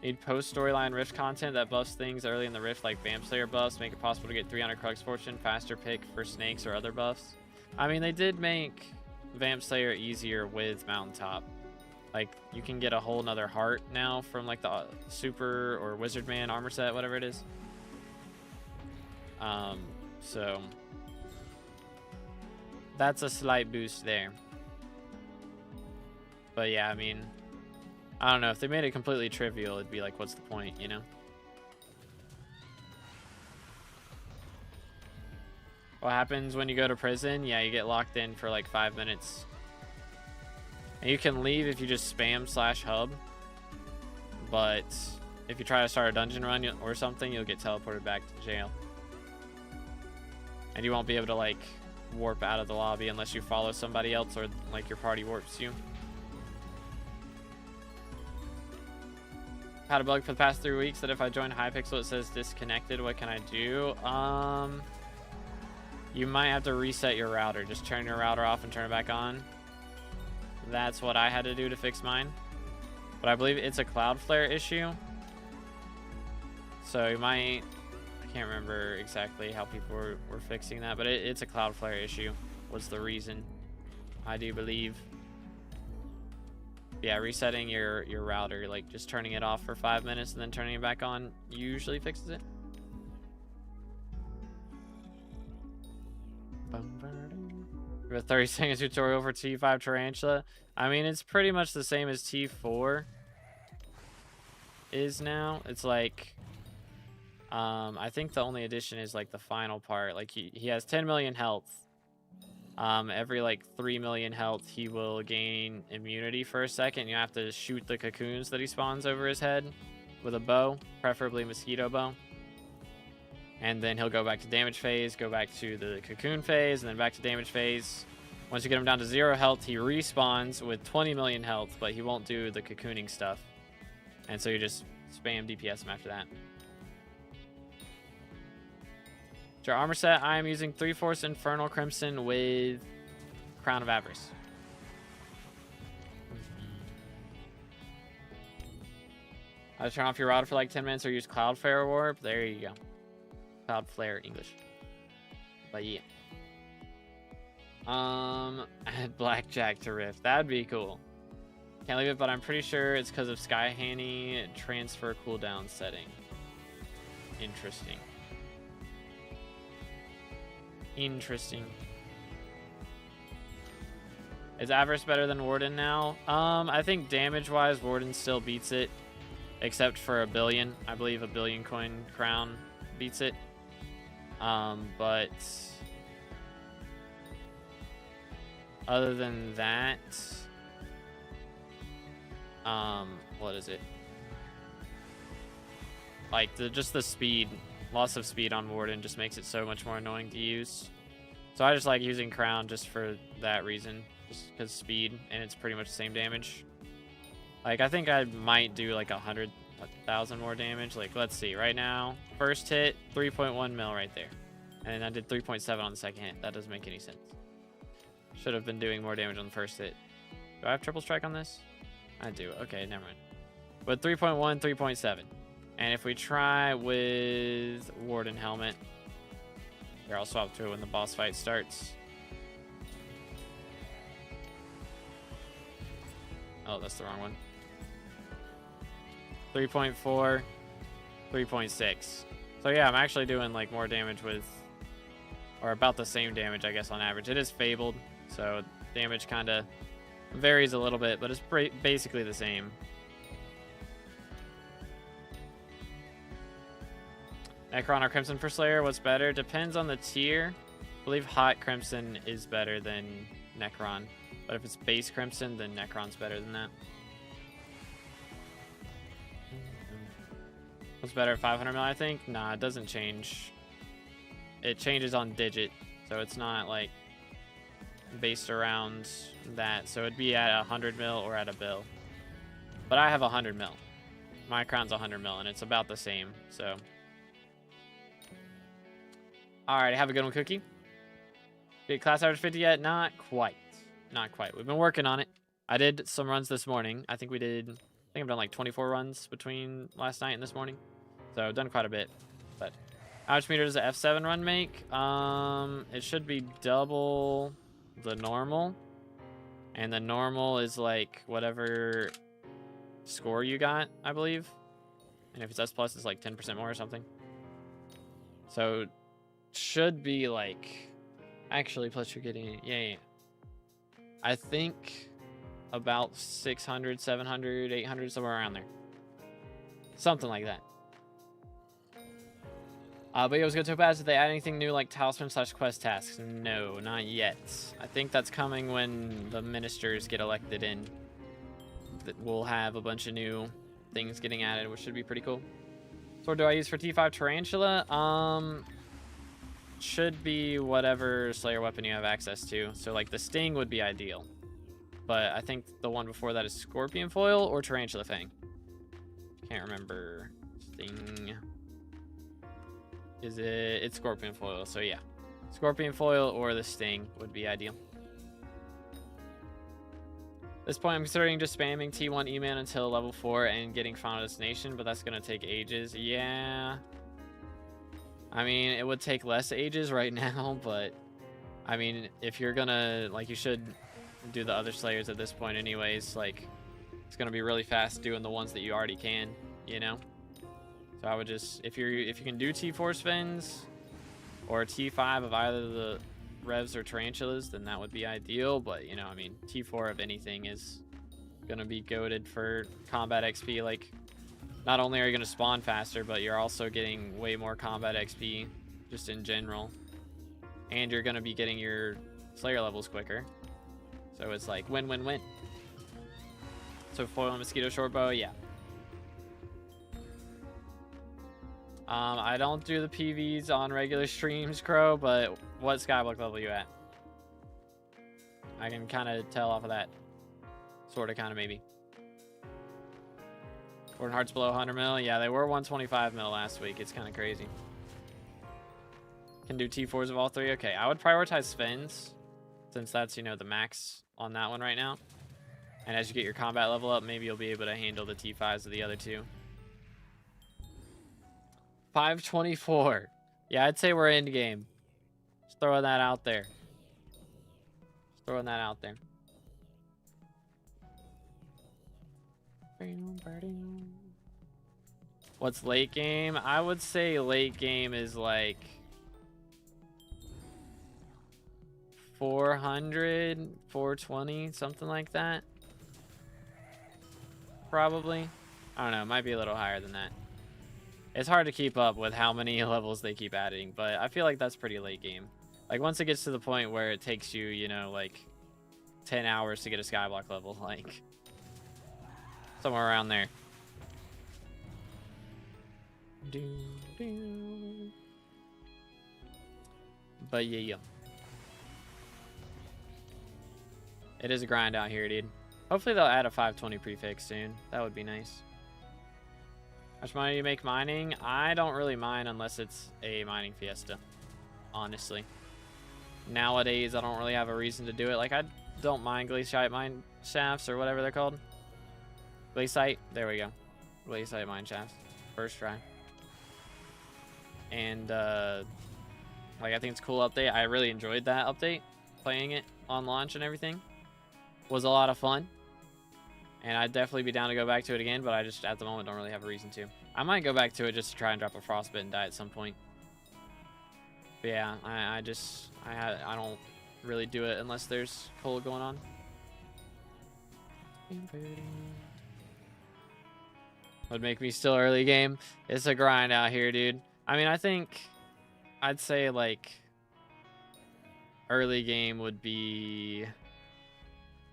A: Need post-storyline Rift content that buffs things early in the Rift, like Vamp Slayer buffs, make it possible to get 300 Crux Fortune, faster pick for snakes or other buffs. I mean, they did make Vamp Slayer easier with Mountaintop. Like, you can get a whole nother heart now from like the Super or Wizard Man armor set, whatever it is. So that's a slight boost there. But yeah, I mean, I don't know. If they made it completely trivial, it'd be like, what's the point, you know? What happens when you go to prison? Yeah, you get locked in for like 5 minutes. And you can leave if you just spam /hub. But if you try to start a dungeon run or something, you'll get teleported back to jail. And you won't be able to like warp out of the lobby unless you follow somebody else or like your party warps you. Had a bug for the past 3 weeks that if I join Hypixel it says disconnected. What can I do? You might have to reset your router. Just turn your router off and turn it back on. That's what I had to do to fix mine. But I believe it's a Cloudflare issue. So you might... I can't remember exactly how people were fixing that, but it's a Cloudflare issue was the reason, I do believe. Yeah, resetting your router, like just turning it off for 5 minutes and then turning it back on usually fixes it. We have a 30-second tutorial for T5 Tarantula. I mean, it's pretty much the same as T4 is now. It's like, I think the only addition is like the final part. Like he has 10 million health. Every like 3 million health, he will gain immunity for a second. You have to shoot the cocoons that he spawns over his head with a bow, preferably mosquito bow. And then he'll go back to damage phase, go back to the cocoon phase, and then back to damage phase. Once you get him down to 0 health, he respawns with 20 million health, but he won't do the cocooning stuff. And so you just spam DPS him after that. To your armor set, I am using 3/4 Infernal Crimson with Crown of Avarice. I turn off your router for like 10 minutes or use Cloudflare Warp. There you go. Cloudflare English. But yeah. Add Blackjack to Rift. That'd be cool. Can't leave it, but I'm pretty sure it's because of Sky Hanny transfer cooldown setting. Interesting. Interesting. Is Avarice better than Warden now? I think damage-wise, Warden still beats it. Except for a billion. I believe a billion coin crown beats it. But other than that, what is it? Like just the speed, loss of speed on Warden just makes it so much more annoying to use. So I just like using Crown just for that reason, just because speed, and it's pretty much the same damage. Like I think I might do like 100,000 more damage. Like let's see, right now, first hit 3.1 mil right there, and I did 3.7 on the second hit. That doesn't make any sense. Should have been doing more damage on the first hit. Do I have triple strike on this? I do. Okay, never mind. But 3.1, 3.7. And if we try with Warden Helmet, here, I'll swap to it when the boss fight starts. Oh, that's the wrong one. 3.4, 3.6. So yeah, I'm actually doing like more damage with, or about the same damage, I guess, on average. It is fabled, so damage kind of varies a little bit, but it's basically the same. Necron or Crimson for Slayer, what's better? Depends on the tier. I believe Hot Crimson is better than Necron. But if it's base Crimson, then Necron's better than that. What's better at 500 mil, I think? Nah, it doesn't change. It changes on digit. So it's not like based around that. So it'd be at 100 mil or at a bill. But I have 100 mil. My crown's 100 mil and it's about the same. So. Alright, have a good one, Cookie. Did class average 50 yet? Not quite. Not quite. We've been working on it. I did some runs this morning. I think I've done like 24 runs between last night and this morning. So I've done quite a bit. But how much meter does the F7 run make? It should be double the normal. And the normal is like whatever score you got, I believe. And if it's S+, it's like 10% more or something. So should be like, actually, plus you're getting, yeah. I think about 600, 700, 800, somewhere around there. Something like that. But yeah, I was going to Topaz, did they add anything new like talisman / quest tasks? No, not yet. I think that's coming when the ministers get elected in. We'll have a bunch of new things getting added, which should be pretty cool. So what do I use for T5 Tarantula? Should be whatever Slayer weapon you have access to. So like the Sting would be ideal. But I think the one before that is Scorpion Foil or Tarantula Fang. Can't remember. Sting. It's Scorpion Foil, so yeah. Scorpion Foil or the Sting would be ideal. At this point, I'm considering just spamming T1 E-Man until level 4 and getting Final Destination, but that's going to take ages. Yeah. I mean, it would take less ages right now, but I mean, if you're gonna, like, you should do the other Slayers at this point anyways. Like, it's gonna be really fast doing the ones that you already can, you know? So I would just, if you can do T4 spins or T5 of either the Revs or Tarantulas, then that would be ideal. But, you know, I mean, T4 of anything is gonna be goated for combat XP. Like, not only are you going to spawn faster, but you're also getting way more combat XP just in general. And you're going to be getting your Slayer levels quicker. So it's like win, win, win. So foil and mosquito short bow, yeah. I don't do the PVs on regular streams, Crow, but what skyblock level you at? I can kind of tell off of that. Sort of, kind of, maybe. Gordon Hearts below 100 mil. Yeah, they were 125 mil last week. It's kind of crazy. Can do T4s of all three. Okay, I would prioritize Spins, since that's, you know, the max on that one right now. And as you get your combat level up, maybe you'll be able to handle the T5s of the other two. 524. Yeah, I'd say we're in game. Just throwing that out there. Just throwing that out there. What's late game? I would say late game is like 400, 420, something like that. Probably. I don't know. It might be a little higher than that. It's hard to keep up with how many levels they keep adding, but I feel like that's pretty late game. Like, once it gets to the point where it takes you, you know, like 10 hours to get a skyblock level, like somewhere around there. But yeah. It is a grind out here, dude. Hopefully they'll add a 520 prefix soon. That would be nice. How much money do you make mining? I don't really mine unless it's a mining fiesta, honestly. Nowadays, I don't really have a reason to do it. Like, I don't mind glaciite mine shafts or whatever they're called. Glaciite, there we go. Glaciite mine shafts, first try. And like, I think it's a cool update. I really enjoyed that update, playing it on launch and everything. Was a lot of fun. And I'd definitely be down to go back to it again, but I just, at the moment, don't really have a reason to. I might go back to it just to try and drop a frostbite and die at some point. But yeah, I don't really do it unless there's cold going on. Would make me still early game. It's a grind out here, dude. I mean, I think I'd say, like, early game would be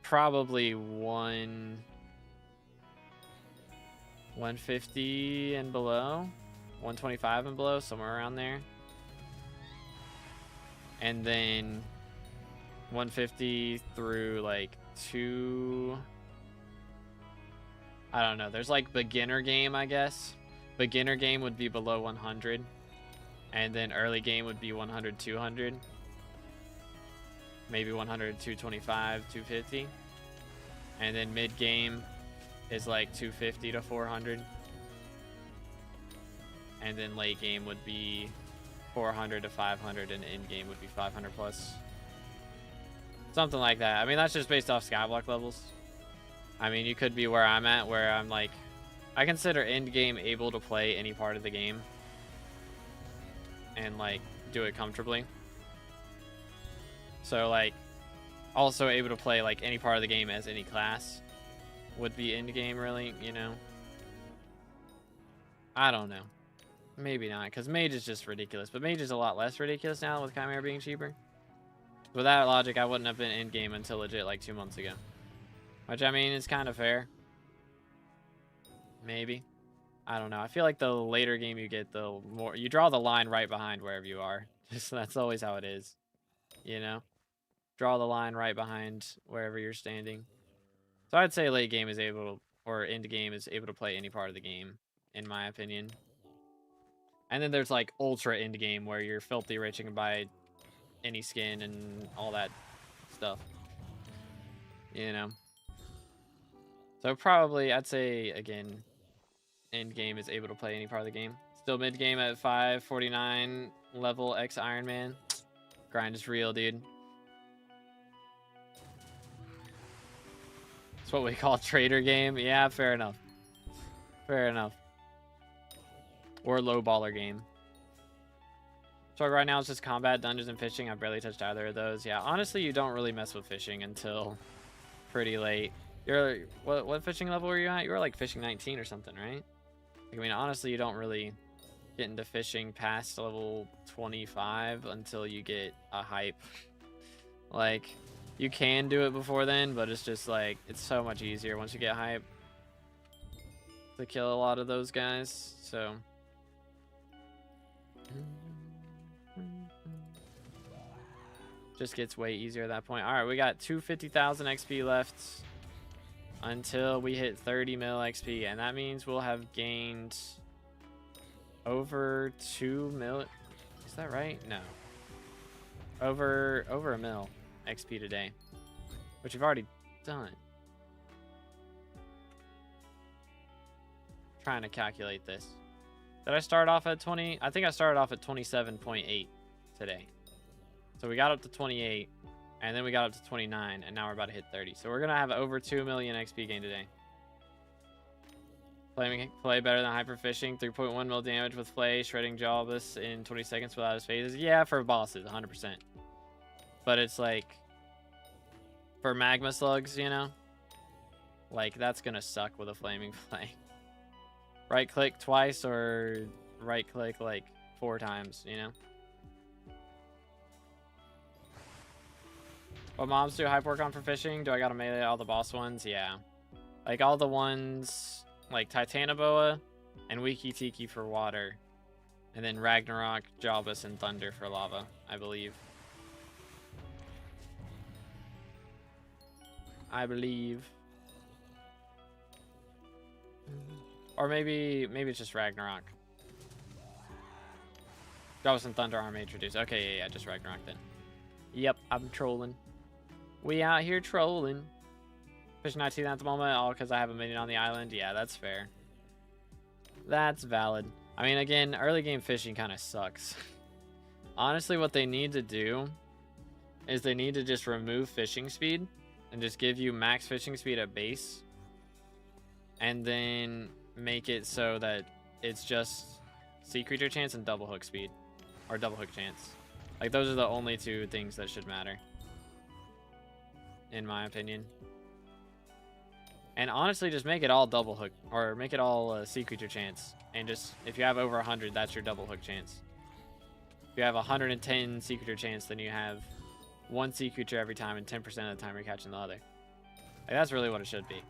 A: probably 150 and below, 125 and below, somewhere around there. And then 150 through like I don't know. There's like beginner game, I guess. Beginner game would be below 100. And then early game would be 100, 200. Maybe 100, 225, 250. And then mid game is like 250 to 400. And then late game would be 400 to 500, and end game would be 500 plus. Something like that. I mean, that's just based off skyblock levels. I mean, you could be where I'm at, where I'm like, I consider end game able to play any part of the game and like do it comfortably. So like, also able to play like any part of the game as any class would be end game, really, you know? I don't know. Maybe not, because mage is just ridiculous. But mage is a lot less ridiculous now with Chimera being cheaper. With that logic, I wouldn't have been end game until legit like 2 months ago. Which, I mean, is kind of fair. Maybe. I don't know. I feel like the later game you get, the more you draw the line right behind wherever you are. Just that's always how it is. You know? Draw the line right behind wherever you're standing. So I'd say late game is able, or end game is able to play any part of the game, in my opinion. And then there's like ultra end game where you're filthy rich and can buy any skin and all that stuff. You know? So probably, I'd say, again, end game is able to play any part of the game. Still mid game at 549 level X Iron Man. Grind is real, dude. It's what we call trader game. Yeah, fair enough. Fair enough. Or low baller game. So right now it's just combat, dungeons, and fishing. I've barely touched either of those. Yeah, honestly, you don't really mess with fishing until pretty late. You're what fishing level were you at? You were like fishing 19 or something, right? I mean, honestly, you don't really get into fishing past level 25 until you get a hype. Like, you can do it before then, but it's just like, it's so much easier once you get hype to kill a lot of those guys. So Just gets way easier at that point. All right, we got 250,000 XP left until we hit 30 mil XP, and that means we'll have gained over 2 mil. Is that right? No. Over a mil XP today, which you've already done. Trying to calculate this. Did I start off at 20? I think I started off at 27.8 today. So we got up to 28, and then we got up to 29, and now we're about to hit 30. So we're going to have over 2 million XP gain today. Play better than hyperfishing. 3.1 mil damage with play. Shredding Jawless in 20 seconds without his phases. Yeah, for bosses, 100%. But it's like, for magma slugs, you know? Like, that's going to suck with a flaming flame. Right click twice or right click like 4 times, you know? What mobs do hype work on for fishing? Do I gotta melee all the boss ones? Yeah. Like all the ones like Titanoboa and Wiki Tiki for water. And then Ragnarok, Jawless, and Thunder for lava, I believe. I believe. Or maybe it's just Ragnarok. Jawless and Thunder aren't introduced. Okay, yeah, just Ragnarok then. Yep, I'm trolling. We out here trolling. Fishing 19 at the moment, all because I have a minion on the island. Yeah, that's fair. That's valid. I mean, again, early game fishing kind of sucks. Honestly, what they need to do is they need to just remove fishing speed and just give you max fishing speed at base. And then make it so that it's just sea creature chance and double hook speed. Or double hook chance. Like, those are the only 2 things that should matter. In my opinion. And honestly, just make it all double hook. Or make it all sea creature chance. And just, if you have over 100, that's your double hook chance. If you have 110 sea creature chance, then you have 1 sea creature every time, and 10% of the time you're catching the other. Like, that's really what it should be.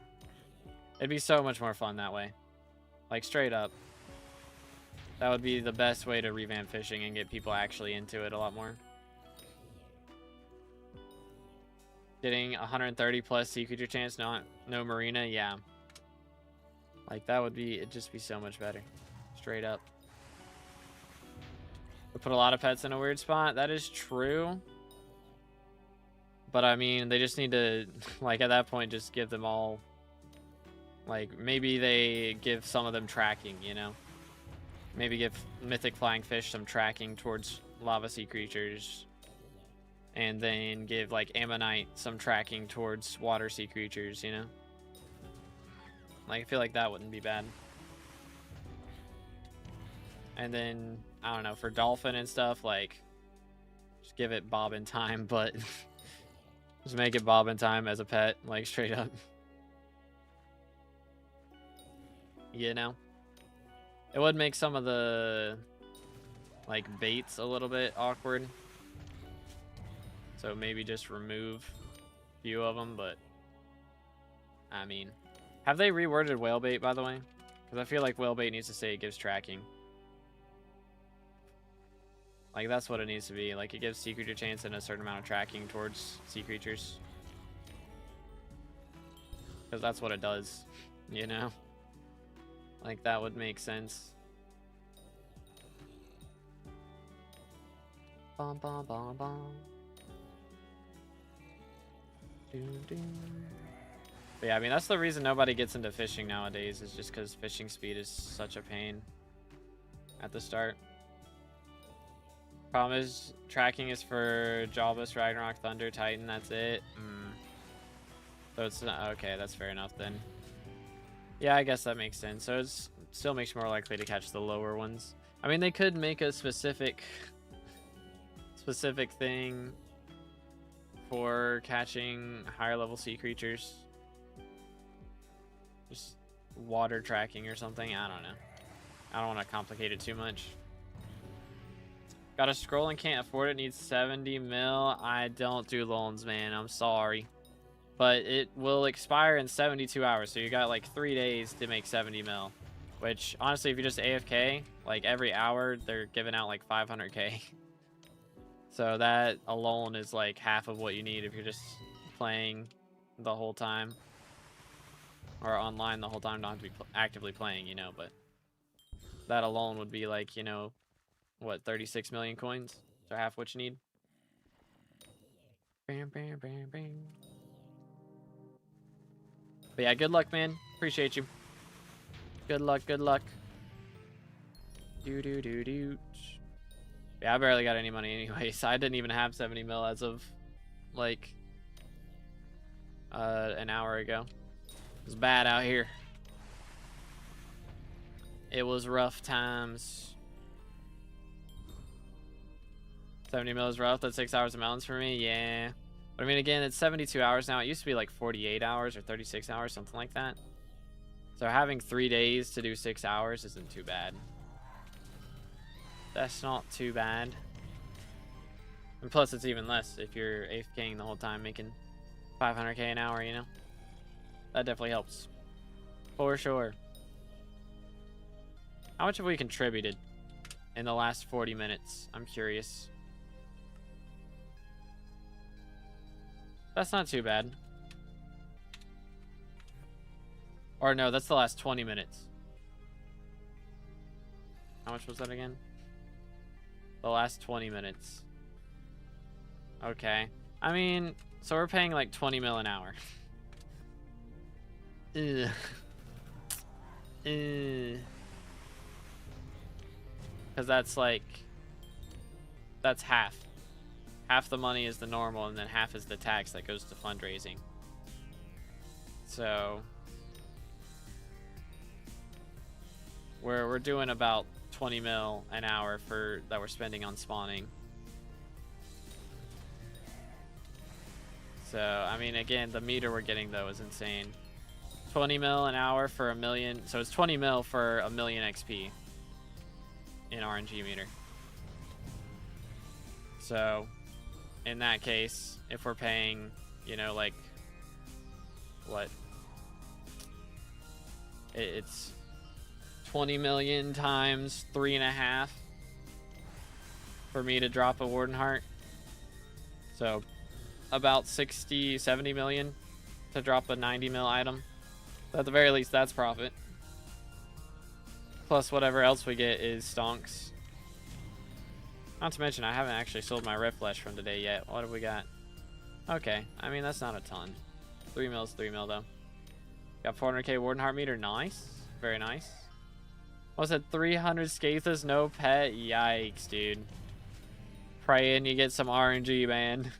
A: It'd be so much more fun that way. Like, straight up. That would be the best way to revamp fishing and get people actually into it a lot more. Getting 130 plus sea creature chance, no marina, yeah. Like, that would be, it'd just be so much better. Straight up. We put a lot of pets in a weird spot. That is true. But I mean, they just need to, like, at that point, just give them all, like, maybe they give some of them tracking, you know? Maybe give Mythic Flying Fish some tracking towards lava sea creatures. And then give, like, Ammonite some tracking towards water sea creatures, you know? Like, I feel like that wouldn't be bad. And then, I don't know, for Dolphin and stuff, like, just give it Bob in Time, but just make it Bob in Time as a pet, like, straight up. You know? It would make some of the, like, baits a little bit awkward. So maybe just remove a few of them, but I mean, have they reworded whale bait, by the way? Because I feel like whale bait needs to say it gives tracking. Like, that's what it needs to be. Like, it gives sea creature chance and a certain amount of tracking towards sea creatures. Because that's what it does, you know? Like, that would make sense. Bum, bum, bum, bum. But yeah, I mean, that's the reason nobody gets into fishing nowadays, is just because fishing speed is such a pain at the start. Problem is, tracking is for Jawless, Ragnarok, Thunder, Titan, that's it. So it's not, okay, that's fair enough then. Yeah, I guess that makes sense. So it still makes you more likely to catch the lower ones. I mean, they could make a specific thing for catching higher level sea creatures. Just water tracking or something. I don't know. I don't want to complicate it too much. Got a scroll and can't afford it. Needs 70 mil. I don't do loans, man. I'm sorry. But it will expire in 72 hours. So you got like 3 days to make 70 mil. Which, honestly, if you just AFK, like every hour, they're giving out like 500k. So that alone is like half of what you need if you're just playing the whole time. Or online the whole time, don't have to be actively playing, you know, but that alone would be like, you know, what, 36 million coins? So half what you need. Bam, bam, bam, bam. But yeah, good luck, man. Appreciate you. Good luck, good luck. Do. Yeah, I barely got any money anyway, so I didn't even have 70 mil as of like an hour ago. It was bad out here. It was rough times. 70 mil is rough. That's 6 hours of mountains for me. Yeah. But I mean, again, it's 72 hours now. It used to be like 48 hours or 36 hours, something like that. So having 3 days to do 6 hours isn't too bad. That's not too bad. And plus, it's even less if you're AFKing the whole time, making 500k an hour, you know? That definitely helps. For sure. How much have we contributed in the last 40 minutes? I'm curious. That's not too bad. Or no, that's the last 20 minutes. How much was that again? The last 20 minutes. Okay. I mean, so we're paying like 20 mil an hour. Ugh. Because that's like, that's half. Half the money is the normal, and then half is the tax that goes to fundraising. So we're doing about 20 mil an hour for that we're spending on spawning. So I mean, again, the meter we're getting though is insane. 20 mil an hour for 1 million. So it's 20 mil for 1 million XP in RNG meter. So in that case, if we're paying, you know, like what? It's 20 million times 3.5 for me to drop a Warden Heart. So about 60, 70 million to drop a 90 mil item. So at the very least, that's profit. Plus whatever else we get is stonks. Not to mention, I haven't actually sold my Red Flesh from today yet. What have we got? Okay, I mean, that's not a ton. 3 mil is 3 mil, though. Got 400k Warden Heart meter. Nice. Very nice. What's it? 300 Scathus, no pet? Yikes, dude. Praying you get some RNG, man.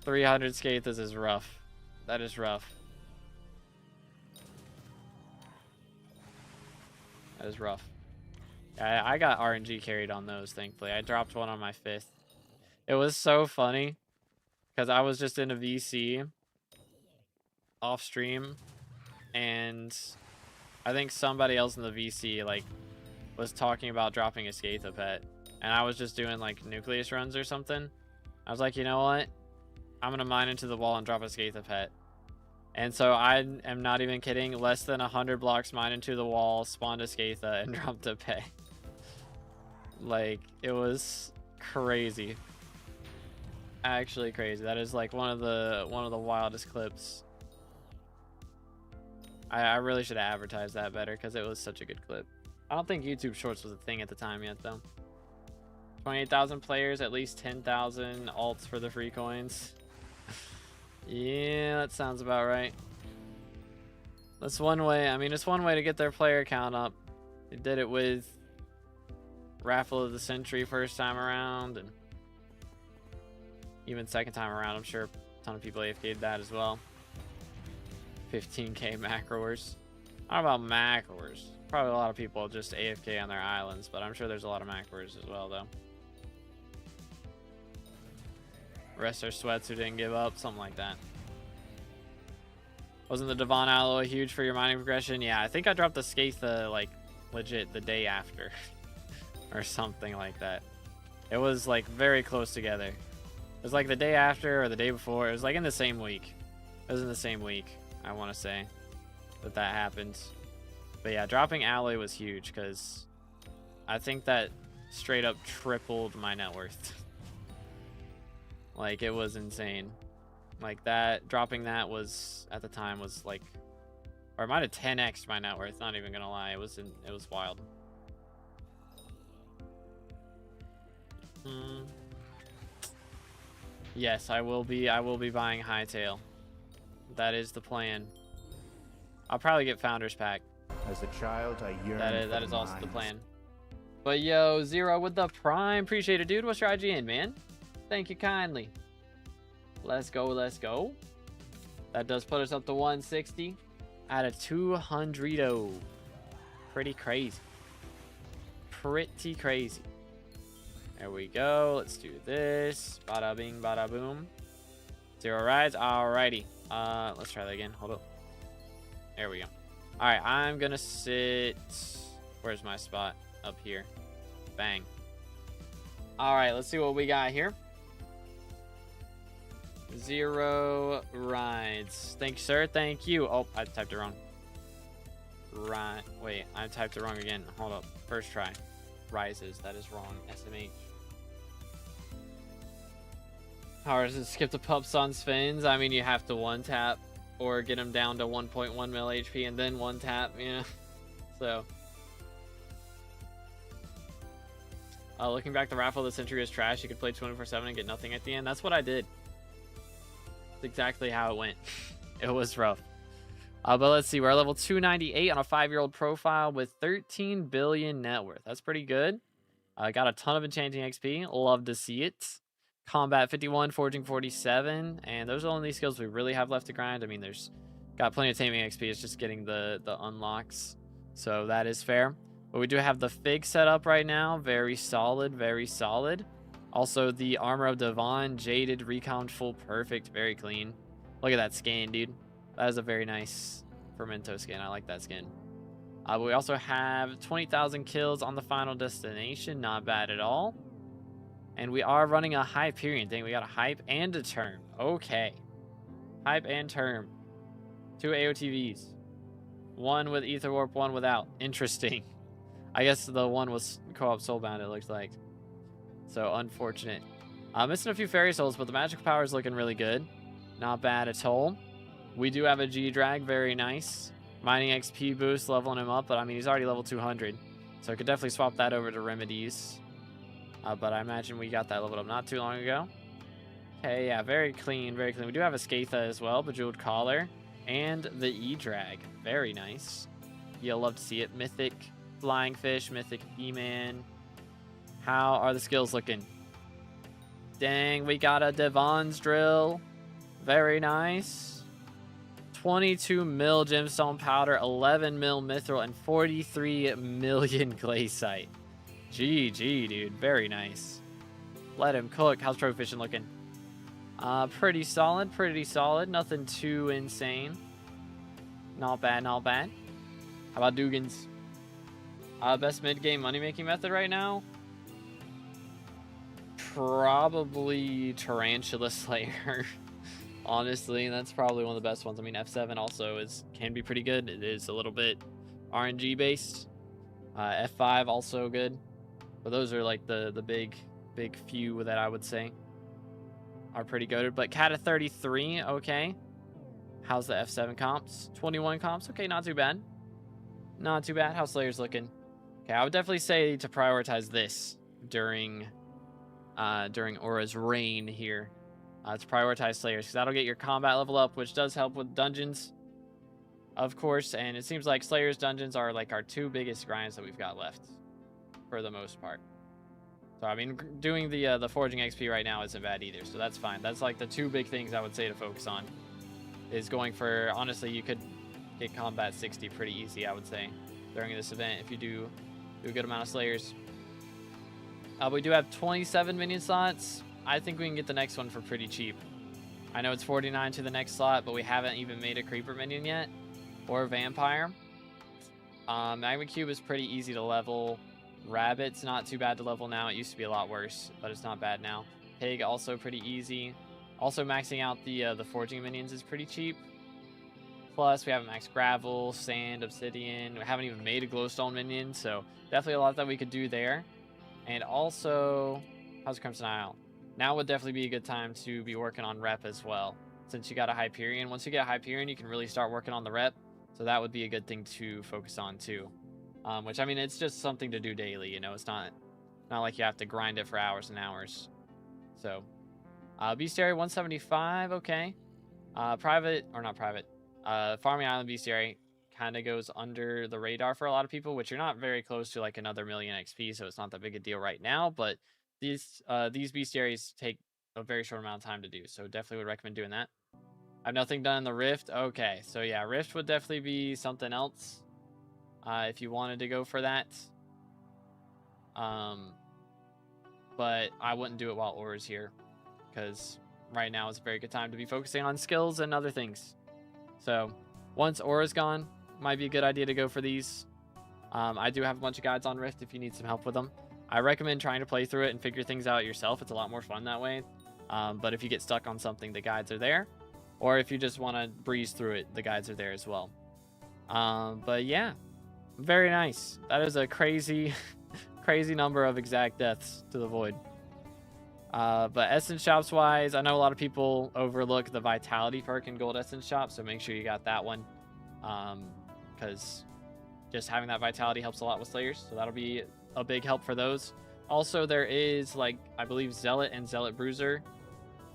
A: 300 Scathus is rough. That is rough. That is rough. I got RNG carried on those, thankfully. I dropped one on my 5th. It was so funny because I was just in a VC off stream, and I think somebody else in the VC like was talking about dropping a Scatha pet, and I was just doing like nucleus runs or something. I was like, you know what? I'm gonna mine into the wall and drop a Scatha pet. And so I am not even kidding. Less than 100 blocks mine into the wall, spawned a Scatha, and dropped a pet. Like, it was crazy. Actually crazy. That is like one of the wildest clips. I really should have advertised that better because it was such a good clip. I don't think YouTube Shorts was a thing at the time yet, though. 28,000 players, at least 10,000 alts for the free coins. Yeah, that sounds about right. That's one way. I mean, it's one way to get their player count up. They did it with Raffle of the Century first time around, and even second time around, I'm sure a ton of people AFK'd that as well. 15k macroers. I don't know about macroers. Probably a lot of people just AFK on their islands, but I'm sure there's a lot of macroers as well, though. Rest are sweats who didn't give up, something like that. Wasn't the Devon Alloy huge for your mining progression? Yeah, I think I dropped the Scatha, like, legit the day after. Or something like that. It was, like, very close together. It was, like, the day after or the day before. It was, like, in the same week. It was in the same week, I want to say, that happened. But yeah, dropping alloy was huge because I think that straight up tripled my net worth. Like, it was insane. Like, that, dropping that was, at the time, was like, or it might have 10x'd my net worth, not even gonna lie. It was wild. Yes, I will be buying Hightail. That is the plan. I'll probably get Founders Pack.
B: As a child, I yearned
A: That
B: for
A: is
B: the
A: also the
B: mines.
A: plan. But yo, Zero with the Prime. Appreciate it, dude. What's your IGN, man? Thank you kindly. Let's go, let's go. That does put us up to 160 out of 200. Pretty crazy. Pretty crazy. There we go. Let's do this. Bada bing, bada boom. 0 rides. Alrighty. Let's try that again. Hold up. There we go. Alright, I'm gonna sit. Where's my spot? Up here. Bang. Alright, let's see what we got here. 0 rides. Thank you, sir. Thank you. Oh, I typed it wrong. Right. Wait, I typed it wrong again. Hold up. First try. Rises. That is wrong. SMH. How does it skip the pups on spins? I mean, you have to one tap or get him down to 1.1 mil HP and then one tap. Yeah. So. Looking back, the raffle of the century is trash. You could play 24/7 and get nothing at the end. That's what I did. That's exactly how it went. It was rough. But let's see. We're at level 298 on a 5-year-old profile with 13 billion net worth. That's pretty good. Got a ton of enchanting XP. Love to see it. Combat 51, forging 47, and those are the only skills we really have left to grind. I mean, there's got plenty of taming XP. It's just getting the unlocks, so that is fair. But we do have the Fig set up right now. Very solid, very solid. Also, the Armor of Devon, Jaded, Recon, full perfect, very clean. Look at that skin, dude. That is a very nice Fermento skin. I like that skin. But we also have 20,000 kills on the Final Destination. Not bad at all. And we are running a Hyperion thing. We got a Hype and a Term. Okay. Hype and Term. 2 AOTVs. 1 with Ether Warp, 1 without. Interesting. I guess the one was co-op soulbound, it looks like. So, unfortunate. Missing a few Fairy Souls, but the magical power is looking really good. Not bad at all. We do have a G-Drag. Very nice. Mining XP boost, leveling him up. But, I mean, he's already level 200. So, I could definitely swap that over to Remedies. But I imagine we got that leveled up not too long ago. Okay, yeah, very clean, very clean. We do have a Skatha as well, Bejeweled Collar, and the E-Drag. Very nice. You'll love to see it. Mythic Flying Fish, Mythic E-Man. How are the skills looking? Dang, we got a Devon's Drill. Very nice. 22 mil Gemstone Powder, 11 mil Mithril, and 43 million Glaciite. GG, dude. Very nice. Let him cook. How's Trophy Fishing looking? Pretty solid. Pretty solid. Nothing too insane. Not bad. Not bad. How about Dugan's? Best mid-game money-making method right now? Probably Tarantula Slayer. Honestly, that's probably one of the best ones. I mean, F7 also can be pretty good. It is a little bit RNG based. F5 also good. But those are like the big few that I would say are pretty good. But Cat of 33, okay. How's the F7 comps? 21 comps, okay, not too bad. Not too bad. How's Slayer's looking? Okay, I would definitely say to prioritize this during Aura's reign here. To prioritize Slayers, because that'll get your combat level up, which does help with dungeons, of course. And it seems like Slayer's dungeons are like our 2 biggest grinds that we've got left, for the most part. So I mean, doing the forging XP right now isn't bad either, so that's fine. That's like the 2 big things I would say to focus on. Is going for, honestly, you could get combat 60 pretty easy, I would say, during this event if you do a good amount of Slayers. We do have 27 minion slots. I think we can get the next one for pretty cheap. I know it's 49 to the next slot, but we haven't even made a creeper minion yet, or a vampire. Magma Cube is pretty easy to level. Rabbit's not too bad to level now. It used to be a lot worse, but it's not bad now. Pig also pretty easy. Also maxing out the forging minions is pretty cheap. Plus, we have max gravel, sand, obsidian. We haven't even made a glowstone minion, so definitely a lot that we could do there. And also, how's Crimson Isle? Now would definitely be a good time to be working on rep as well. Since you got a Hyperion. Once you get a Hyperion, you can really start working on the rep. So that would be a good thing to focus on too. Which, I mean, it's just something to do daily, you know. It's not like you have to grind it for hours and hours. So, bestiary 175, okay. Private, or not private. Farming Island bestiary kind of goes under the radar for a lot of people, which you're not very close to like another million XP, so it's not that big a deal right now. But these bestiaries take a very short amount of time to do, so definitely would recommend doing that. I have nothing done in the Rift. Okay, so yeah, Rift would definitely be something else if you wanted to go for that. But I wouldn't do it while Aura's here, because right now is a very good time to be focusing on skills and other things. So once Aura's gone, might be a good idea to go for these. I do have a bunch of guides on Rift if you need some help with them. I recommend trying to play through it and figure things out yourself. It's a lot more fun that way. But if you get stuck on something, the guides are there. Or if you just want to breeze through it, the guides are there as well. But yeah, very nice. That is a crazy, crazy number of exact deaths to the void. But essence shops wise, I know a lot of people overlook the vitality perk in gold essence shop, so make sure you got that one. Because just having that vitality helps a lot with slayers, so that'll be a big help for those. Also, there is, like, I believe Zealot and Zealot Bruiser,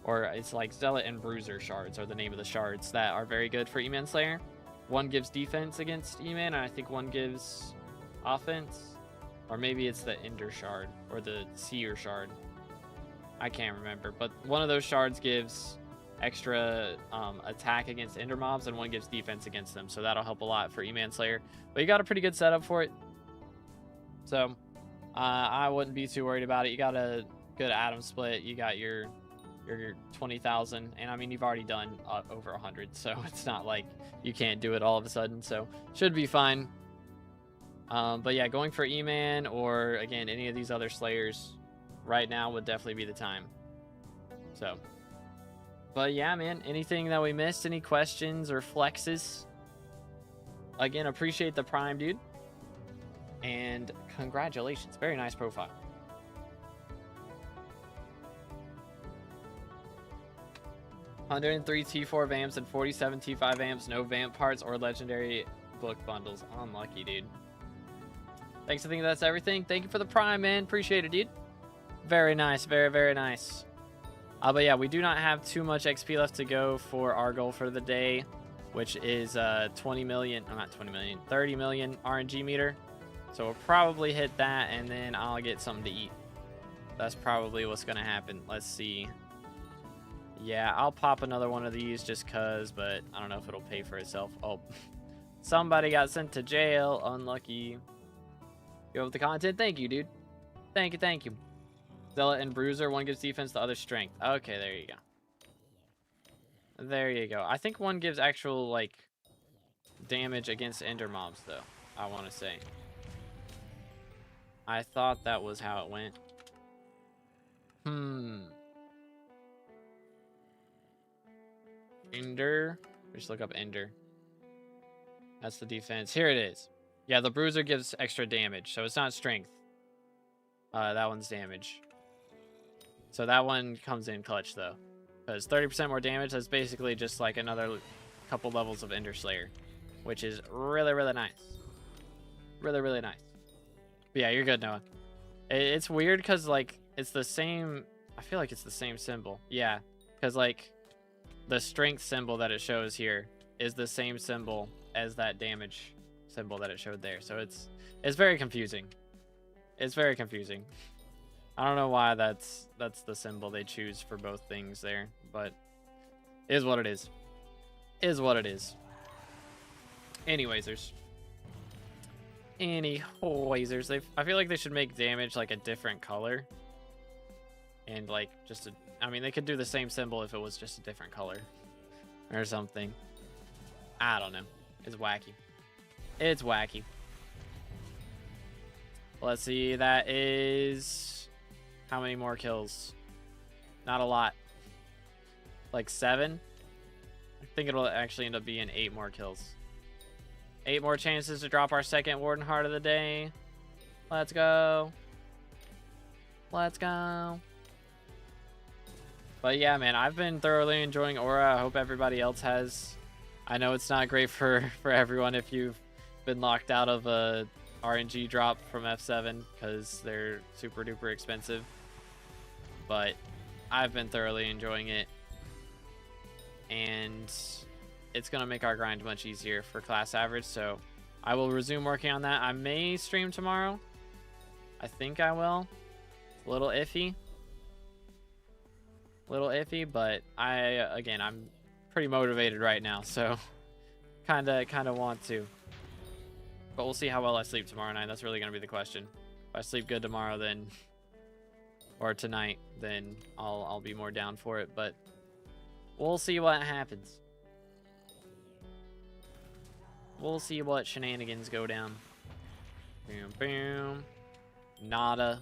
A: or it's like Zealot and Bruiser shards are the name of the shards that are very good for E-Man Slayer. One gives defense against E-Man, and I think one gives offense, or maybe it's the Ender shard or the Seer shard. I can't remember, but one of those shards gives extra attack against Ender mobs, and one gives defense against them, so that'll help a lot for E-Man Slayer. But you got a pretty good setup for it, so I wouldn't be too worried about it. You got a good Atom split, you got your 20,000, and I mean, you've already done over 100, so it's not like you can't do it all of a sudden, so should be fine. But yeah, going for E-Man or again any of these other slayers right now would definitely be the time. So, but yeah, man, anything that we missed, any questions or flexes? Again, appreciate the prime, dude, and congratulations, very nice profile. $103 T4 vamps and 47 T5 vamps, no vamp parts or legendary book bundles. Unlucky, dude. Thanks, I think that's everything. Thank you for the prime, man. Appreciate it, dude. Very nice, very, very nice. But yeah, we do not have too much XP left to go for our goal for the day, which is 30 million RNG meter. So we'll probably hit that, and then I'll get something to eat. That's probably what's going to happen. Let's see. Yeah, I'll pop another one of these just cuz, but I don't know if it'll pay for itself. Oh, somebody got sent to jail. Unlucky. Go with the content. Thank you, dude. Thank you, thank you. Zealot and Bruiser. One gives defense, the other strength. Okay, there you go. There you go. I think one gives actual, like, damage against Ender mobs, though, I want to say. I thought that was how it went. Ender. Just look up Ender. That's the defense. Here it is. Yeah, the Bruiser gives extra damage, so it's not strength. That one's damage. So that one comes in clutch, though. Because 30% more damage, that's basically just like another couple levels of Ender Slayer. Which is really, really nice. Really, really nice. But yeah, you're good, Noah. It's weird because, like, it's the same... I feel like it's the same symbol. Yeah, because, like, the strength symbol that it shows here is the same symbol as that damage symbol that it showed there. So it's very confusing. It's very confusing. I don't know why that's the symbol they choose for both things there, but it is what it is. It is what it is. Anywaysers. I feel like they should make damage like a different color. And like just I mean, they could do the same symbol if it was just a different color or something. I don't know. It's wacky. It's wacky. Let's see. That is how many more kills? Not a lot. Like 7. think it'll actually end up being 8 more kills. 8 more chances to drop our second Warden Heart of the day. Let's go. Let's go. But yeah, man, I've been thoroughly enjoying Aura. I hope everybody else has. I know it's not great for everyone if you've been locked out of a RNG drop from F7 because they're super duper expensive. But I've been thoroughly enjoying it. And it's going to make our grind much easier for class average. So I will resume working on that. I may stream tomorrow. I think I will. A little iffy. But I'm pretty motivated right now, so kind of want to. But we'll see how well I sleep tomorrow night. That's really going to be the question. If I sleep good tomorrow, then, or tonight, then I'll be more down for it. But we'll see what happens. We'll see what shenanigans go down. Boom, boom. Nada.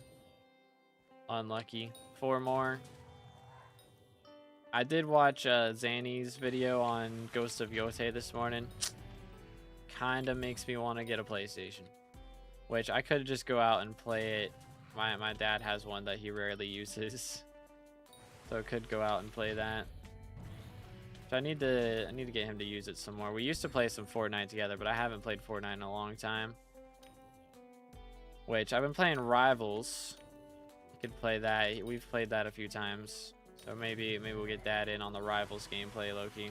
A: Unlucky. 4 more. I did watch Zanny's video on Ghost of Yotei this morning. Kinda makes me want to get a PlayStation. Which I could just go out and play it. My dad has one that he rarely uses. So I could go out and play that. So I need to get him to use it some more. We used to play some Fortnite together, but I haven't played Fortnite in a long time. Which I've been playing Rivals. You could play that. We've played that a few times. So maybe we'll get that in on the Rivals gameplay, Loki.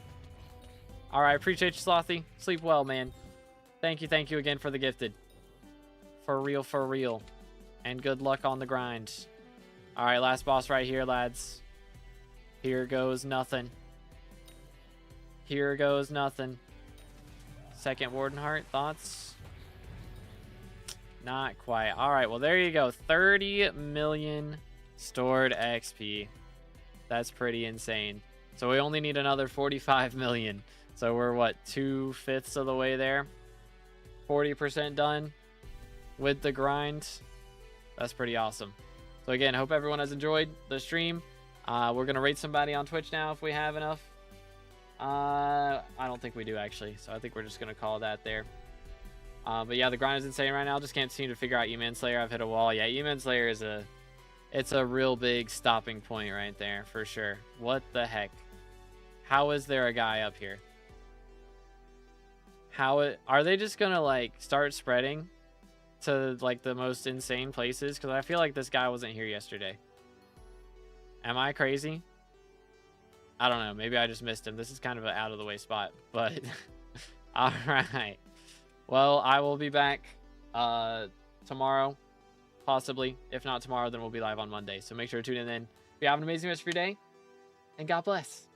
A: All right, appreciate you, Slothy. Sleep well, man. Thank you again for the gifted. For real. And good luck on the grind. All right, last boss right here, lads. Here goes nothing. Here goes nothing. Second Warden Heart, thoughts? Not quite. All right, well, there you go. 30 million stored XP. That's pretty insane. So we only need another 45 million. So we're, what, 2/5 of the way there? 40% done with the grind. That's pretty awesome. So again, hope everyone has enjoyed the stream. We're going to rate somebody on Twitch now if we have enough. I don't think we do, actually. So I think we're just going to call that there. But yeah, the grind is insane right now. Just can't seem to figure out E-Man Slayer. I've hit a wall. Yeah, E-Man Slayer is it's a real big stopping point right there, for sure. What the heck? How is there a guy up here? Are they just gonna, like, start spreading to, like, the most insane places? Because I feel like this guy wasn't here yesterday. Am I crazy? I don't know. Maybe I just missed him. This is kind of an out-of-the-way spot. But, all right. Well, I will be back tomorrow. Possibly. If not tomorrow, then we'll be live on Monday. So make sure to tune in then. You have an amazing rest of your day. And God bless.